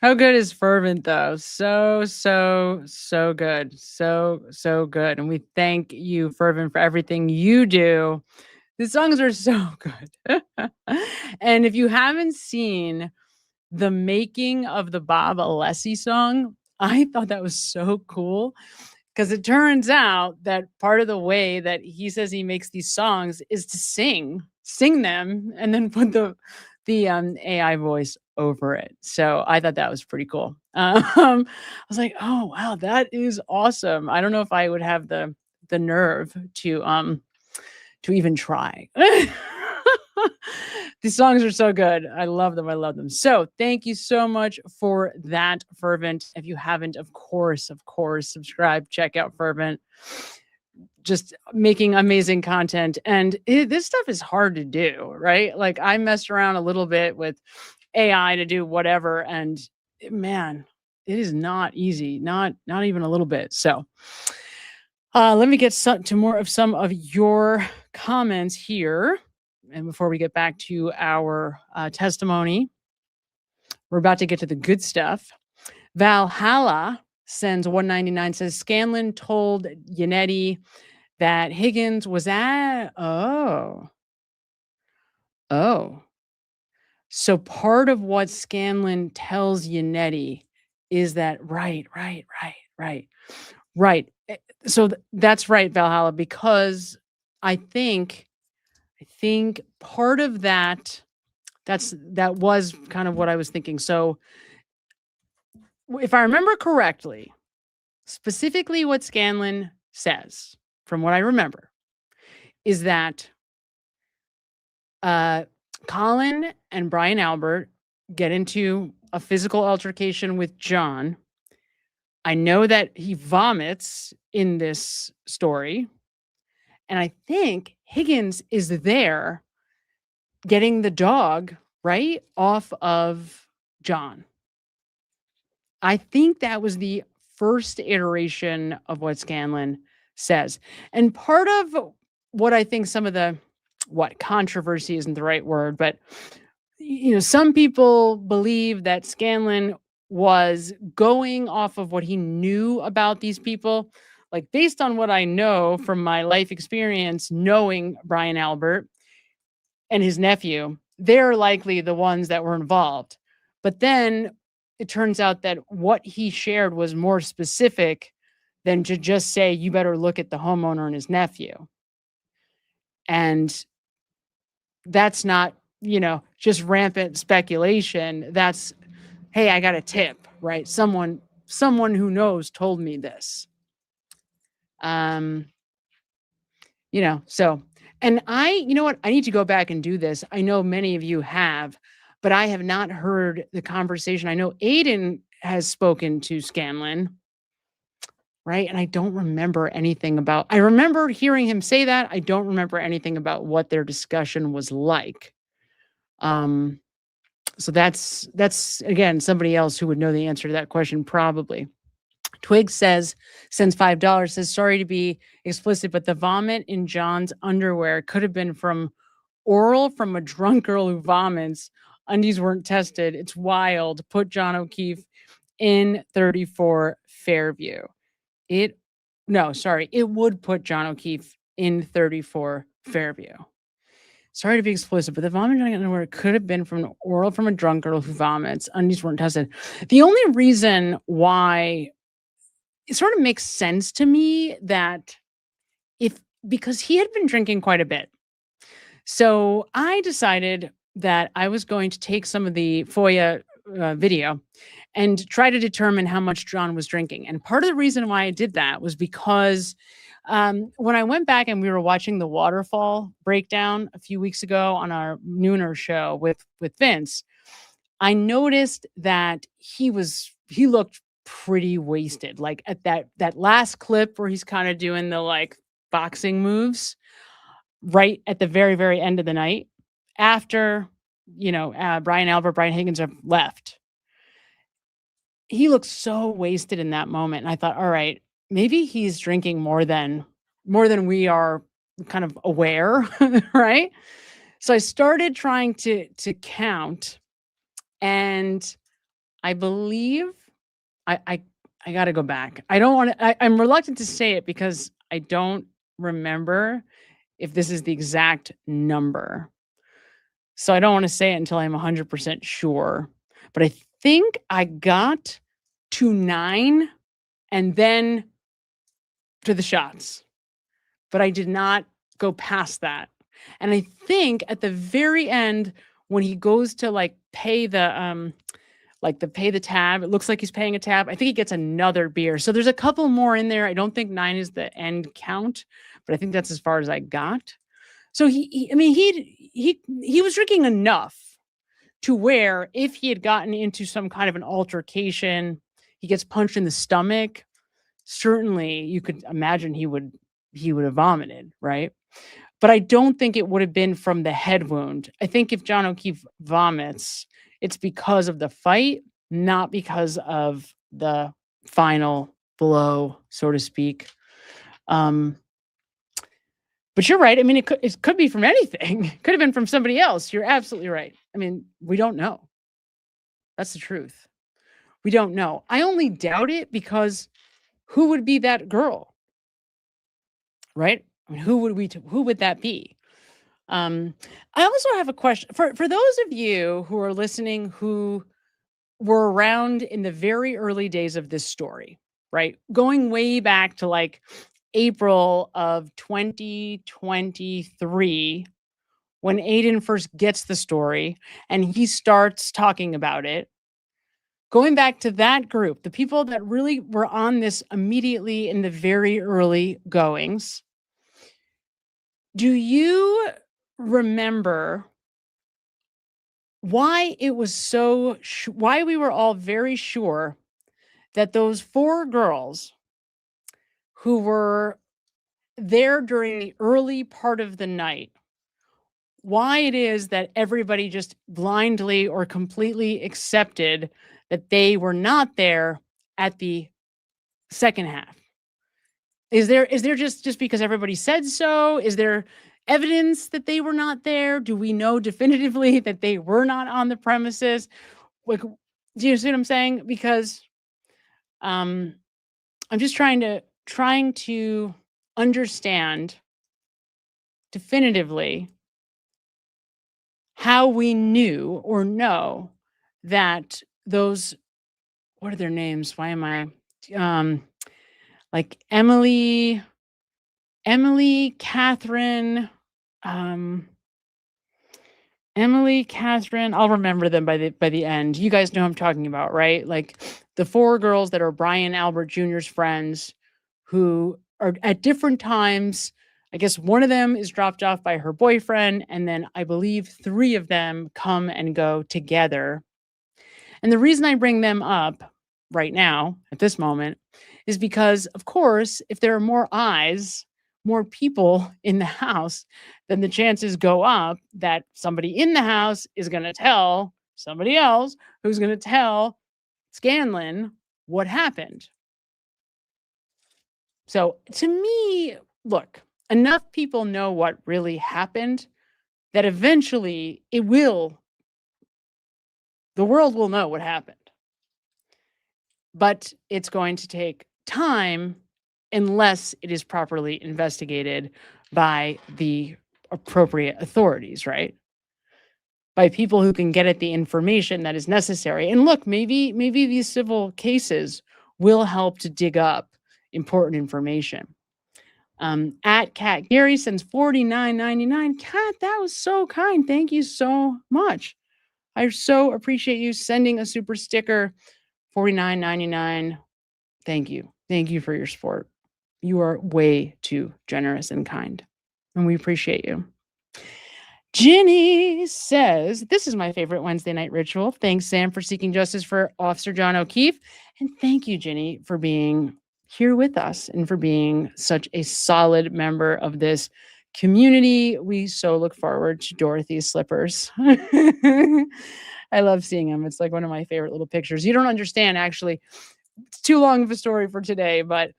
How good is Fervent though? So good. So good. And we thank you, Fervent, for everything you do. The songs are so good. And if you haven't seen the making of the Bob Alessi song, I thought that was so cool. Because it turns out that part of the way that he says he makes these songs is to sing them, and then put the AI voice over it. So I thought that was pretty cool. I was like, oh wow, that is awesome. I don't know if I would have the nerve to even try. These songs are so good. I love them. I love them. So thank you so much for that, Fervent. If you haven't, of course, subscribe, check out Fervent. Just making amazing content. And this stuff is hard to do, right? Like I messed around a little bit with AI to do whatever. And man, it is not easy. Not even a little bit. So let me get to more of some of your comments here. And before we get back to our testimony, we're about to get to the good stuff. Valhalla sends $1.99, says Scanlon told Yannetti that Higgins was at. Oh. So part of what Scanlon tells Yannetti is that right. So that's right, Valhalla, because I think part of that was kind of what I was thinking. So if I remember correctly, specifically what Scanlon says, from what I remember, is that Colin and Brian Albert get into a physical altercation with John. I know that he vomits in this story. And I think Higgins is there getting the dog, right, off of John. I think that was the first iteration of what Scanlon says. And part of what I think some of the controversy isn't the right word, but some people believe that Scanlon was going off of what he knew about these people. Like, based on what I know from my life experience, knowing Brian Albert and his nephew, they're likely the ones that were involved. But then it turns out that what he shared was more specific than to just say, you better look at the homeowner and his nephew. And that's not, just rampant speculation. That's, hey, I got a tip, right? Someone who knows told me this. So, and I need to go back and do this. I know many of you have, but I have not heard the conversation. I know Aiden has spoken to Scanlon, right? And I don't remember anything about, I remember hearing him say that. I don't remember anything about what their discussion was like. So that's again, somebody else who would know the answer to that question, probably. Twig sends $5, says, sorry to be explicit, but the vomit in John's underwear could have been from oral from a drunk girl who vomits. Undies weren't tested. It's wild. Put John O'Keefe in 34 Fairview. It would put John O'Keefe in 34 Fairview. Sorry to be explicit, but the vomit in underwear could have been from oral from a drunk girl who vomits. Undies weren't tested. The only reason why it sort of makes sense to me that because he had been drinking quite a bit. So I decided that I was going to take some of the FOIA video and try to determine how much John was drinking. And part of the reason why I did that was because when I went back and we were watching the waterfall breakdown a few weeks ago on our Nooner show with Vince, I noticed that he looked pretty wasted. Like at that last clip where he's kind of doing the like boxing moves right at the very, very end of the night after, Brian Albert, Brian Higgins have left. He looked so wasted in that moment. And I thought, all right, maybe he's drinking more than we are kind of aware, right? So I started trying to count, and I believe I got to go back. I don't want to, I'm reluctant to say it because I don't remember if this is the exact number. So I don't want to say it until I'm 100% sure. But I think I got to 9 and then to the shots. But I did not go past that. And I think at the very end, when he goes to pay the pay the tab, it looks like he's paying a tab. I think he gets another beer. So there's a couple more in there. I don't think 9 is the end count, but I think that's as far as I got. So he was drinking enough to where if he had gotten into some kind of an altercation, he gets punched in the stomach, certainly you could imagine he would have vomited, right? But I don't think it would have been from the head wound. I think if John O'Keefe vomits, it's because of the fight, not because of the final blow, so to speak. But you're right. I mean, it could be from anything. It could have been from somebody else. You're absolutely right. I mean, we don't know. That's the truth. We don't know. I only doubt it because who would be that girl? right? I mean, who would that be? I also have a question for those of you who are listening who were around in the very early days of this story, right? Going way back to like April of 2023, when Aiden first gets the story and he starts talking about it. Going back to that group, the people that really were on this immediately in the very early goings, do you remember why it was why we were all very sure that those 4 girls who were there during the early part of the night, why it is that everybody just blindly or completely accepted that they were not there at the second half? Is there just because everybody said so? Is there evidence that they were not there? Do we know definitively that they were not on the premises? Like, do you see what I'm saying? Because I'm just trying to understand definitively how we knew or know that those, what are their names? Why am I like Emily, Catherine, I'll remember them by the end. You guys know who I'm talking about, right? Like the 4 girls that are Brian Albert Jr.'s friends who are at different times. I guess one of them is dropped off by her boyfriend, and then I believe 3 of them come and go together. And the reason I bring them up right now at this moment is because, of course, if there are more eyes, more people in the house, then the chances go up that somebody in the house is going to tell somebody else who's going to tell Scanlon what happened. So to me, look, enough people know what really happened that eventually the world will know what happened. But it's going to take time unless it is properly investigated by the appropriate authorities, right? By people who can get at the information that is necessary. And look, maybe these civil cases will help to dig up important information. At Cat Gary sends $49.99. Cat, that was so kind. Thank you so much. I so appreciate you sending a super sticker. $49.99. Thank you. Thank you for your support. You are way too generous and kind, and we appreciate you. Ginny says, this is my favorite Wednesday night ritual. Thanks, Sam, for seeking justice for Officer John O'Keefe. And thank you, Ginny, for being here with us and for being such a solid member of this community. We so look forward to Dorothy's slippers. I love seeing them. It's like one of my favorite little pictures. You don't understand, actually. It's too long of a story for today, but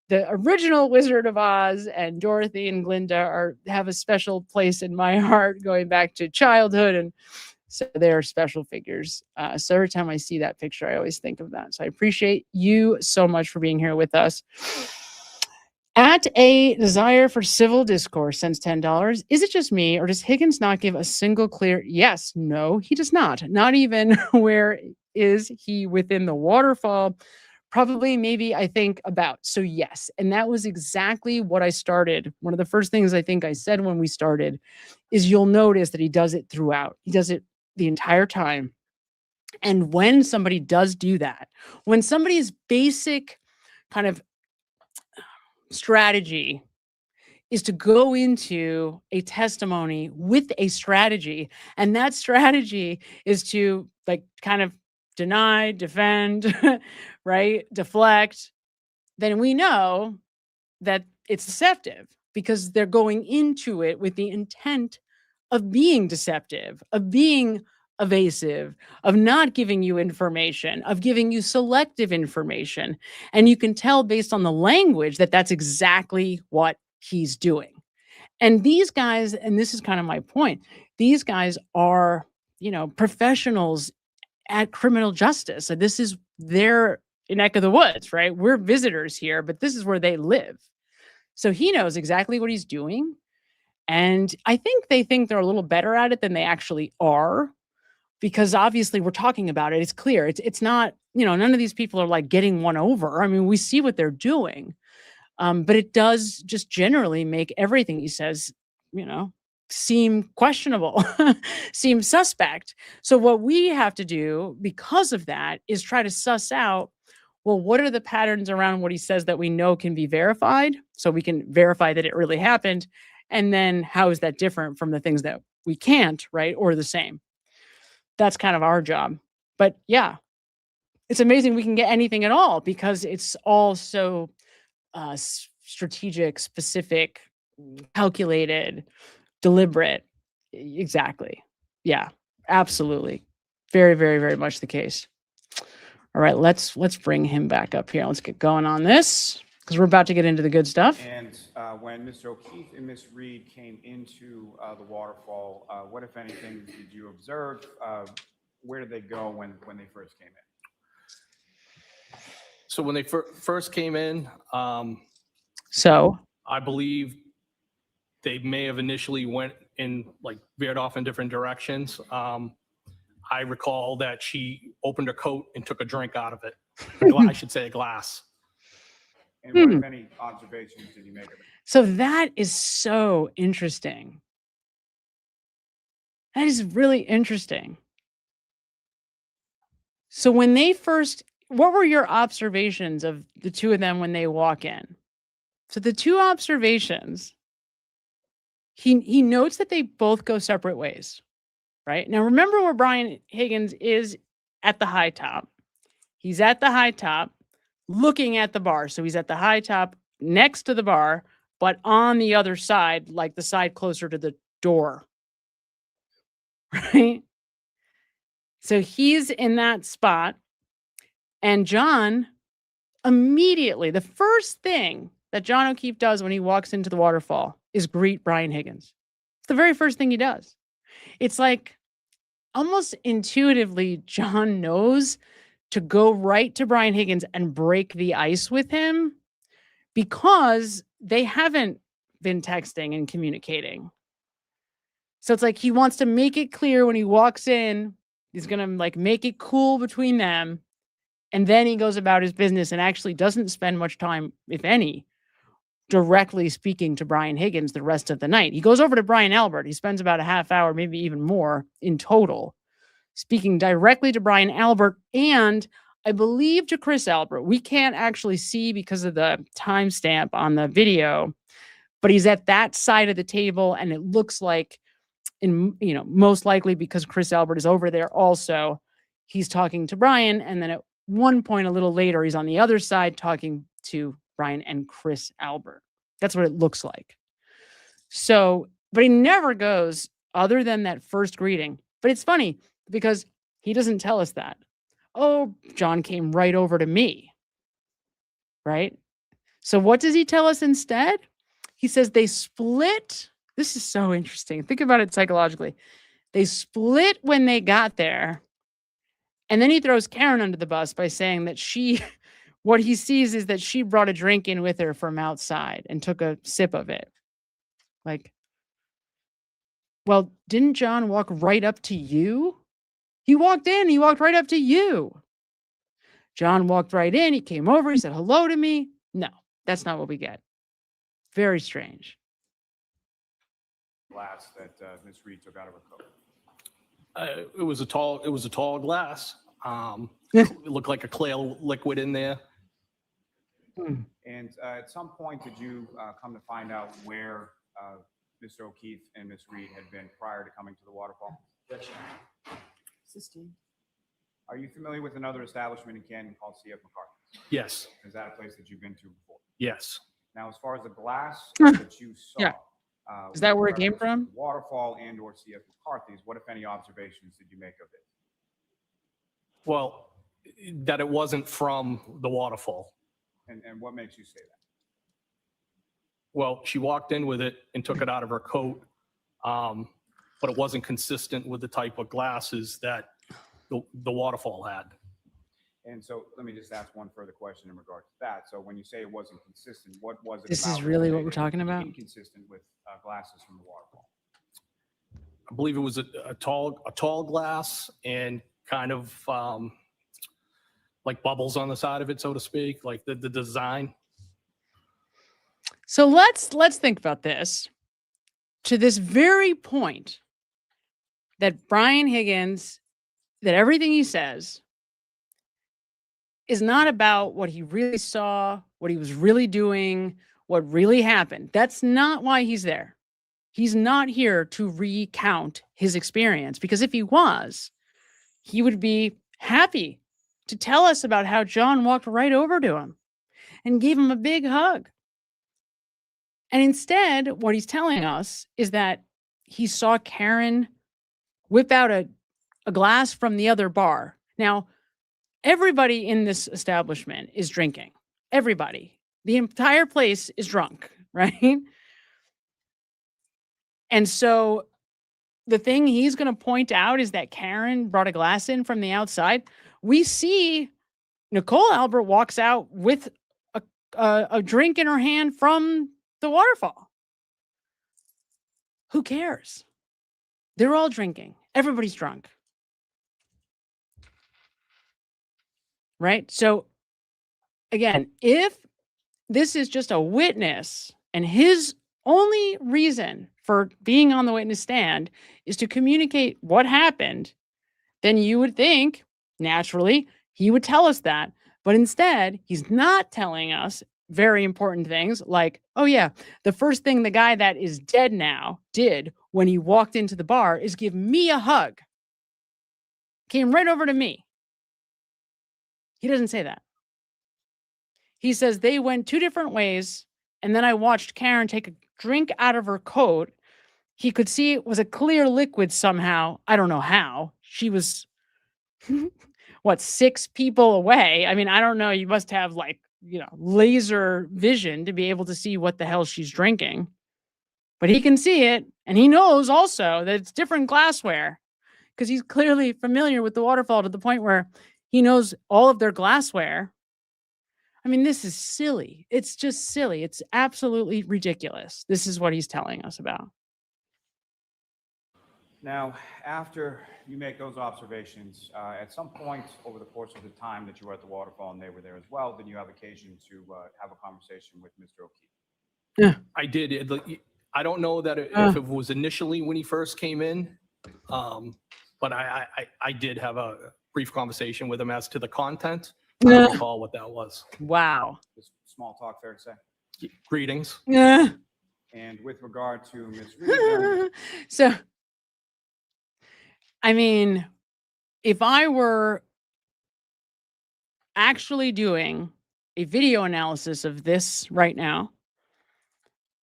the original Wizard of Oz and Dorothy and Glinda have a special place in my heart going back to childhood. And so they're special figures. So every time I see that picture, I always think of that. So I appreciate you so much for being here with us. At a desire for civil discourse sends $10. Is it just me, or does Higgins not give a single clear yes? No, he does not. Not even where is he within the waterfall? Probably, maybe, I think about. So yes, and that was exactly what I started. One of the first things I think I said when we started is you'll notice that he does it throughout. He does it the entire time. And when somebody does do that, when somebody's basic kind of strategy is to go into a testimony with a strategy, and that strategy is to like kind of deny, defend, right? Deflect, then we know that it's deceptive because they're going into it with the intent of being deceptive, of being evasive, of not giving you information, of giving you selective information. And you can tell based on the language that that's exactly what he's doing. And these guys, and this is kind of my point, these guys are, professionals at criminal justice. So this is their neck of the woods, right? We're visitors here, but this is where they live. So he knows exactly what he's doing. And I think they think they're a little better at it than they actually are, because obviously we're talking about it. It's clear. It's not, none of these people are like getting one over. I mean, we see what they're doing. But it does just generally make everything he says, seem questionable, seem suspect. So what we have to do because of that is try to suss out, well, what are the patterns around what he says that we know can be verified? So we can verify that it really happened. And then how is that different from the things that we can't, right? Or the same. That's kind of our job. But yeah, it's amazing we can get anything at all because it's all so strategic, specific, calculated, deliberate. Exactly. Yeah, absolutely. Very, very, very much the case. All right, let's bring him back up here. Let's get going on this because we're about to get into the good stuff. And when Mr. O'Keefe and Miss Reed came into the waterfall, what, if anything, did you observe? Where did they go when they first came in? So when they first came in, so I believe they may have initially went in, like, veered off in different directions. I recall that she opened her coat and took a drink out of it. I should say a glass. And what, if any, observations did you make of it? So that is so interesting. That is really interesting. So when they first, what were your observations of the two of them when they walk in? So the two observations, he notes that they both go separate ways, right? Now remember where Brian Higgins is at the high top. He's at the high top looking at the bar. So he's at the high top next to the bar, but on the other side, like the side closer to the door, right? So he's in that spot. And John immediately, the first thing that John O'Keefe does when he walks into the waterfall is greet Brian Higgins. It's the very first thing he does. It's like almost intuitively, John knows to go right to Brian Higgins and break the ice with him because they haven't been texting and communicating. So it's like he wants to make it clear when he walks in, he's going to like make it cool between them. And then he goes about his business and actually doesn't spend much time, if any, directly speaking to Brian Higgins the rest of the night. He goes over to Brian Albert. He spends about a half hour, maybe even more in total, speaking directly to Brian Albert and I believe to Chris Albert. We can't actually see because of the timestamp on the video, but he's at that side of the table and it looks like, most likely because Chris Albert is over there also, he's talking to Brian, and then at one point a little later, he's on the other side talking to Brian and Chris Albert. That's what it looks like. So, but he never goes other than that first greeting. But it's funny because he doesn't tell us that. Oh, John came right over to me. Right? So what does he tell us instead? He says they split. This is so interesting. Think about it psychologically. They split when they got there. And then he throws Karen under the bus by saying that what he sees is that she brought a drink in with her from outside and took a sip of it. Like, well, didn't John walk right up to you? He walked in, he walked right up to you. John walked right in, he came over, he said hello to me. No, that's not what we get. Very strange. Glass that Miss Reed took out of her coat. It was a tall glass. It looked like a clear liquid in there. And at some point, did you come to find out where Mr. O'Keefe and Miss Reed had been prior to coming to the waterfall? Are you familiar with another establishment in Canton called C.F. McCarthy's? Yes. Is that a place that you've been to before? Yes. Now, as far as the glass that you saw, Yeah. Is that where it came from? Waterfall and or C.F. McCarthy's, what, if any, observations did you make of it? Well, that it wasn't from the waterfall. And what makes you say that? Well, she walked in with it and took it out of her coat, but it wasn't consistent with the type of glasses that the waterfall had. And so let me just ask one further question in regard to that. So when you say it wasn't consistent, what was it This about is really that what made we're it talking about? inconsistent with glasses from the waterfall? I believe it was a tall glass and kind of like bubbles on the side of it, so to speak, like the design. So let's think about this to this very point that Brian Higgins, that everything he says is not about what he really saw, what he was really doing, what really happened. That's not why he's there. He's not here to recount his experience, because if he was, he would be happy to tell us about how John walked right over to him and gave him a big hug. And instead, what he's telling us is that he saw Karen whip out a glass from the other bar. Now, everybody in this establishment is drinking. Everybody. The entire place is drunk, right? And so the thing he's going to point out is that Karen brought a glass in from the outside. We see Nicole Albert walks out with a drink in her hand from the waterfall. Who cares? They're all drinking. Everybody's drunk. Right? So again, if this is just a witness and his only reason for being on the witness stand is to communicate what happened, then you would think, naturally, he would tell us that. But instead, he's not telling us very important things like, oh yeah, the first thing the guy that is dead now did when he walked into the bar is give me a hug. Came right over to me. He doesn't say that. He says they went two different ways, and then I watched Karen take a drink out of her coat. He could see it was a clear liquid somehow. I don't know how. She was, 6 people away? I mean, I don't know. You must have laser vision to be able to see what the hell she's drinking. But he can see it, and he knows also that it's different glassware because he's clearly familiar with the waterfall to the point where he knows all of their glassware. I mean, this is silly. It's just silly. It's absolutely ridiculous. This is what he's telling us about. Now, after you make those observations, at some point over the course of the time that you were at the waterfall and they were there as well, did you have occasion to have a conversation with Mr. O'Keefe? Yeah, I did. I don't know that if it was initially when he first came in, but I did have a brief conversation with him as to the content. I don't recall what that was. Wow. Just small talk, fair to say. Greetings. Yeah. And with regard to Ms. Reed, So, I mean, if I were actually doing a video analysis of this right now,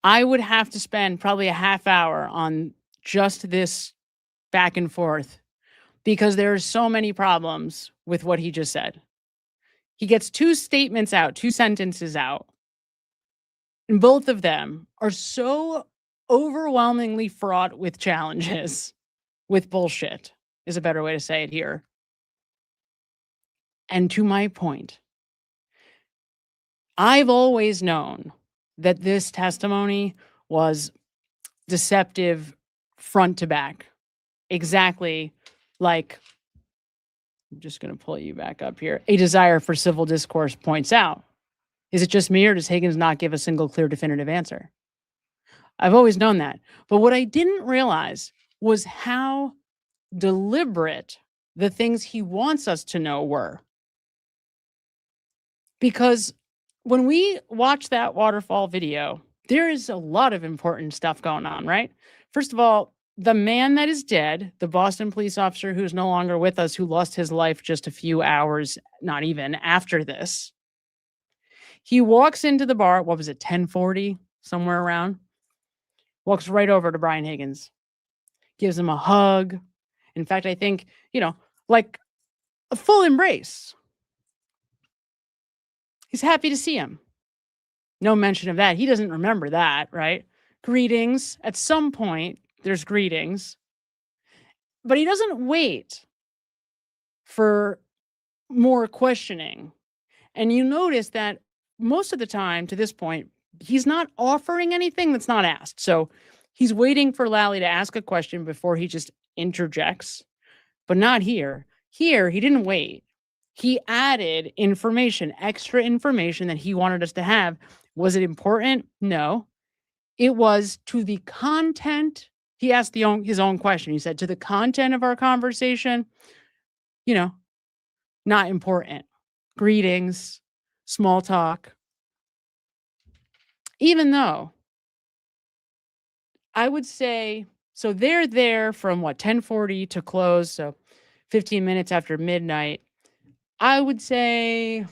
I would have to spend probably a half hour on just this back and forth because there are so many problems with what he just said. He gets 2 statements out, 2 sentences out, and both of them are so overwhelmingly fraught with challenges, with bullshit, is a better way to say it here. And to my point, I've always known that this testimony was deceptive front to back. Exactly like, I'm just going to pull you back up here. A desire for civil discourse points out. Is it just me or does Higgins not give a single clear definitive answer? I've always known that. But what I didn't realize was how deliberate the things he wants us to know were. Because when we watch that waterfall video, there is a lot of important stuff going on, right? First of all, the man that is dead, the Boston police officer who's no longer with us, who lost his life just a few hours, not even, after this, he walks into the bar, what was it, 10:40, somewhere around, walks right over to Brian Higgins, gives him a hug. In fact, I think, like a full embrace. He's happy to see him. No mention of that. He doesn't remember that, right? Greetings. At some point, there's greetings. But he doesn't wait for more questioning. And you notice that most of the time to this point, he's not offering anything that's not asked. So he's waiting for Lally to ask a question before he just interjects, but not here. Here, he didn't wait. He added information, extra information that he wanted us to have. Was it important? No. It was to the content. He asked his own question. He said, to the content of our conversation, not important. Greetings, small talk. Even though I would say, so they're there from 10:40 to close, so 15 minutes after midnight. I would say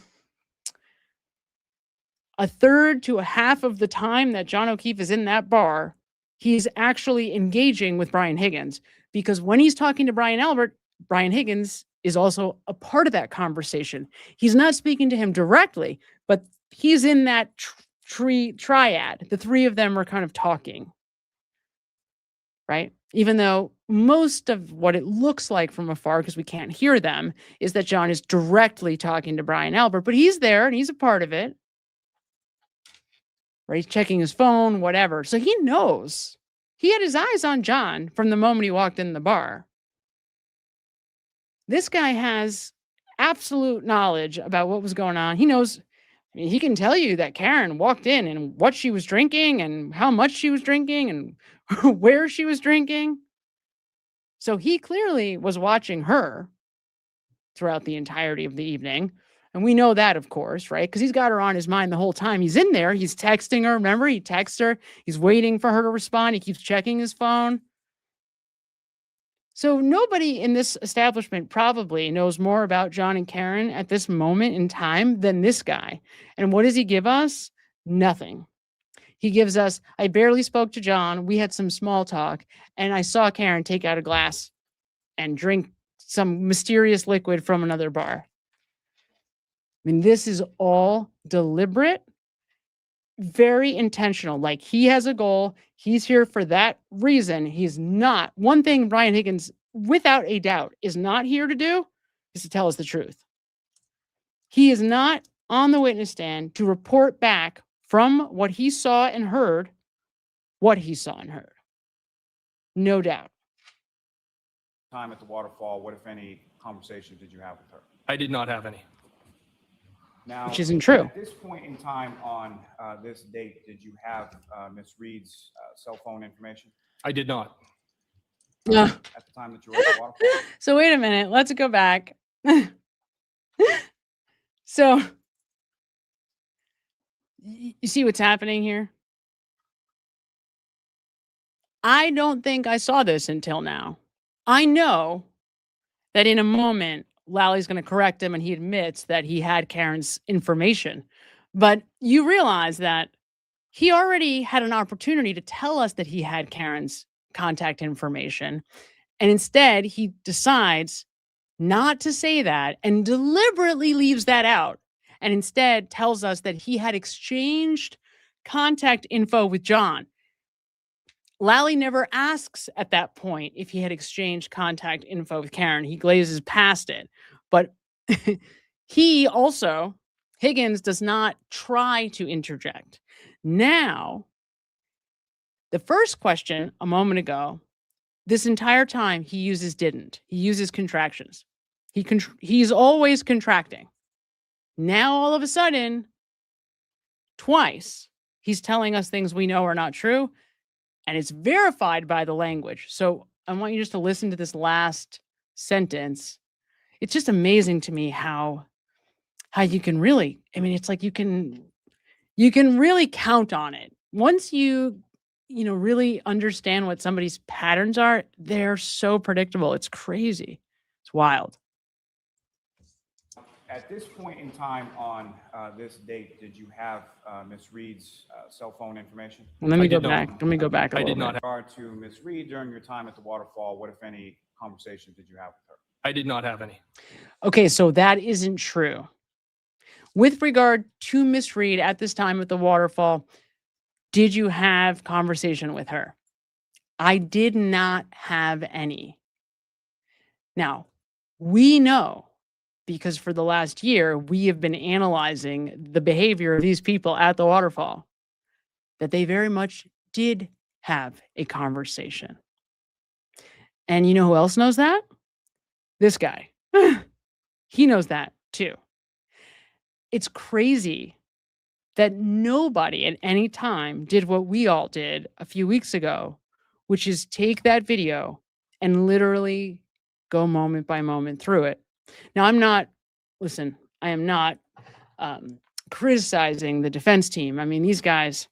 a third to a half of the time that John O'Keefe is in that bar, he's actually engaging with Brian Higgins, because when he's talking to Brian Albert, Brian Higgins is also a part of that conversation. He's not speaking to him directly, but he's in that triad. The three of them are kind of talking, right? Even though most of what it looks like from afar, because we can't hear them, is that John is directly talking to Brian Albert, but he's there and he's a part of it. Right? He's checking his phone, whatever. So he knows. He had his eyes on John from the moment he walked in the bar. This guy has absolute knowledge about what was going on. He knows, he can tell you that Karen walked in and what she was drinking and how much she was drinking and where she was drinking. So he clearly was watching her throughout the entirety of the evening. And we know that, of course, right? Because he's got her on his mind the whole time. He's in there. He's texting her. Remember, he texts her. He's waiting for her to respond. He keeps checking his phone. So nobody in this establishment probably knows more about John and Karen at this moment in time than this guy. And what does he give us? Nothing. He gives us, I barely spoke to John. We had some small talk. And I saw Karen take out a glass and drink some mysterious liquid from another bar. I mean, this is all deliberate, very intentional. Like, he has a goal. He's here for that reason. He's not. One thing Brian Higgins, without a doubt, is not here to do is to tell us the truth. He is not on the witness stand to report back from what he saw and heard, what he saw and heard. No doubt. Time at the waterfall, what, if any, conversation did you have with her? I did not have any. Now, which isn't true. At this point in time on this date, did you have Miss Reed's cell phone information? I did not. No. At the time that you were at the waterfall? So wait a minute. Let's go back. So you see what's happening here? I don't think I saw this until now. I know that in a moment, Lally's going to correct him and he admits that he had Karen's information. But you realize that he already had an opportunity to tell us that he had Karen's contact information. And instead, he decides not to say that and deliberately leaves that out. And instead tells us that he had exchanged contact info with John. Lally never asks at that point if he had exchanged contact info with Karen. He glazes past it. But he also, Higgins, does not try to interject. Now, the first question a moment ago, this entire time he uses didn't. He uses contractions. He's always contracting. Now, all of a sudden, twice, he's telling us things we know are not true. And it's verified by the language. So I want you just to listen to this last sentence. It's just amazing to me how you can really, I mean, it's like you can really count on it. Once you really understand what somebody's patterns are, they're so predictable. It's crazy. It's wild. At this point in time on this date, did you have Miss Reed's cell phone information? Let me go back. Let me go back a I little did not bit. In regard to Miss Reed during your time at the waterfall, what, if any, conversation did you have with her? I did not have any. Okay, so that isn't true. With regard to Miss Reed at this time at the waterfall, did you have conversation with her? I did not have any. Now, we know because for the last year, we have been analyzing the behavior of these people at the waterfall, that they very much did have a conversation. And you know who else knows that? This guy. He knows that too. It's crazy that nobody at any time did what we all did a few weeks ago, which is take that video and literally go moment by moment through it. Now, I am not criticizing the defense team. I mean, these guys,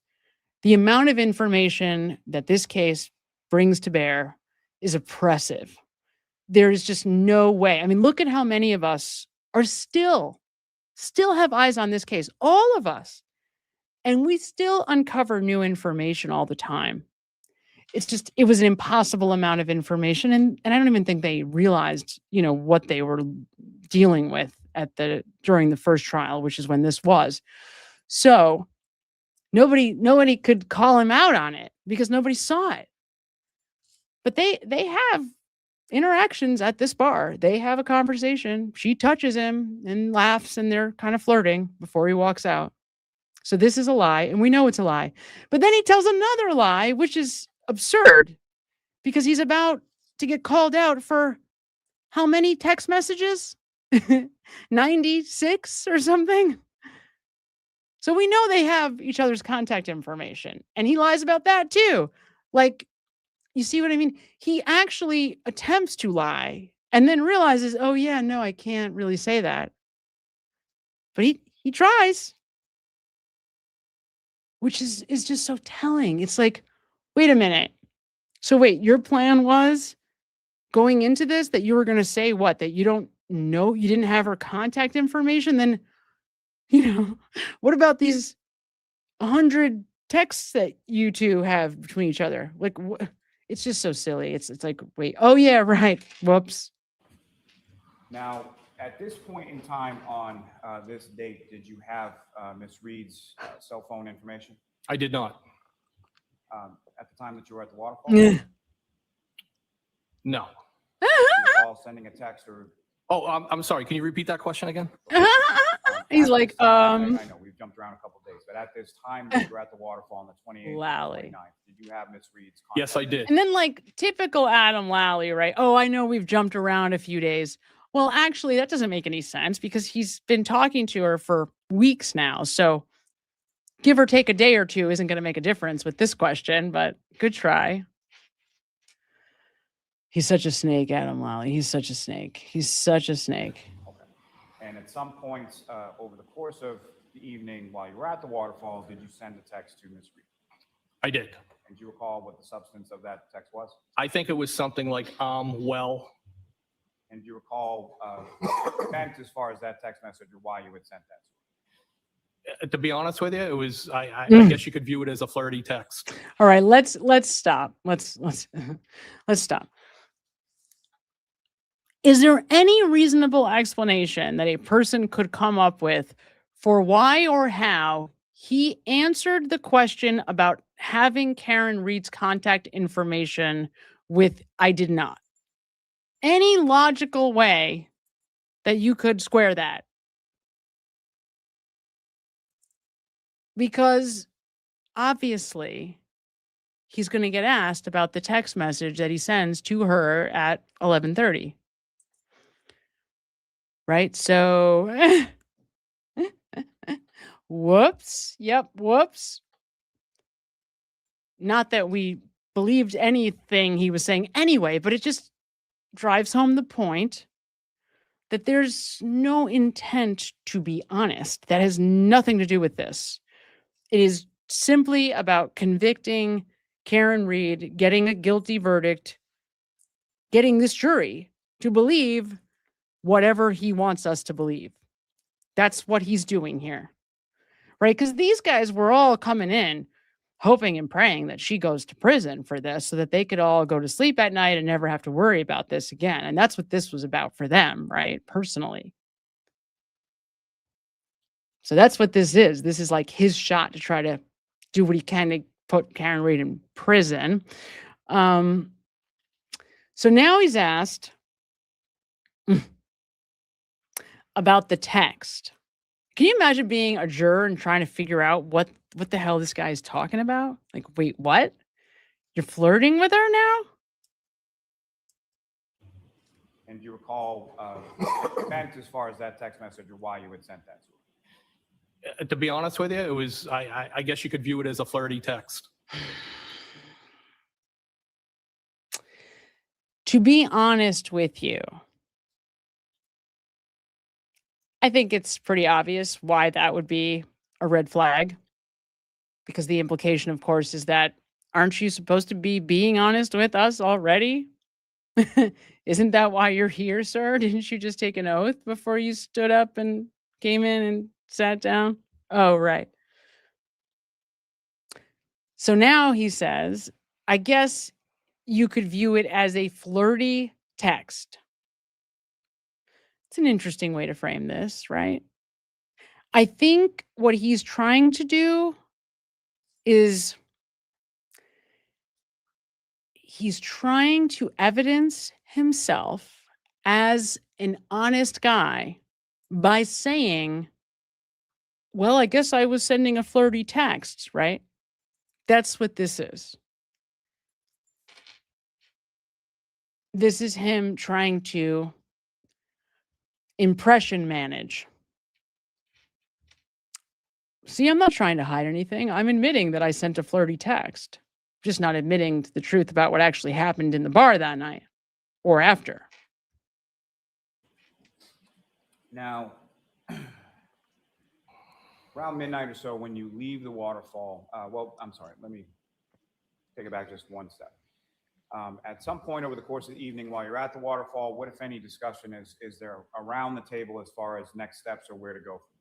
the amount of information that this case brings to bear is oppressive. There's just no way. I mean, look at how many of us are still have eyes on this case, all of us. And we still uncover new information all the time. It was an impossible amount of information. And I don't even think they realized, what they were dealing with during the first trial, which is when this was. So nobody could call him out on it because nobody saw it. But they have interactions at this bar. They have a conversation. She touches him and laughs, and they're kind of flirting before he walks out. So this is a lie, and we know it's a lie. But then he tells another lie, which is absurd, because he's about to get called out for how many text messages? 96 or something. So we know they have each other's contact information, and he lies about that too. Like, you see what I mean? He actually attempts to lie and then realizes, oh yeah, no, I can't really say that. But he tries, which is just so telling. It's like, wait a minute. So wait, your plan was going into this that you were going to say what? That you don't know, you didn't have her contact information? Then, what about these 100 texts that you two have between each other? Like, it's just so silly. It's like, wait, oh yeah, right. Whoops. Now, at this point in time on this date, did you have Miss Reed's cell phone information? I did not. At the time that you were at the waterfall? No. Do you recall sending a text or? Oh, I'm sorry. Can you repeat that question again? He's like, I know we've jumped around a couple of days, but at this time that you were at the waterfall on the 28th, Lally. 29th, did you have Miss Reed's contact? Yes, I did. And then like typical Adam Lally, right? Oh, I know we've jumped around a few days. Well, actually, that doesn't make any sense because he's been talking to her for weeks now. So give or take a day or two isn't going to make a difference with this question, but good try. He's such a snake, Adam Lally. He's such a snake. He's such a snake. Okay. And at some point over the course of the evening while you were at the waterfall, did you send a text to Miss Reed? I did. And do you recall what the substance of that text was? I think it was something like, well. And do you recall event as far as that text message or why you would send that? To be honest with you, it was, I guess you could view it as a flirty text. All right, let's stop. Let's stop. Is there any reasonable explanation that a person could come up with for why or how he answered the question about having Karen Reed's contact information with "I did not"? Any logical way that you could square that? Because obviously he's going to get asked about the text message that he sends to her at 11:30. Right? So, whoops. Yep, whoops. Not that we believed anything he was saying anyway, but it just drives home the point that there's no intent to be honest. That has nothing to do with this. It is simply about convicting Karen Reed, getting a guilty verdict, getting this jury to believe whatever he wants us to believe. That's what he's doing here, right? Because these guys were all coming in hoping and praying that she goes to prison for this so that they could all go to sleep at night and never have to worry about this again. And that's what this was about for them, right? Personally. So that's what this is. This is like his shot to try to do what he can to put Karen Reed in prison. So now he's asked, about the text. Can you imagine being a juror and trying to figure out what the hell this guy is talking about? Like, wait, what? You're flirting with her now? And do you recall meant as far as that text message or why you had sent that to her? To be honest with you, it was, I guess you could view it as a flirty text. To be honest with you, I think it's pretty obvious why that would be a red flag. Because the implication, of course, is that aren't you supposed to be being honest with us already? Isn't that why you're here, sir? Didn't you just take an oath before you stood up and came in and sat down? Oh, right. So now he says, I guess you could view it as a flirty text. It's an interesting way to frame this, right? I think what he's trying to do is he's trying to evidence himself as an honest guy by saying, well, I guess I was sending a flirty text, right? That's what this is. This is him trying to impression manage. See, I'm not trying to hide anything. I'm admitting that I sent a flirty text. Just not admitting to the truth about what actually happened in the bar that night or after. Now, around midnight or so, when you leave the waterfall, well, I'm sorry, let me take it back just one step. At some point over the course of the evening while you're at the waterfall, what, if any, discussion is there around the table as far as next steps or where to go from there?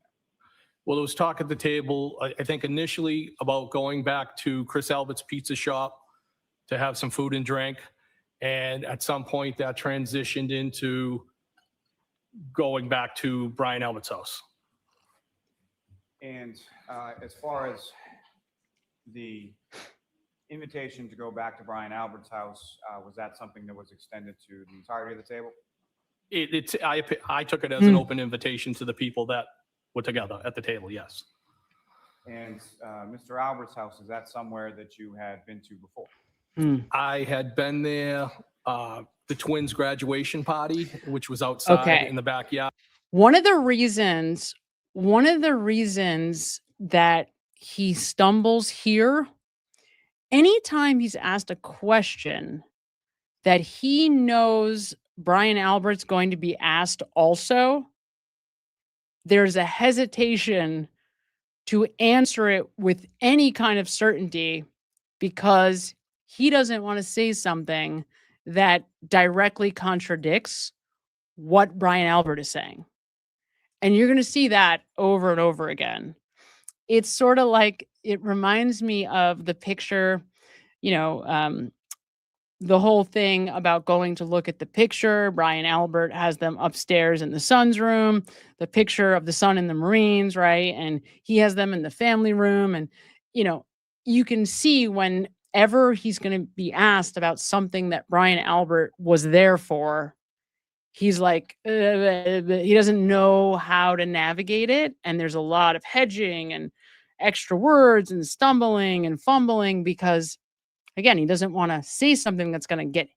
Well, there was talk at the table, I think initially about going back to Chris Albert's pizza shop to have some food and drink. And at some point that transitioned into going back to Brian Albert's house. And as far as the invitation to go back to Brian Albert's house, was that something that was extended to the entirety of the table? I took it as an open invitation to the people that were together at the table, yes. And Mr. Albert's house, is that somewhere that you had been to before? I had been there, the twins' graduation party, which was outside in the backyard. One of the reasons that he stumbles here, anytime he's asked a question that he knows Brian Albert's going to be asked also, there's a hesitation to answer it with any kind of certainty because he doesn't want to say something that directly contradicts what Brian Albert is saying. And you're going to see that over and over again. It's sort of like, it reminds me of the picture, the whole thing about going to look at the picture. Brian Albert has them upstairs in the son's room, the picture of the son and the Marines, right? And he has them in the family room. And, you can see whenever he's going to be asked about something that Brian Albert was there for, he's like, he doesn't know how to navigate it. And there's a lot of hedging and extra words and stumbling and fumbling because, again, he doesn't want to say something that's going to get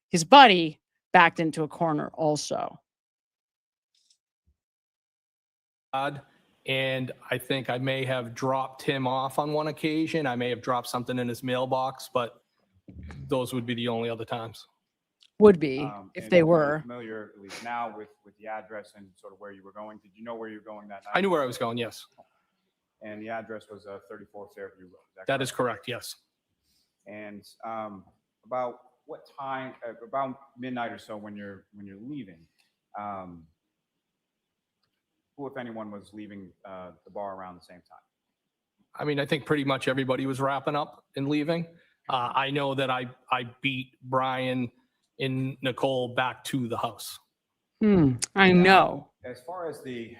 his buddy backed into a corner also. And I think I may have dropped him off on one occasion. I may have dropped something in his mailbox, but those would be the only other times. Would be, if they were. Familiar, at least now, with the address and sort of where you were going. Did you know where you were going that night? I knew where I was going, yes. And the address was 34 Fairview Road. That is correct, yes. And about what time? About midnight or so when you're leaving. Who, if anyone, was leaving the bar around the same time? I mean, I think pretty much everybody was wrapping up and leaving. I know that I beat Brian and Nicole back to the house. I know. As far as the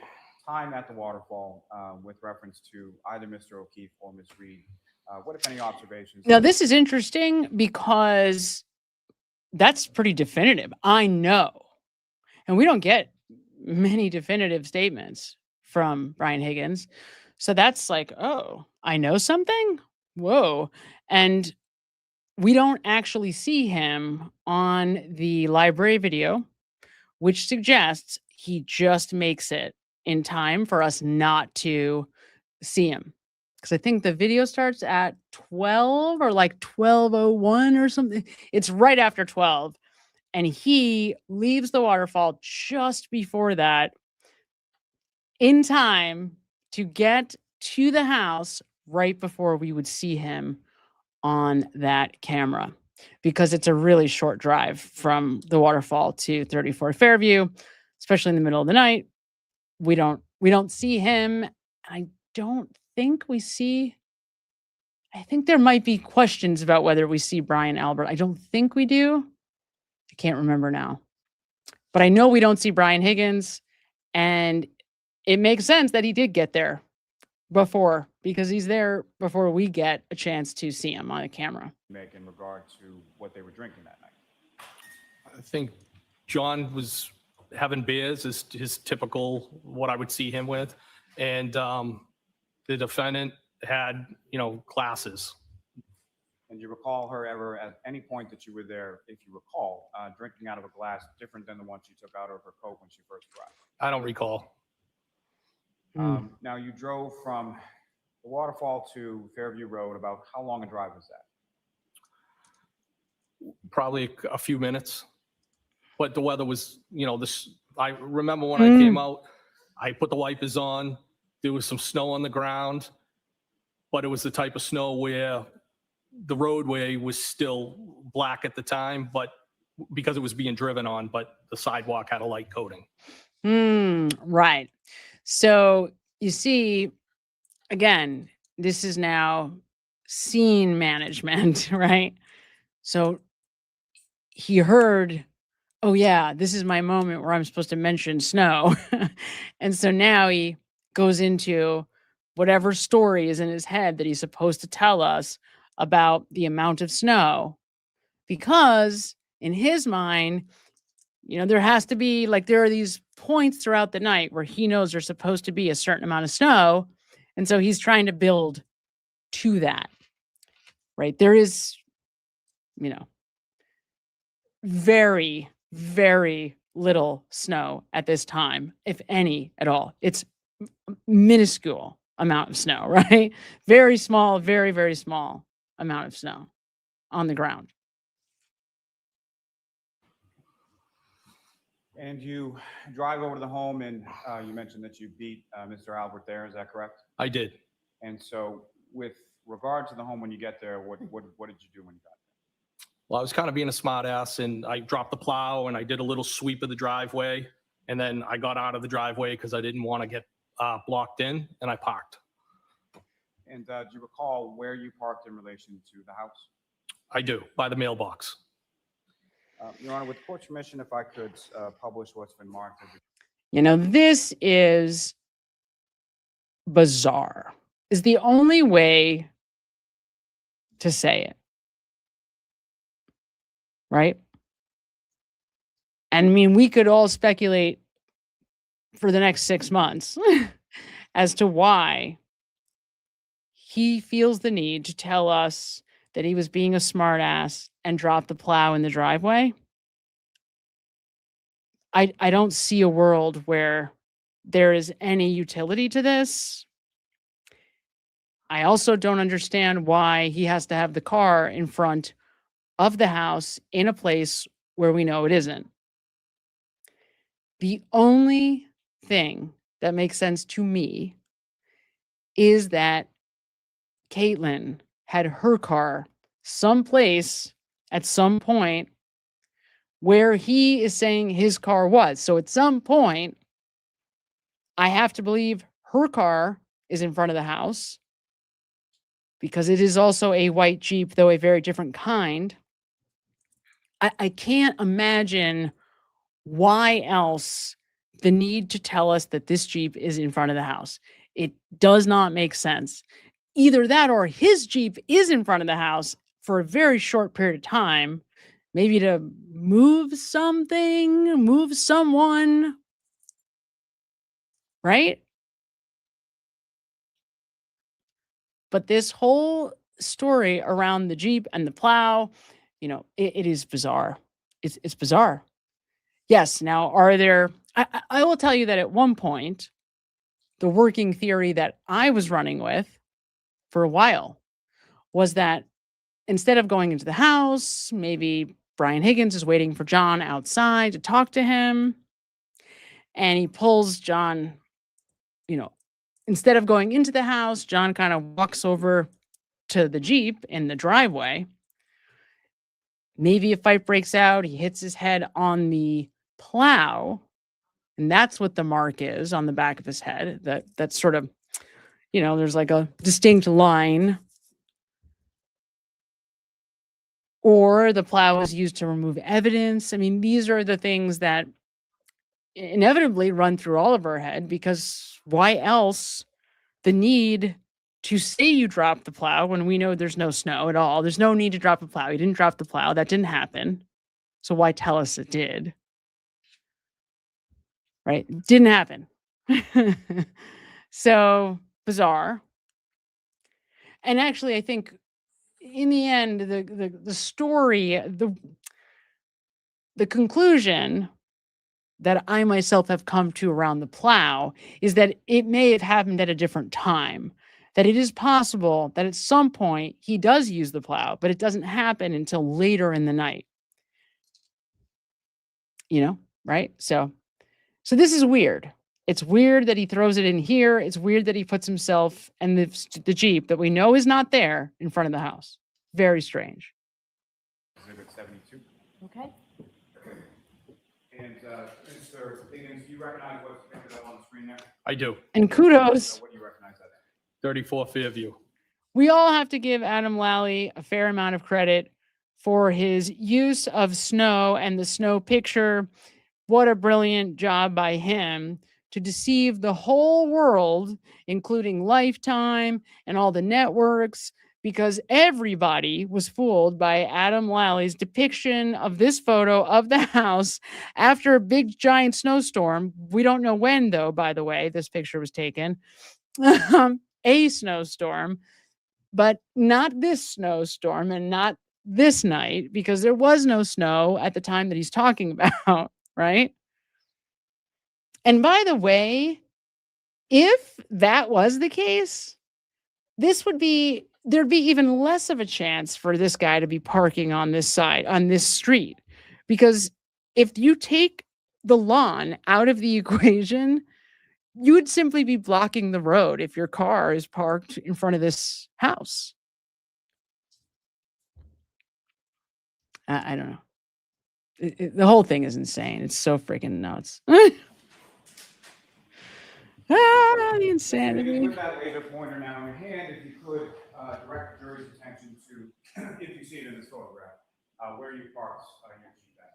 time at the waterfall, with reference to either Mr. O'Keefe or Ms. Reed, what, if any, observations? Now, this is interesting because that's pretty definitive. I know. And we don't get many definitive statements from Brian Higgins. So that's like, oh, I know something? Whoa. And we don't actually see him on the library video, which suggests he just makes it in time for us not to see him. Because I think the video starts at 12 or like 12:01 or something. It's right after 12. And he leaves the waterfall just before that, in time to get to the house right before we would see him on that camera, because it's a really short drive from the waterfall to 34 Fairview, especially in the middle of the night. We don't see him. I don't think we see. I think there might be questions about whether we see Brian Albert. I don't think we do. I can't remember now. But I know we don't see Brian Higgins, and it makes sense that he did get there before, because he's there before we get a chance to see him on a camera. Make in regard to what they were drinking that night. I think John was having beers, is his typical, what I would see him with. And the defendant had, glasses. And you recall her ever at any point that you were there, if you recall, drinking out of a glass different than the one she took out of her coat when she first arrived? I don't recall. Now, you drove from the waterfall to Fairview Road. About how long a drive was that? Probably a few minutes. But the weather was, I remember when I came out, I put the wipers on. There was some snow on the ground, but it was the type of snow where the roadway was still black at the time, but because it was being driven on, but the sidewalk had a light coating. Right. So you see, again, this is now scene management, right? So he heard, oh yeah, this is my moment where I'm supposed to mention snow. And so now he goes into whatever story is in his head that he's supposed to tell us about the amount of snow, because in his mind, there has to be, like, there are these points throughout the night where he knows there's supposed to be a certain amount of snow. And so he's trying to build to that, right? There is, very, very little snow at this time, if any at all. It's minuscule amount of snow, right? Very small, very, very small amount of snow on the ground. And you drive over to the home, and you mentioned that you beat Mr. Albert there. Is that correct? I did. And so, with regard to the home, when you get there, what did you do when you got there? Well, I was kind of being a smart ass, and I dropped the plow and I did a little sweep of the driveway. And then I got out of the driveway because I didn't want to get blocked in, and I parked. And do you recall where you parked in relation to the house? I do, by the mailbox. Your Honor, with the court's permission, if I could publish what's been marked as This is bizarre, is the only way to say it. Right? And I mean, we could all speculate for the next 6 months as to why he feels the need to tell us that he was being a smartass and dropped the plow in the driveway. I don't see a world where there is any utility to this. I also don't understand why he has to have the car in front of the house in a place where we know it isn't. The only thing that makes sense to me is that Caitlin had her car someplace at some point where he is saying his car was. So at some point, I have to believe her car is in front of the house, because it is also a white Jeep, though a very different kind. I can't imagine why else the need to tell us that this Jeep is in front of the house. It does not make sense. Either that or his Jeep is in front of the house for a very short period of time, maybe to move something, move someone. right? But this whole story around the Jeep and the plow, it is bizarre. It's bizarre. Yes. Now, are there? I will tell you that at one point, the working theory that I was running with for a while was that instead of going into the house, maybe Brian Higgins is waiting for John outside to talk to him, and he pulls John, instead of going into the house, John kind of walks over to the Jeep in the driveway. Maybe a fight breaks out. He hits his head on the plow, and that's what the mark is on the back of his head. That's sort of, there's like a distinct line. Or the plow was used to remove evidence. I mean, these are the things that inevitably run through all of our head, because why else the need to say you dropped the plow when we know there's no snow at all? There's no need to drop the plow. You didn't drop the plow. That didn't happen. So why tell us it did? Right? Didn't happen. So bizarre. And actually, I think in the end, the story, the conclusion that I myself have come to around the plow is that it may have happened at a different time. That it is possible that at some point he does use the plow, but it doesn't happen until later in the night. Right? So this is weird. It's weird that he throws it in here. It's weird that he puts himself and the Jeep that we know is not there in front of the house. Very strange. Exhibit 72. Okay. And Mr. Higgins, do you recognize what's pictured up on the screen there? I do. And kudos. What do you recognize that as? 34 Fairview. We all have to give Adam Lally a fair amount of credit for his use of snow and the snow picture. What a brilliant job by him to deceive the whole world, including Lifetime and all the networks, because everybody was fooled by Adam Lally's depiction of this photo of the house after a big giant snowstorm. We don't know when, though, by the way, this picture was taken. A snowstorm, but not this snowstorm and not this night, because there was no snow at the time that he's talking about, right? And by the way, if that was the case, there'd be even less of a chance for this guy to be parking on this side, on this street. Because if you take the lawn out of the equation, you would simply be blocking the road if your car is parked in front of this house. I don't know. The whole thing is insane. It's so freaking nuts. The insanity. With that laser pointer now in your hand, if you could direct the jury's attention to, if you see it in this photograph, where you parked your Jeep at.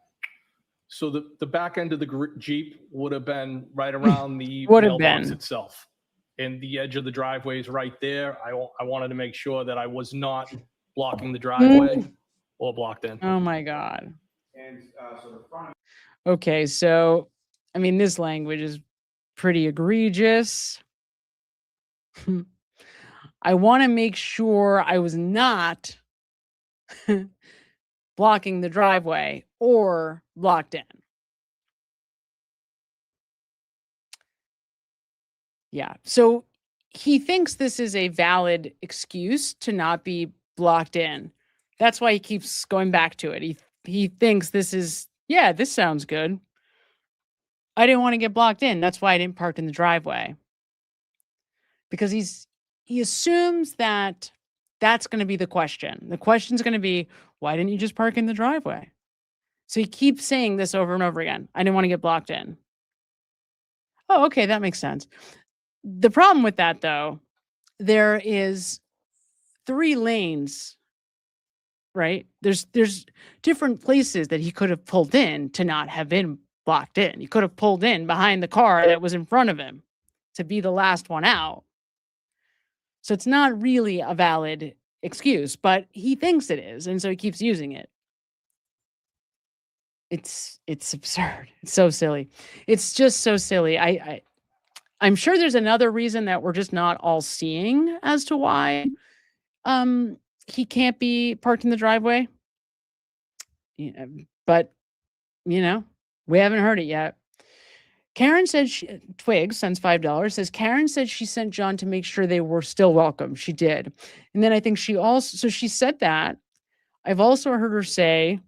So the back end of the Jeep would have been right around the Would have mailbox been. itself. And the edge of the driveway is right there. I wanted to make sure that I was not blocking the driveway or blocked in. Oh my God. And so the front. Okay, so I mean, this language is pretty egregious. I want to make sure I was not blocking the driveway or blocked in. Yeah, so he thinks this is a valid excuse to not be blocked in. That's why he keeps going back to it. He thinks this is, yeah, this sounds good. I didn't want to get blocked in. That's why I didn't park in the driveway. Because he assumes that that's going to be the question. The question's going to be, why didn't you just park in the driveway? So he keeps saying this over and over again. I didn't want to get blocked in. Oh, okay, that makes sense. The problem with that, though, there is 3 lanes, right? There's different places that he could have pulled in to not have been blocked in. He could have pulled in behind the car that was in front of him to be the last one out. So it's not really a valid excuse, but he thinks it is, and so he keeps using it. It's absurd. It's so silly. It's just so silly. I'm sure there's another reason that we're just not all seeing as to why he can't be parked in the driveway. Yeah, but, we haven't heard it yet. Karen said Twig sends $5, says Karen said she sent John to make sure they were still welcome. She did. And then I think she said that. I've also heard her say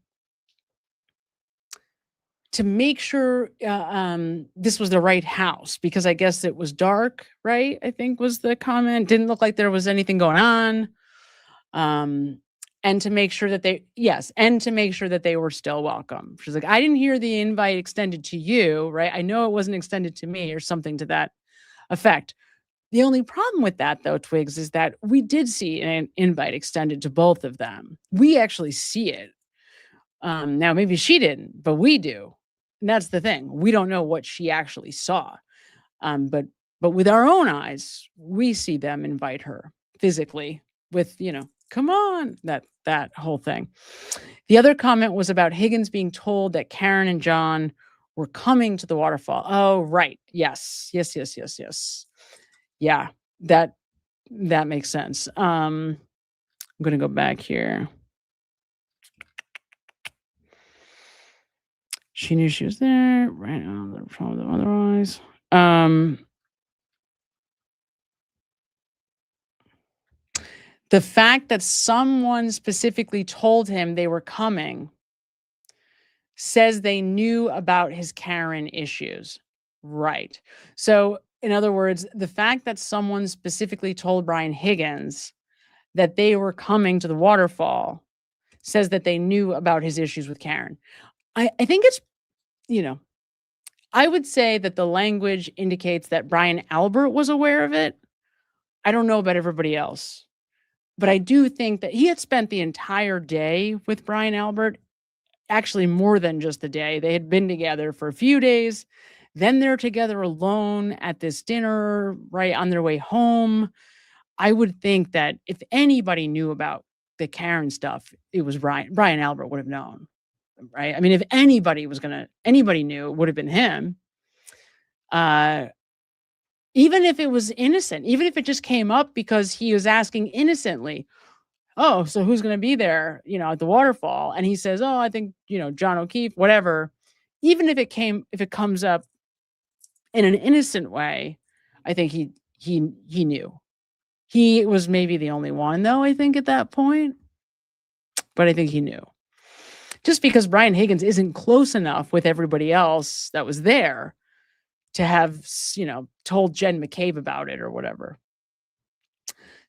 to make sure this was the right house, because I guess it was dark, right? I think was the comment. Didn't look like there was anything going on. And to make sure that they were still welcome. She's like, I didn't hear the invite extended to you, right? I know it wasn't extended to me, or something to that effect. The only problem with that, though, Twigs, is that we did see an invite extended to both of them. We actually see it. Now, maybe she didn't, but we do. And that's the thing. We don't know what she actually saw. But with our own eyes, we see them invite her physically with, come on, that whole thing. The other comment was about Higgins being told that Karen and John were coming to the waterfall. Oh, right. Yes. Yeah, that makes sense. I'm going to go back here. She knew she was there, right? Otherwise. The fact that someone specifically told him they were coming says they knew about his Karen issues. Right. So, in other words, the fact that someone specifically told Brian Higgins that they were coming to the waterfall says that they knew about his issues with Karen. I think it's, I would say that the language indicates that Brian Albert was aware of it. I don't know about everybody else. But I do think that he had spent the entire day with Brian Albert, actually more than just a day. They had been together for a few days. Then they're together alone at this dinner, right, on their way home. I would think that if anybody knew about the Karen stuff, it was Brian. Brian Albert would have known, right? I mean, if anybody knew, it would have been him. Even if it was innocent, even if it just came up because he was asking innocently, oh, so who's going to be there, at the waterfall? And he says, oh, I think, John O'Keefe, whatever. Even if it comes up in an innocent way, I think he knew. He was maybe the only one, though, I think, at that point. But I think he knew. Just because Brian Higgins isn't close enough with everybody else that was there to have, told Jen McCabe about it or whatever.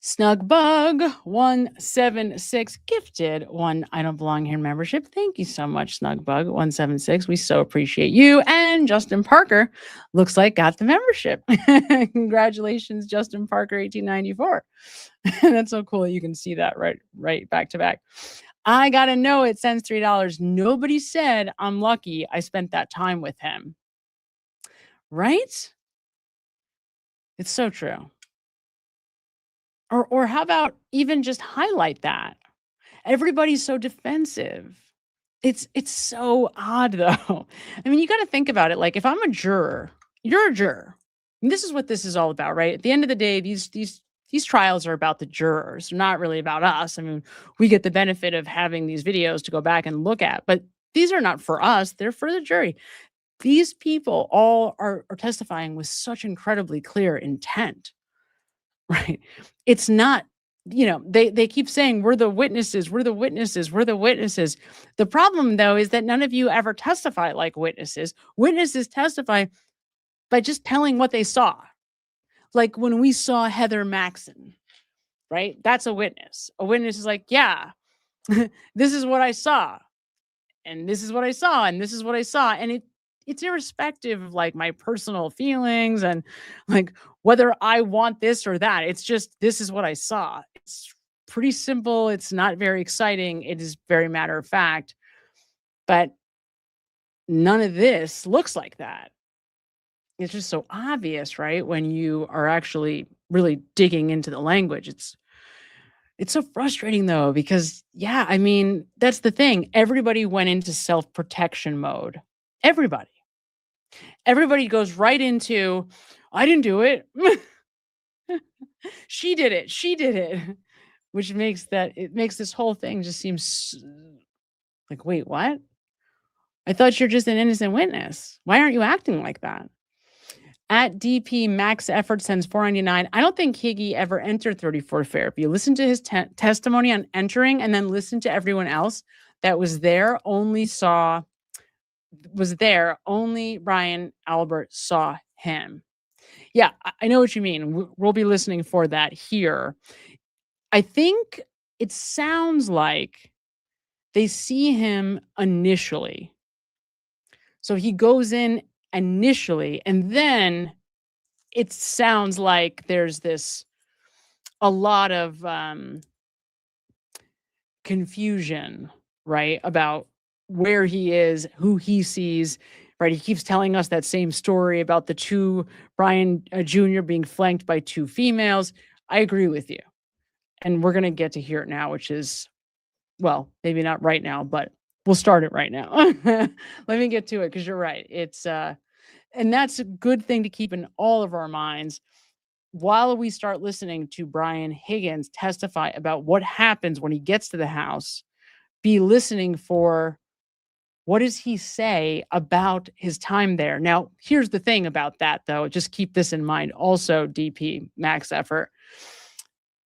Snugbug176 gifted one I Don't Belong Here membership. Thank you so much, Snugbug176. We so appreciate you. And Justin Parker looks like got the membership. Congratulations, Justin Parker, 1894. That's so cool that you can see that right back to back. I gotta know it sends $3. Nobody said I'm lucky I spent that time with him. Right? It's so true. Or how about even just highlight that? Everybody's so defensive. It's so odd, though. I mean, you got to think about it. Like, if I'm a juror, you're a juror. And this is what this is all about, right? At the end of the day, these trials are about the jurors, not really about us. I mean, we get the benefit of having these videos to go back and look at, but these are not for us. They're for the jury. These people all are testifying with such incredibly clear intent, right? It's not, they keep saying, we're the witnesses, we're the witnesses, we're the witnesses. The problem, though, is that none of you ever testify like witnesses. Witnesses testify by just telling what they saw. Like when we saw Heather Maxson, right? That's a witness. A witness is like, yeah, this is what I saw. And this is what I saw. And this is what I saw. And it's irrespective of like my personal feelings and like whether I want this or that. It's just, this is what I saw. It's pretty simple. It's not very exciting. It is very matter of fact, but none of this looks like that. It's just so obvious, right? When you are actually really digging into the language, it's so frustrating though, because yeah, I mean, that's the thing. Everybody went into self-protection mode. Everybody goes right into, I didn't do it. She did it. She did it. Which makes this whole thing just seem like, wait, what? I thought you're just an innocent witness. Why aren't you acting like that? At DP Max Effort sends $4.99. I don't think Higgy ever entered 34 Fair. If you listen to his testimony on entering and then listen to everyone else that was there, only Brian Albert saw him. Yeah, I know what you mean. We'll be listening for that here. I think it sounds like they see him initially. So he goes in initially, and then it sounds like there's a lot of confusion, right? About where he is, who he sees, right? He keeps telling us that same story about the two, Brian Jr. being flanked by two females. I agree with you. And we're going to get to hear it now, which is, well, maybe not right now, but we'll start it right now. Let me get to it because you're right. It's, and that's a good thing to keep in all of our minds while we start listening to Brian Higgins testify about what happens when he gets to the house. Be listening for what does he say about his time there. Now, here's the thing about that, though. Just keep this in mind. Also, DP Max Effort.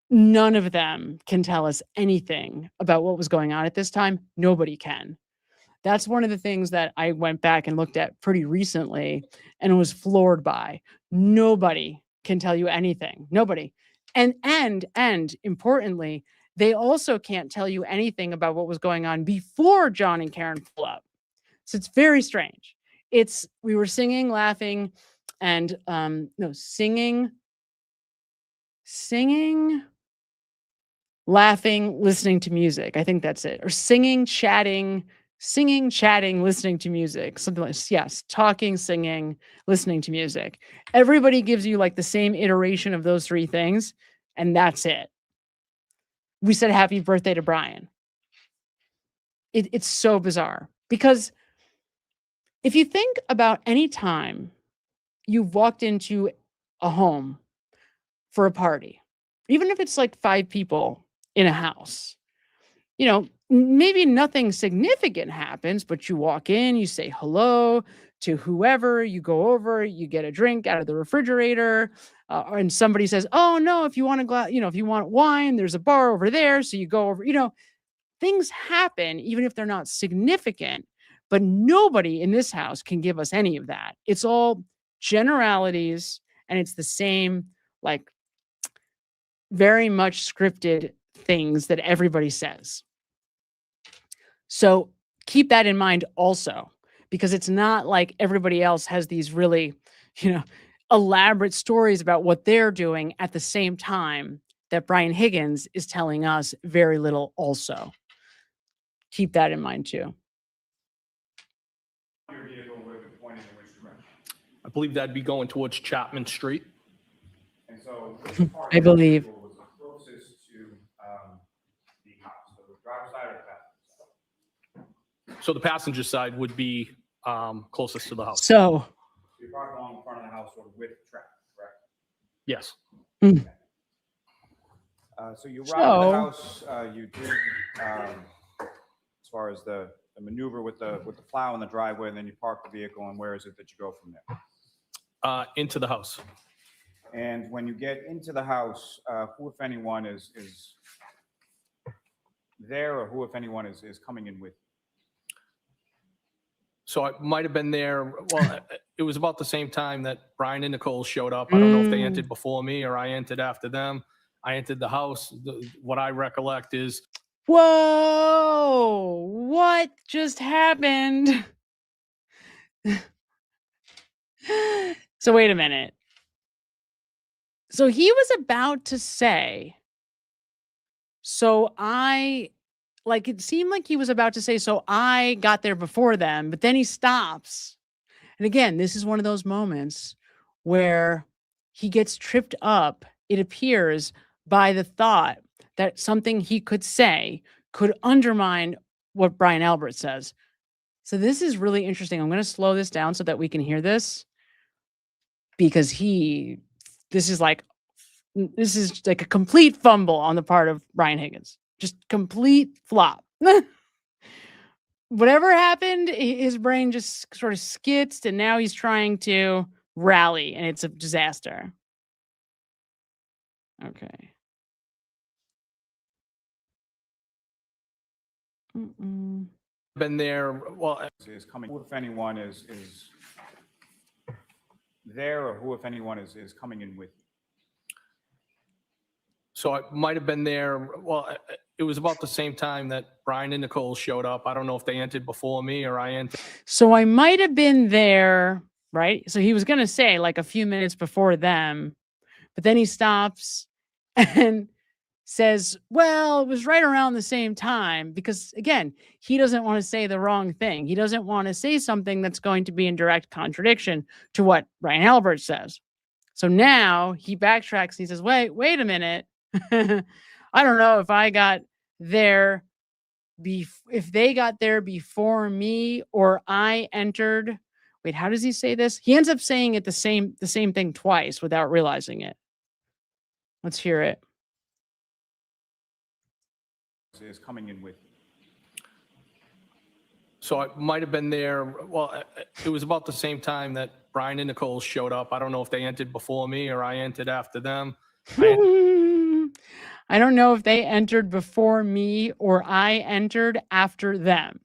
None of them can tell us anything about what was going on at this time. Nobody can. That's one of the things that I went back and looked at pretty recently and was floored by. Nobody can tell you anything. Nobody. And importantly, they also can't tell you anything about what was going on before John and Karen pull up. So it's very strange. We were singing, laughing, and singing, laughing, listening to music. I think that's it. Or singing, chatting, listening to music. Something like, yes, talking, singing, listening to music. Everybody gives you like the same iteration of those three things, and that's it. We said happy birthday to Brian. It's so bizarre because if you think about any time you've walked into a home for a party, even if it's like 5 people in a house, maybe nothing significant happens, but you walk in, you say hello to whoever, you go over, you get a drink out of the refrigerator, and somebody says, oh no, if you want a glass, if you want wine, there's a bar over there. So you go over, things happen, even if they're not significant, but nobody in this house can give us any of that. It's all generalities, and it's the same, like very much scripted things that everybody says. So keep that in mind also, because it's not like everybody else has these really, elaborate stories about what they're doing at the same time that Brian Higgins is telling us very little also. Keep that in mind too. I believe that'd be going towards Chapman Street. And so I believe. was the closest to the house, so the driver's side or the passenger side? So the passenger side would be closest to the house. So you park along the front of the house or with traffic, correct? Yes. So you arrive at the house, you do as far as the maneuver with the plow in the driveway, and then you park the vehicle, and where is it that you go from there? Into the house. And when you get into the house, who, if anyone, is there, or who, if anyone, is coming in with you? So I might have been there. Well, it was about the same time that Brian and Nicole showed up. I don't know if they entered before me or I entered after them. I entered the house. What I recollect is, whoa, what just happened? So wait a minute. So he was about to say, it seemed like he was about to say, so I got there before them, but then he stops. And again, this is one of those moments where he gets tripped up, it appears, by the thought that something he could say could undermine what Brian Albert says. So this is really interesting. I'm going to slow this down so that we can hear this. because this is like a complete fumble on the part of Brian Higgins. Just complete flop. Whatever happened, his brain just sort of skitzed, and now he's trying to rally, and it's a disaster. Okay. Been there. Well, is coming. Who, if anyone, is there, or who, if anyone, is coming in with you? So I might have been there. Well, it was about the same time that Brian and Nicole showed up. I don't know if they entered before me or I entered. So I might have been there, right? So he was going to say like a few minutes before them, but then he stops and says, well, it was right around the same time, because again, he doesn't want to say the wrong thing. He doesn't want to say something that's going to be in direct contradiction to what Brian Albert says. So now he backtracks and he says, wait a minute. I don't know if I got there if they got there before me or I entered. Wait, how does he say this? He ends up saying it the same thing twice without realizing it. Let's hear it. Is coming in with you. So I might have been there. Well, it was about the same time that Brian and Nicole showed up. I don't know if they entered before me or I entered after them. I don't know if they entered before me or I entered after them.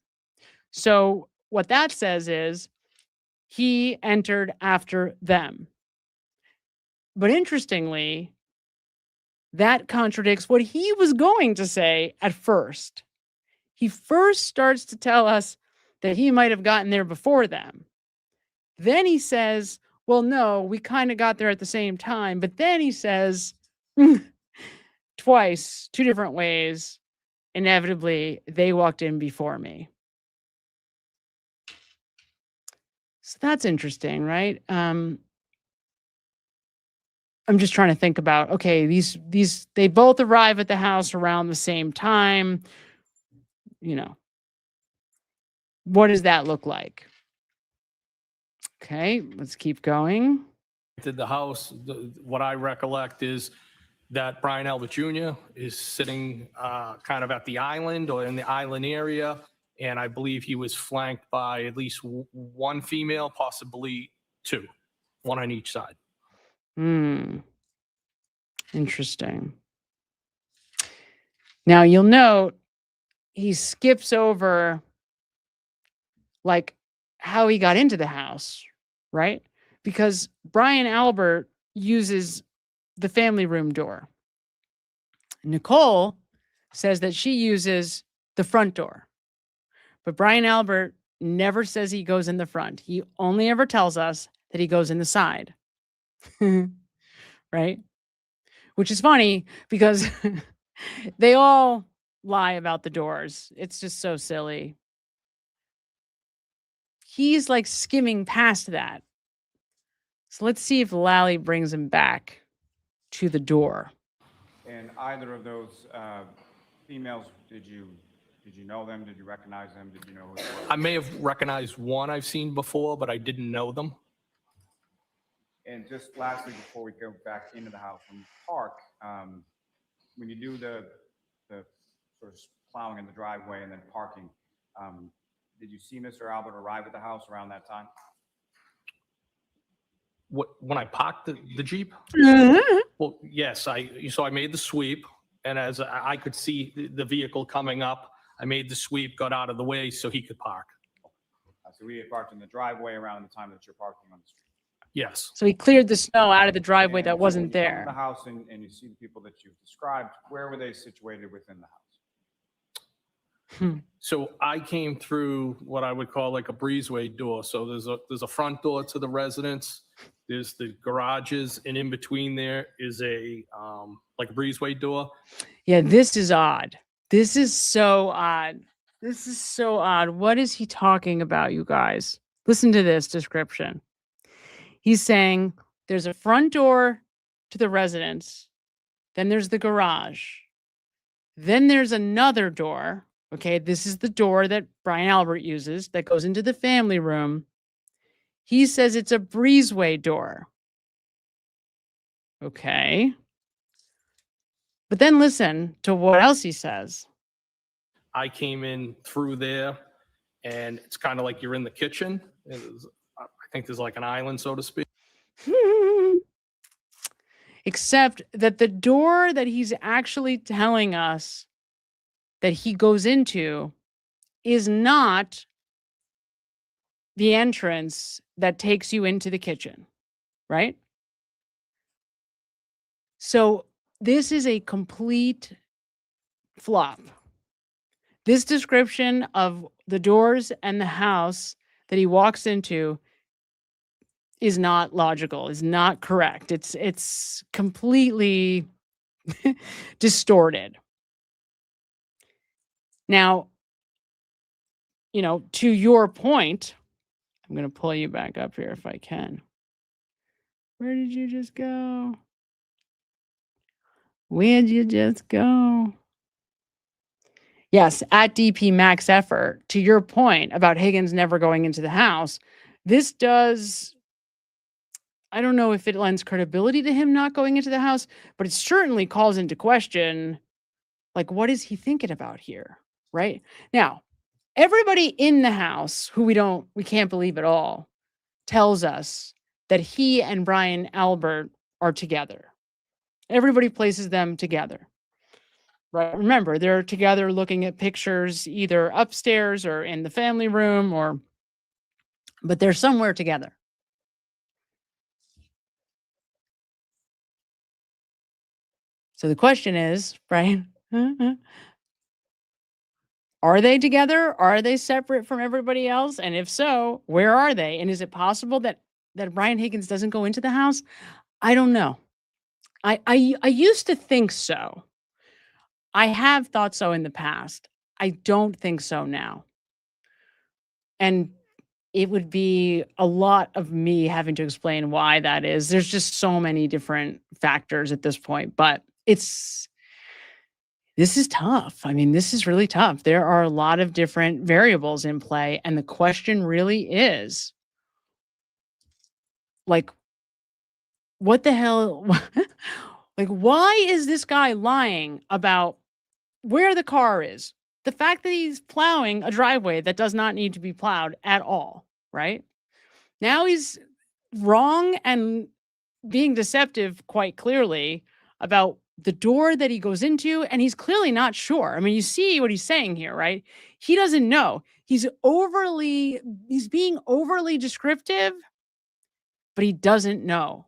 So what that says is he entered after them. But interestingly, that contradicts what he was going to say at first. He first starts to tell us that he might have gotten there before them. Then he says, well, no, we kind of got there at the same time. But then he says twice, two different ways, inevitably, they walked in before me. So that's interesting, right? I'm just trying to think about, okay, these they both arrive at the house around the same time. You know, what does that look like? Okay, let's keep going. To the house, what I recollect is that Brian Albert Jr. is sitting kind of at the island or in the island area, and I believe he was flanked by at least one female, possibly two, one on each side. Interesting. Now you'll note he skips over like how he got into the house, right? Because Brian Albert uses the family room door. Nicole says that she uses the front door. But Brian Albert never says he goes in the front. He only ever tells us that he goes in the side. Right? Which is funny because they all lie about the doors. It's just so silly. He's like skimming past that. So let's see if Lally brings him back to the door. And either of those females, did you know them? Did you recognize them? Did you know who they were? I may have recognized one I've seen before, but I didn't know them. And just lastly, before we go back into the house from the park, when you do the sort of plowing in the driveway and then parking, did you see Mr. Albert arrive at the house around that time? When I parked the Jeep? Well, yes, I made the sweep, and as I could see the vehicle coming up, I made the sweep, got out of the way so he could park. So we had parked in the driveway around the time that you're parking on the street. Yes. So he cleared the snow out of the driveway And that wasn't when you come there. to the house and you see the people that you've described, where were they situated within the house? So I came through what I would call like a breezeway door. So there's a front door to the residence. There's the garages, and in between there is a like a breezeway door. Yeah, this is odd. This is so odd. This is so odd. What is he talking about, you guys? Listen to this description. He's saying there's a front door to the residence. Then there's the garage. Then there's another door. Okay, this is the door that Brian Albert uses that goes into the family room. He says it's a breezeway door. Okay. But then listen to what else he says. I came in through there, and it's kind of like you're in the kitchen. I think there's like an island, so to speak. Except that the door that he's actually telling us that he goes into is not the entrance that takes you into the kitchen, right? So this is a complete flop. This description of the doors and the house that he walks into is not logical, is not correct. It's completely distorted. Now, to your point, I'm going to pull you back up here if I can. Where did you just go? Where'd you just go? Yes, at DP Max Effort, to your point about Higgins never going into the house, this does, I don't know if it lends credibility to him not going into the house, but it certainly calls into question, like, what is he thinking about here, right? Now, everybody in the house who we can't believe at all tells us that he and Brian Albert are together. Everybody places them together. Right. Remember, they're together looking at pictures either upstairs or in the family room but they're somewhere together. So the question is, right? Are they together? Are they separate from everybody else? And if so, where are they? And is it possible that Brian Higgins doesn't go into the house? I don't know. I used to think so. I have thought so in the past. I don't think so now. And it would be a lot of me having to explain why that is. There's just so many different factors at this point, but this is tough. I mean, this is really tough. There are a lot of different variables in play. And the question really is, like, what the hell? Like, why is this guy lying about where the car is? The fact that he's plowing a driveway that does not need to be plowed at all, right? Now he's wrong and being deceptive quite clearly about the door that he goes into, and he's clearly not sure. I mean, you see what he's saying here, right? He doesn't know. He's being overly descriptive, but he doesn't know.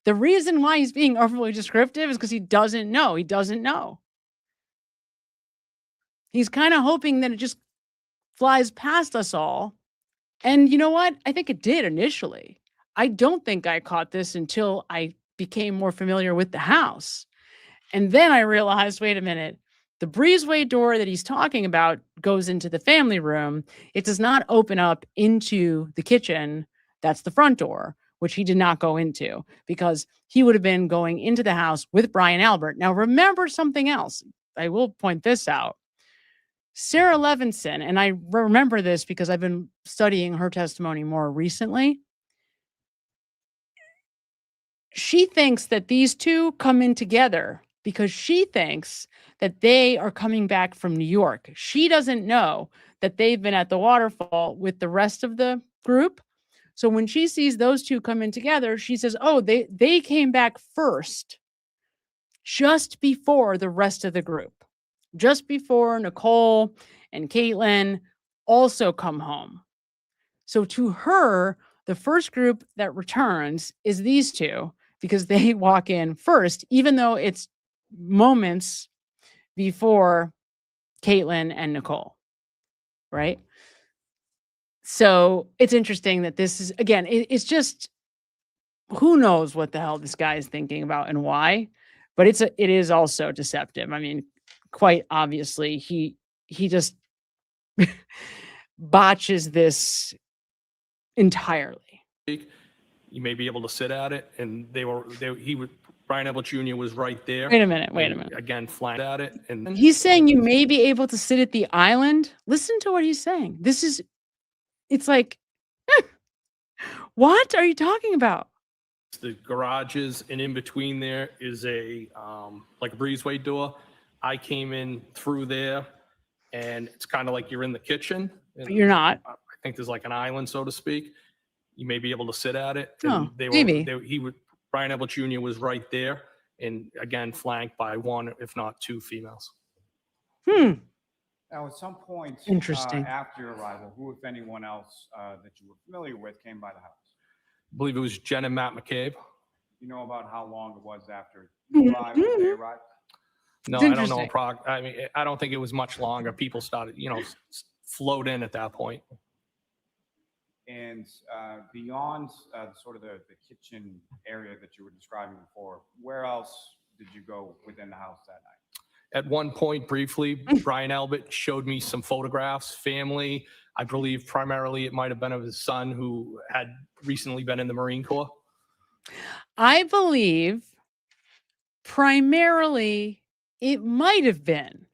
The reason why he's being overly descriptive is because he doesn't know. He doesn't know. He's kind of hoping that it just flies past us all. And you know what? I think it did initially. I don't think I caught this until I became more familiar with the house. And then I realized, wait a minute, the breezeway door that he's talking about goes into the family room. It does not open up into the kitchen. That's the front door, which he did not go into because he would have been going into the house with Brian Albert. Now, remember something else. I will point this out. Sarah Levinson, and I remember this because I've been studying her testimony more recently. She thinks that these two come in together because she thinks that they are coming back from New York. She doesn't know that they've been at the waterfall with the rest of the group. So when she sees those two come in together, she says, oh, they came back first, just before the rest of the group. Just before Nicole and Caitlin also come home. So to her, the first group that returns is these two because they walk in first, even though it's moments before Caitlin and Nicole, right? So it's interesting that this is, again, it's just, who knows what the hell this guy is thinking about and why, but it is also deceptive. I mean, quite obviously, he just botches this entirely. You may be able to sit at it, and Brian Albert Jr. was right there. Wait a minute. Again, flat at it. And he's saying you may be able to sit at the island. Listen to what he's saying. It's like, what are you talking about? the garages, and in between there is a like a breezeway door. I came in through there, and it's kind of like you're in the kitchen. And But you're not. I think there's like an island, so to speak. You may be able to sit at it. Oh, maybe. Brian Elbert Jr. was right there, and again flanked by one, if not two females. Now, at some point Interesting. after your arrival, who, if anyone else that you were familiar with, came by the house? I believe it was Jen and Matt McCabe. You know about how long it was after you arrived or they arrived? No, It's I don't know. interesting. I mean, I don't think it was much longer. People started, float in at that point. And beyond sort of the kitchen area that you were describing before, where else did you go within the house that night? At one point, briefly, Brian Albert showed me some photographs, family. I believe primarily it might have been of his son who had recently been in the Marine Corps. I believe primarily it might have been.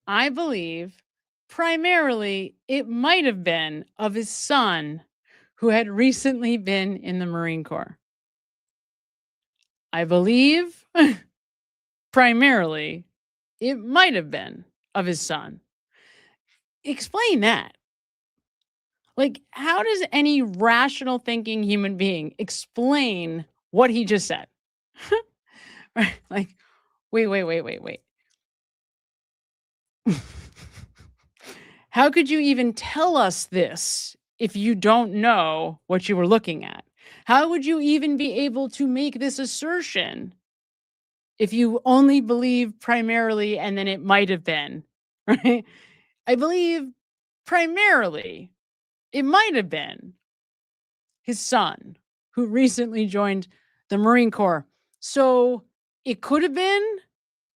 I believe primarily it might have been of his son who had recently been in the Marine Corps. I believe primarily it might have been of his son. Explain that. Like, how does any rational thinking human being explain what he just said? Right? Like, wait. How could you even tell us this if you don't know what you were looking at? How would you even be able to make this assertion if you only believe primarily and then it might have been, right? I believe primarily it might have been his son who recently joined the Marine Corps. So it could have been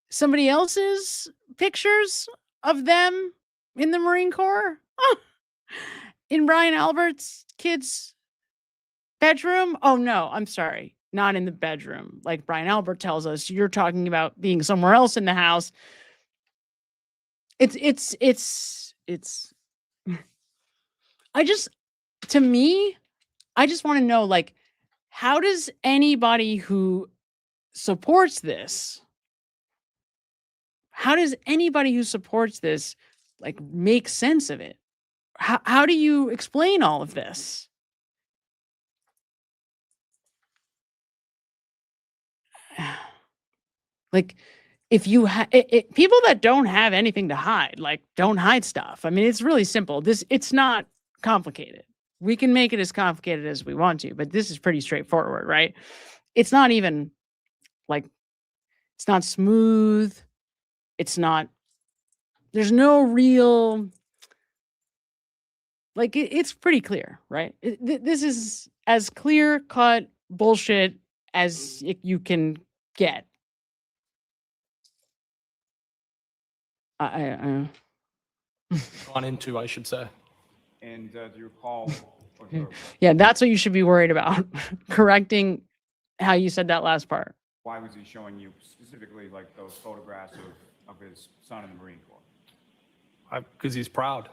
somebody else's pictures of them in the Marine Corps in Brian Albert's kid's bedroom. Oh no, I'm sorry. Not in the bedroom. Like Brian Albert tells us, you're talking about being somewhere else in the house. It's I just want to know, like, how does anybody who supports this, like, make sense of it? How do you explain all of this? Like, if you people that don't have anything to hide, like, don't hide stuff. I mean, it's really simple. It's not complicated. We can make it as complicated as we want to, but this is pretty straightforward, right? It's not even like, it's not smooth. There's no real, like, it's pretty clear, right? This is as clear cut bullshit as you can get. Gone into, I should say. And do you recall? Yeah, that's what you should be worried about. Correcting how you said that last part. Why was he showing you specifically like those photographs of his son in the Marine Corps? Because he's proud.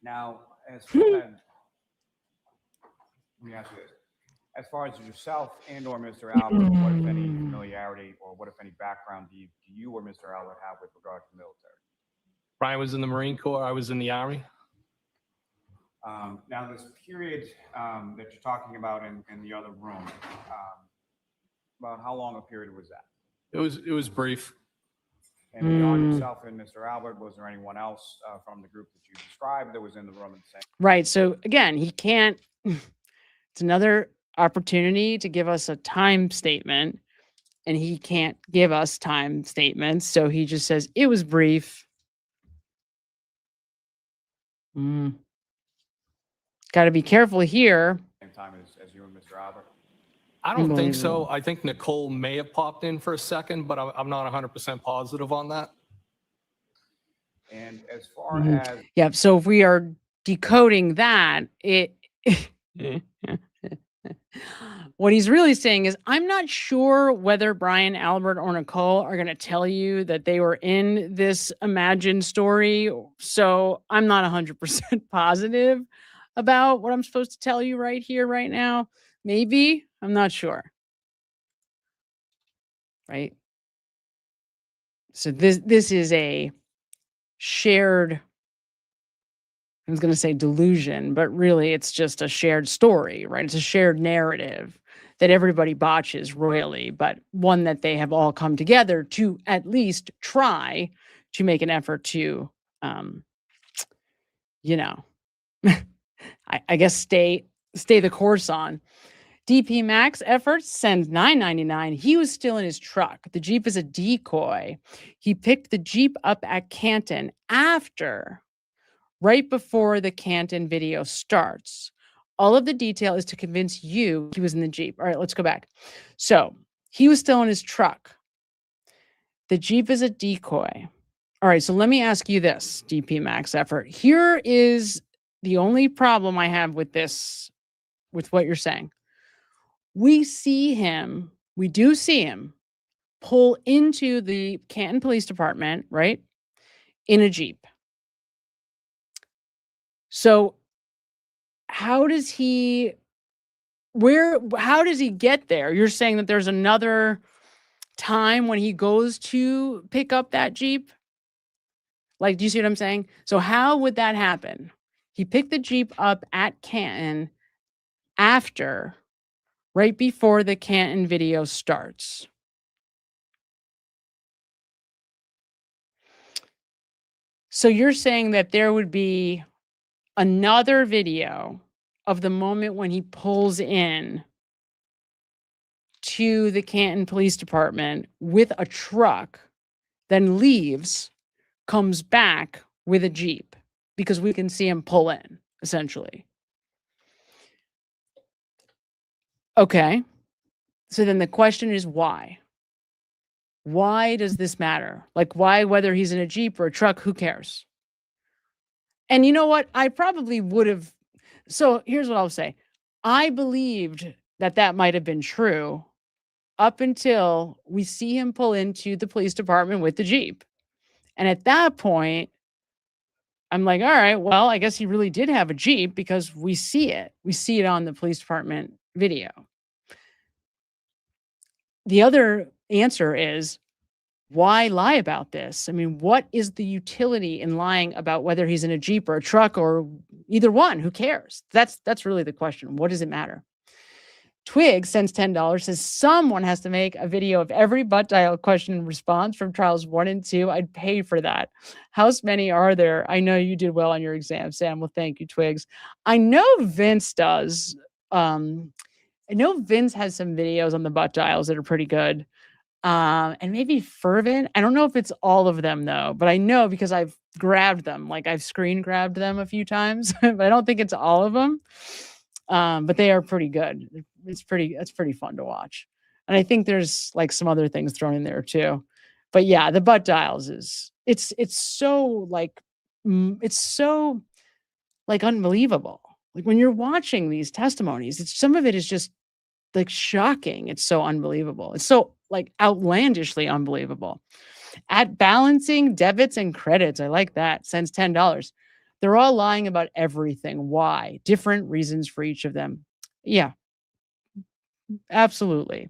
Now, as far as, let me ask you this. As far as yourself and or Mr. Albert, what if any familiarity or what if any background do you or Mr. Albert have with regard to the military? Brian was in the Marine Corps. I was in the Army. Now, this period that you're talking about in the other room, about how long a period was that? It was brief. And beyond yourself and Mr. Albert, was there anyone else from the group that you described that was in the room at the same time? Right. So again, he can't. It's another opportunity to give us a time statement, and he can't give us time statements. So he just says it was brief. Got to be careful here. Same time as you and Mr. Albert? I don't think so. I think Nicole may have popped in for a second, but I'm not 100% positive on that. And as far as Yeah. So if we are decoding that, what he's really saying is, I'm not sure whether Brian, Albert, or Nicole are going to tell you that they were in this imagined story. So I'm not 100% positive. about what I'm supposed to tell you right here, right now? Maybe. I'm not sure. Right? So this is a shared, I was going to say delusion, but really it's just a shared story, right? It's a shared narrative that everybody botches royally, but one that they have all come together to at least try to make an effort to, you know, I guess stay the course on. DP Max efforts sends $9.99. He was still in his truck. The Jeep is a decoy. He picked the Jeep up at Canton right before the Canton video starts. All of the detail is to convince you he was in the Jeep. All right, let's go back. So he was still in his truck. The Jeep is a decoy. All right, so let me ask you this, DP Max effort. Here is the only problem I have with this, with what you're saying. We do see him pull into the Canton Police Department, right? In a Jeep. So how does he get there? You're saying that there's another time when he goes to pick up that Jeep? Like, do you see what I'm saying? So how would that happen? He picked the Jeep up at Canton right before the Canton video starts. So you're saying that there would be another video of the moment when he pulls in to the Canton Police Department with a truck, then leaves, comes back with a Jeep, because we can see him pull in, essentially. Okay. So then the question is why? Why does this matter? Like, why, whether he's in a Jeep or a truck, who cares? And you know what? I probably would have. So here's what I'll say. I believed that might have been true up until we see him pull into the police department with the Jeep. And at that point, I'm like, all right, well, I guess he really did have a Jeep, because we see it. We see it on the police department video. The other answer is, why lie about this? I mean, what is the utility in lying about whether he's in a Jeep or a truck or either one? Who cares? That's really the question. What does it matter? Twig sends $10, says someone has to make a video of every butt dial question and response from trials 1 and 2. I'd pay for that. How many are there? I know you did well on your exam, Sam. Well, thank you, Twigs. I know Vince does. I know Vince has some videos on the butt dials that are pretty good. And maybe Fervent. I don't know if it's all of them though, but I know because I've grabbed them, like I've screen grabbed them a few times, but I don't think it's all of them. But they are pretty good. It's pretty fun to watch. And I think there's like some other things thrown in there too. But yeah, the butt dials it's so unbelievable. Like when you're watching these testimonies, some of it is just like shocking. It's so unbelievable. It's so like outlandishly unbelievable. At balancing debits and credits, I like that, sends $10. They're all lying about everything. Why? Different reasons for each of them. Yeah, absolutely.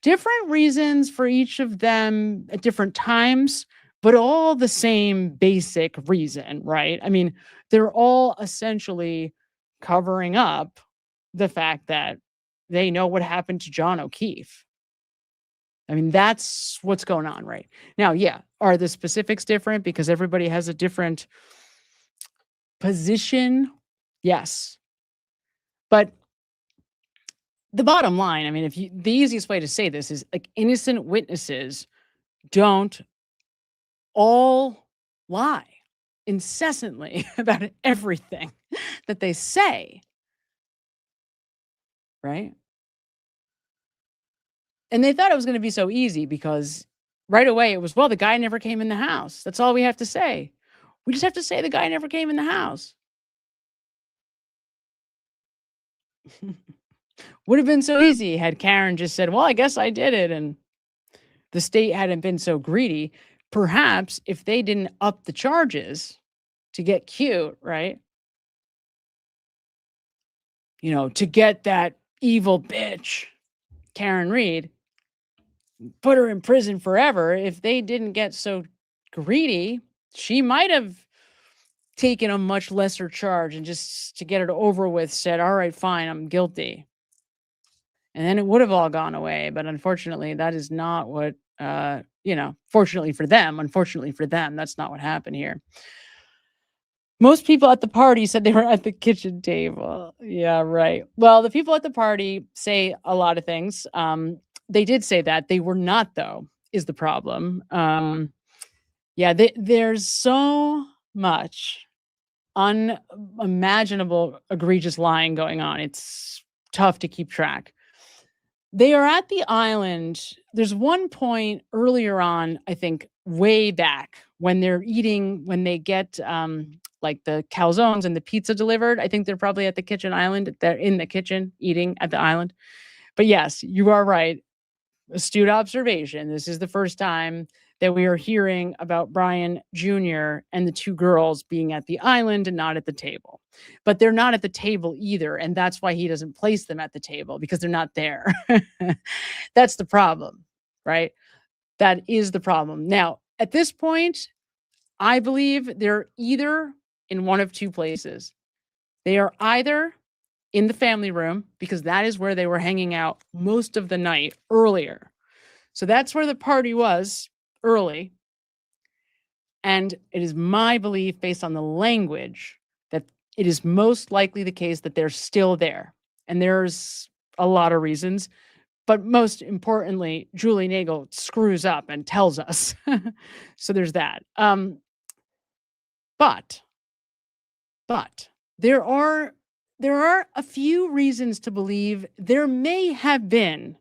Different reasons for each of them at different times, but all the same basic reason, right? I mean, they're all essentially covering up the fact that they know what happened to John O'Keefe. I mean, that's what's going on right now. Yeah. Are the specifics different because everybody has a different position? Yes. But the bottom line, I mean, the easiest way to say this is like innocent witnesses don't all lie incessantly about everything that they say. Right? And they thought it was going to be so easy because right away it was, well, the guy never came in the house. That's all we have to say. We just have to say the guy never came in the house. Would have been so easy had Karen just said, well, I guess I did it. And the state hadn't been so greedy. Perhaps if they didn't up the charges to get cute, right? to get that evil bitch, Karen Reed, put her in prison forever. If they didn't get so greedy, she might have taken a much lesser charge and just to get it over with said, all right, fine, I'm guilty. And then it would have all gone away. But unfortunately, that is not what, fortunately for them, that's not what happened here. Most people at the party said they were at the kitchen table. Yeah, right. Well, the people at the party say a lot of things. They did say that. They were not, though, is the problem. There's so much unimaginable, egregious lying going on. It's tough to keep track. They are at the island. There's one point earlier on, I think, way back when they're eating, when they get like the calzones and the pizza delivered. I think they're probably at the kitchen island. They're in the kitchen eating at the island. But yes, you are right. Astute observation. This is the first time that we are hearing about Brian Jr. and the two girls being at the island and not at the table. But they're not at the table either. And that's why he doesn't place them at the table, because they're not there. That's the problem, right? That is the problem. Now, at this point, I believe they're either in one of two places. They are either in the family room, because that is where they were hanging out most of the night earlier. So that's where the party was early. And it is my belief, based on the language, that it is most likely the case that they're still there. And there's a lot of reasons. But most importantly, Julie Nagel screws up and tells us. So there's that. But there are a few reasons to believe there may have been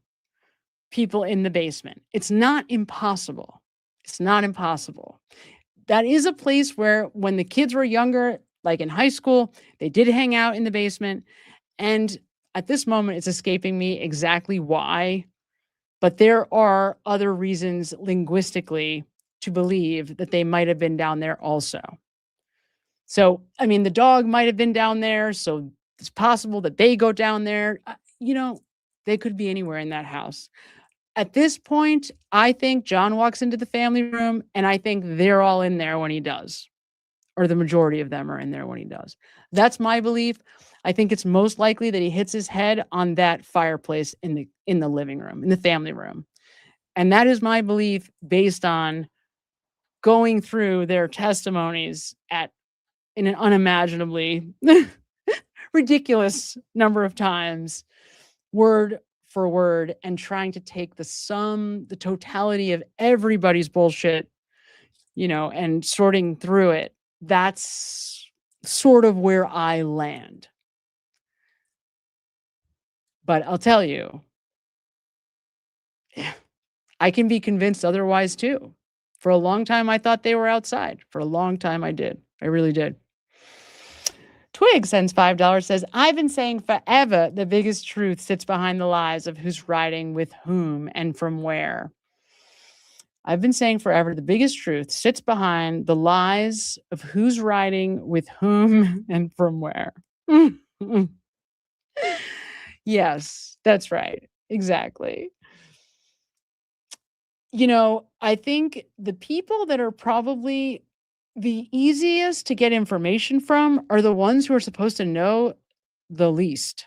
people in the basement. It's not impossible. It's not impossible. That is a place where, when the kids were younger, like in high school, they did hang out in the basement. And at this moment, it's escaping me exactly why. But there are other reasons linguistically to believe that they might have been down there also. So, I mean, the dog might have been down there. So it's possible that they go down there. They could be anywhere in that house. At this point, I think John walks into the family room, and I think they're all in there when he does, or the majority of them are in there when he does. That's my belief. I think it's most likely that he hits his head on that fireplace in the living room, in the family room. And that is my belief, based on going through their testimonies in an unimaginably ridiculous number of times, word for word, and trying to take the totality of everybody's bullshit, and sorting through it. That's sort of where I land. But I'll tell you, I can be convinced otherwise too. For a long time, I thought they were outside. For a long time, I did. I really did. Twig sends $5, says, I've been saying forever the biggest truth sits behind the lies of who's riding with whom and from where. I've been saying forever the biggest truth sits behind the lies of who's riding with whom and from where. Yes, that's right. Exactly. I think the people that are probably the easiest to get information from are the ones who are supposed to know the least.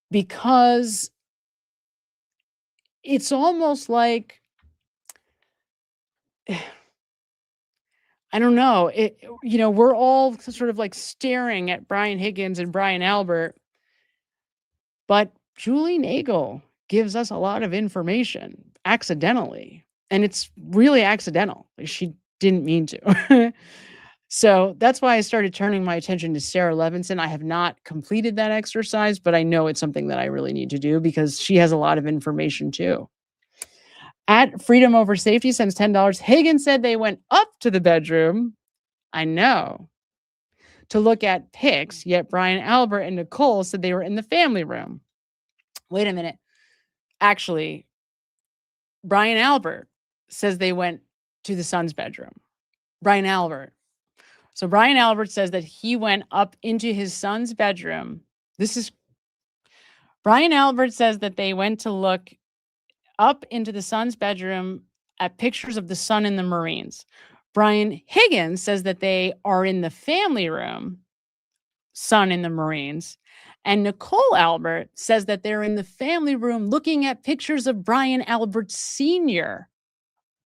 Because it's almost like, I don't know, we're all sort of like staring at Brian Higgins and Brian Albert, but Julie Nagel gives us a lot of information accidentally, and it's really accidental. She didn't mean to. So that's why I started turning my attention to Sarah Levinson. I have not completed that exercise, but I know it's something that I really need to do, because she has a lot of information too. At Freedom Over Safety sends $10. Higgins said they went up to the bedroom. I know. To look at pics, yet Brian Albert and Nicole said they were in the family room. Wait a minute. Actually, Brian Albert says they went to the son's bedroom. Brian Albert. So Brian Albert says that he went up into his son's bedroom This is Brian Albert says that they went to look up into the son's bedroom at pictures of the son and the Marines. Brian Higgins says that they are in the family room, son and the Marines. And Nicole Albert says that they're in the family room looking at pictures of Brian Albert Sr.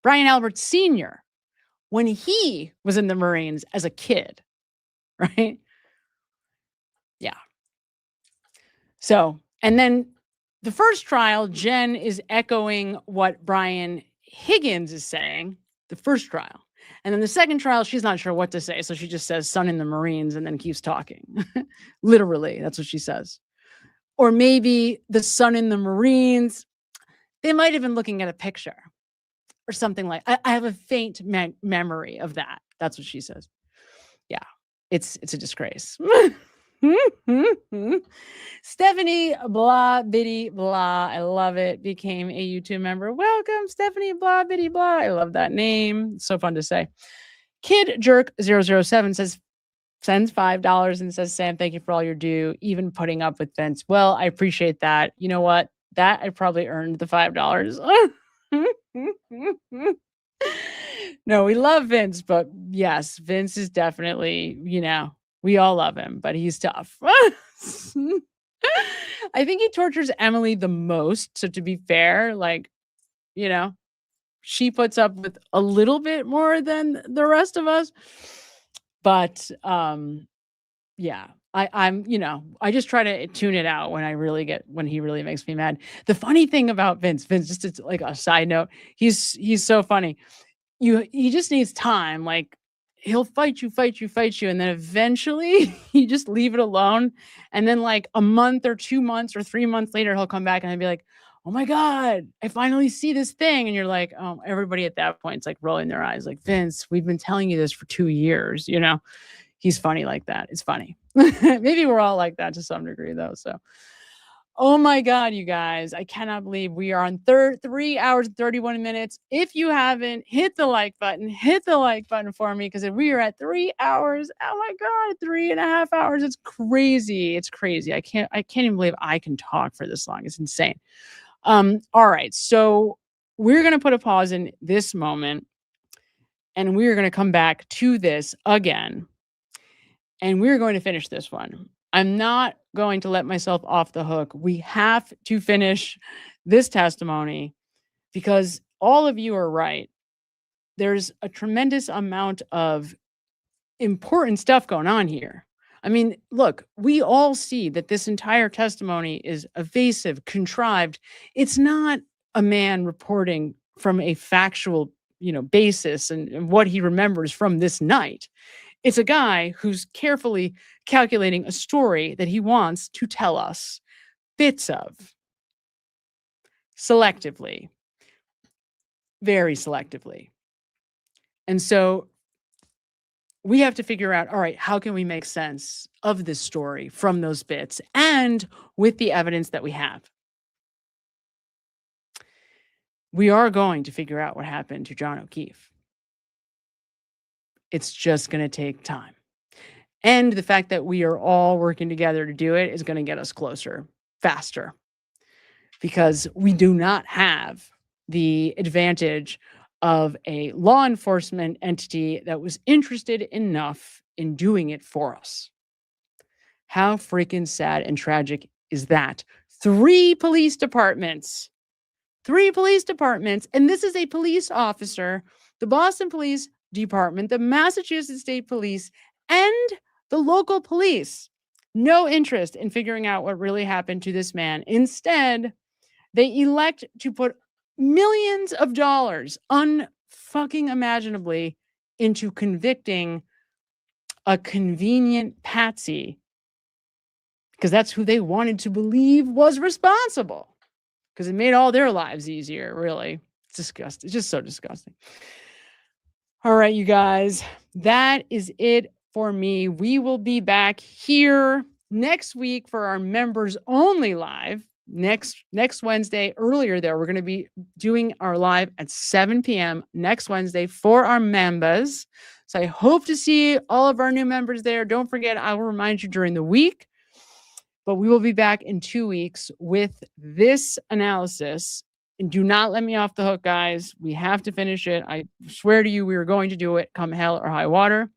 Brian Albert Sr. when he was in the Marines as a kid, right? Yeah. So, and then the first trial, Jen is echoing what Brian Higgins is saying, the first trial. And then the second trial, she's not sure what to say. So she just says son in the Marines and then keeps talking. Literally, that's what she says. Or maybe the son in the Marines, they might have been looking at a picture or something like, I have a faint memory of that. That's what she says. Yeah, it's a disgrace. Stephanie blah bitty blah, I love it, became a YouTube member. Welcome Stephanie blah bitty blah. I love that name. It's so fun to say. Kid Jerk 007 says, sends $5 and says, Sam, thank you for all your do, even putting up with Vince. Well, I appreciate that. You know what? That I probably earned the $5. No, we love Vince, but yes, Vince is definitely, we all love him, but he's tough. I think he tortures Emily the most. So to be fair, she puts up with a little bit more than the rest of us. But yeah, I just try to tune it out when he really makes me mad. The funny thing about Vince, just like a side note, he's so funny. He just needs time. Like, he'll fight you. And then eventually you just leave it alone. And then like a month or 2 months or 3 months later, he'll come back and he'll be like, oh my God, I finally see this thing. And you're like, oh, everybody at that point is like rolling their eyes like, Vince, we've been telling you this for 2 years. He's funny like that. It's funny. Maybe we're all like that to some degree though. So, oh my God, you guys, I cannot believe we are on 3 hours and 31 minutes. If you haven't, hit the like button for me, because we are at 3 hours. Oh my God, 3.5 hours. It's crazy. I can't even believe I can talk for this long. It's insane. All right. So we're going to put a pause in this moment and we're going to come back to this again. And we're going to finish this one. I'm not going to let myself off the hook. We have to finish this testimony because all of you are right. There's a tremendous amount of important stuff going on here. I mean, look, we all see that this entire testimony is evasive, contrived. It's not a man reporting from a factual, basis and what he remembers from this night. It's a guy who's carefully calculating a story that he wants to tell us bits of. Selectively. Very selectively. And so we have to figure out, all right, how can we make sense of this story from those bits and with the evidence that we have? We are going to figure out what happened to John O'Keefe. It's just going to take time. And the fact that we are all working together to do it is going to get us closer, faster. Because we do not have the advantage of a law enforcement entity that was interested enough in doing it for us. How freaking sad and tragic is that? 3 police departments. 3 police departments. And this is a police officer, the Boston Police Department, the Massachusetts State Police, and the local police. No interest in figuring out what really happened to this man. Instead, they elect to put millions of dollars, unfucking imaginably, into convicting a convenient patsy, because that's who they wanted to believe was responsible, because it made all their lives easier, really. It's disgusting. It's just so disgusting. All right, you guys, that is it for me. We will be back here next week for our members only live. Next Wednesday, earlier there, we're going to be doing our live at 7 p.m. next Wednesday for our members. So I hope to see all of our new members there. Don't forget, I will remind you during the week. But we will be back in 2 weeks with this analysis. And do not let me off the hook, guys. We have to finish it. I swear to you, we are going to do it come hell or high water.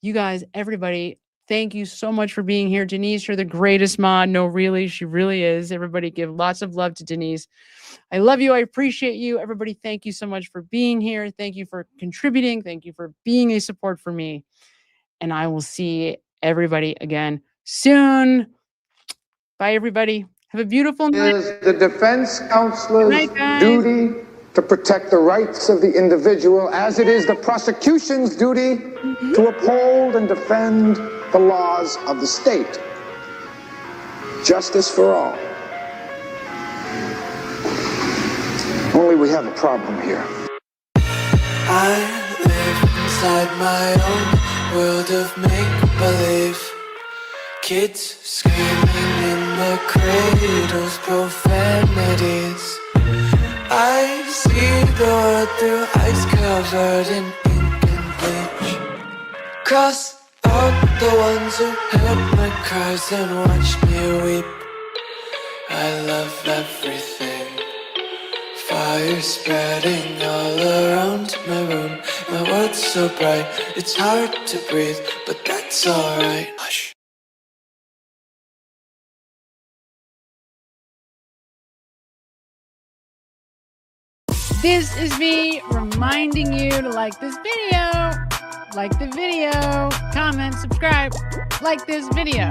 You guys, everybody, thank you so much for being here. Denise, you're the greatest mod. No, really, she really is. Everybody give lots of love to Denise. I love you. I appreciate you. Everybody, thank you so much for being here. Thank you for contributing. Thank you for being a support for me. And I will see everybody again soon. Bye, everybody. Have a beautiful night. It is the defense counselor's Good night, guys. duty to protect the rights of the individual, as it is the prosecution's duty to uphold and defend the laws of the state. Justice for all. Only we have a problem here. I live inside my own world of make-believe. Kids screaming in their cradles, profanities. I see the world through ice covered in ink and bleach. Cross out the ones who heard my cries and watched me weep. I love everything. Fire spreading all around my room. My world's so bright, it's hard to breathe, but that's alright. Hush. This is me reminding you to like this video, comment, subscribe, like this video.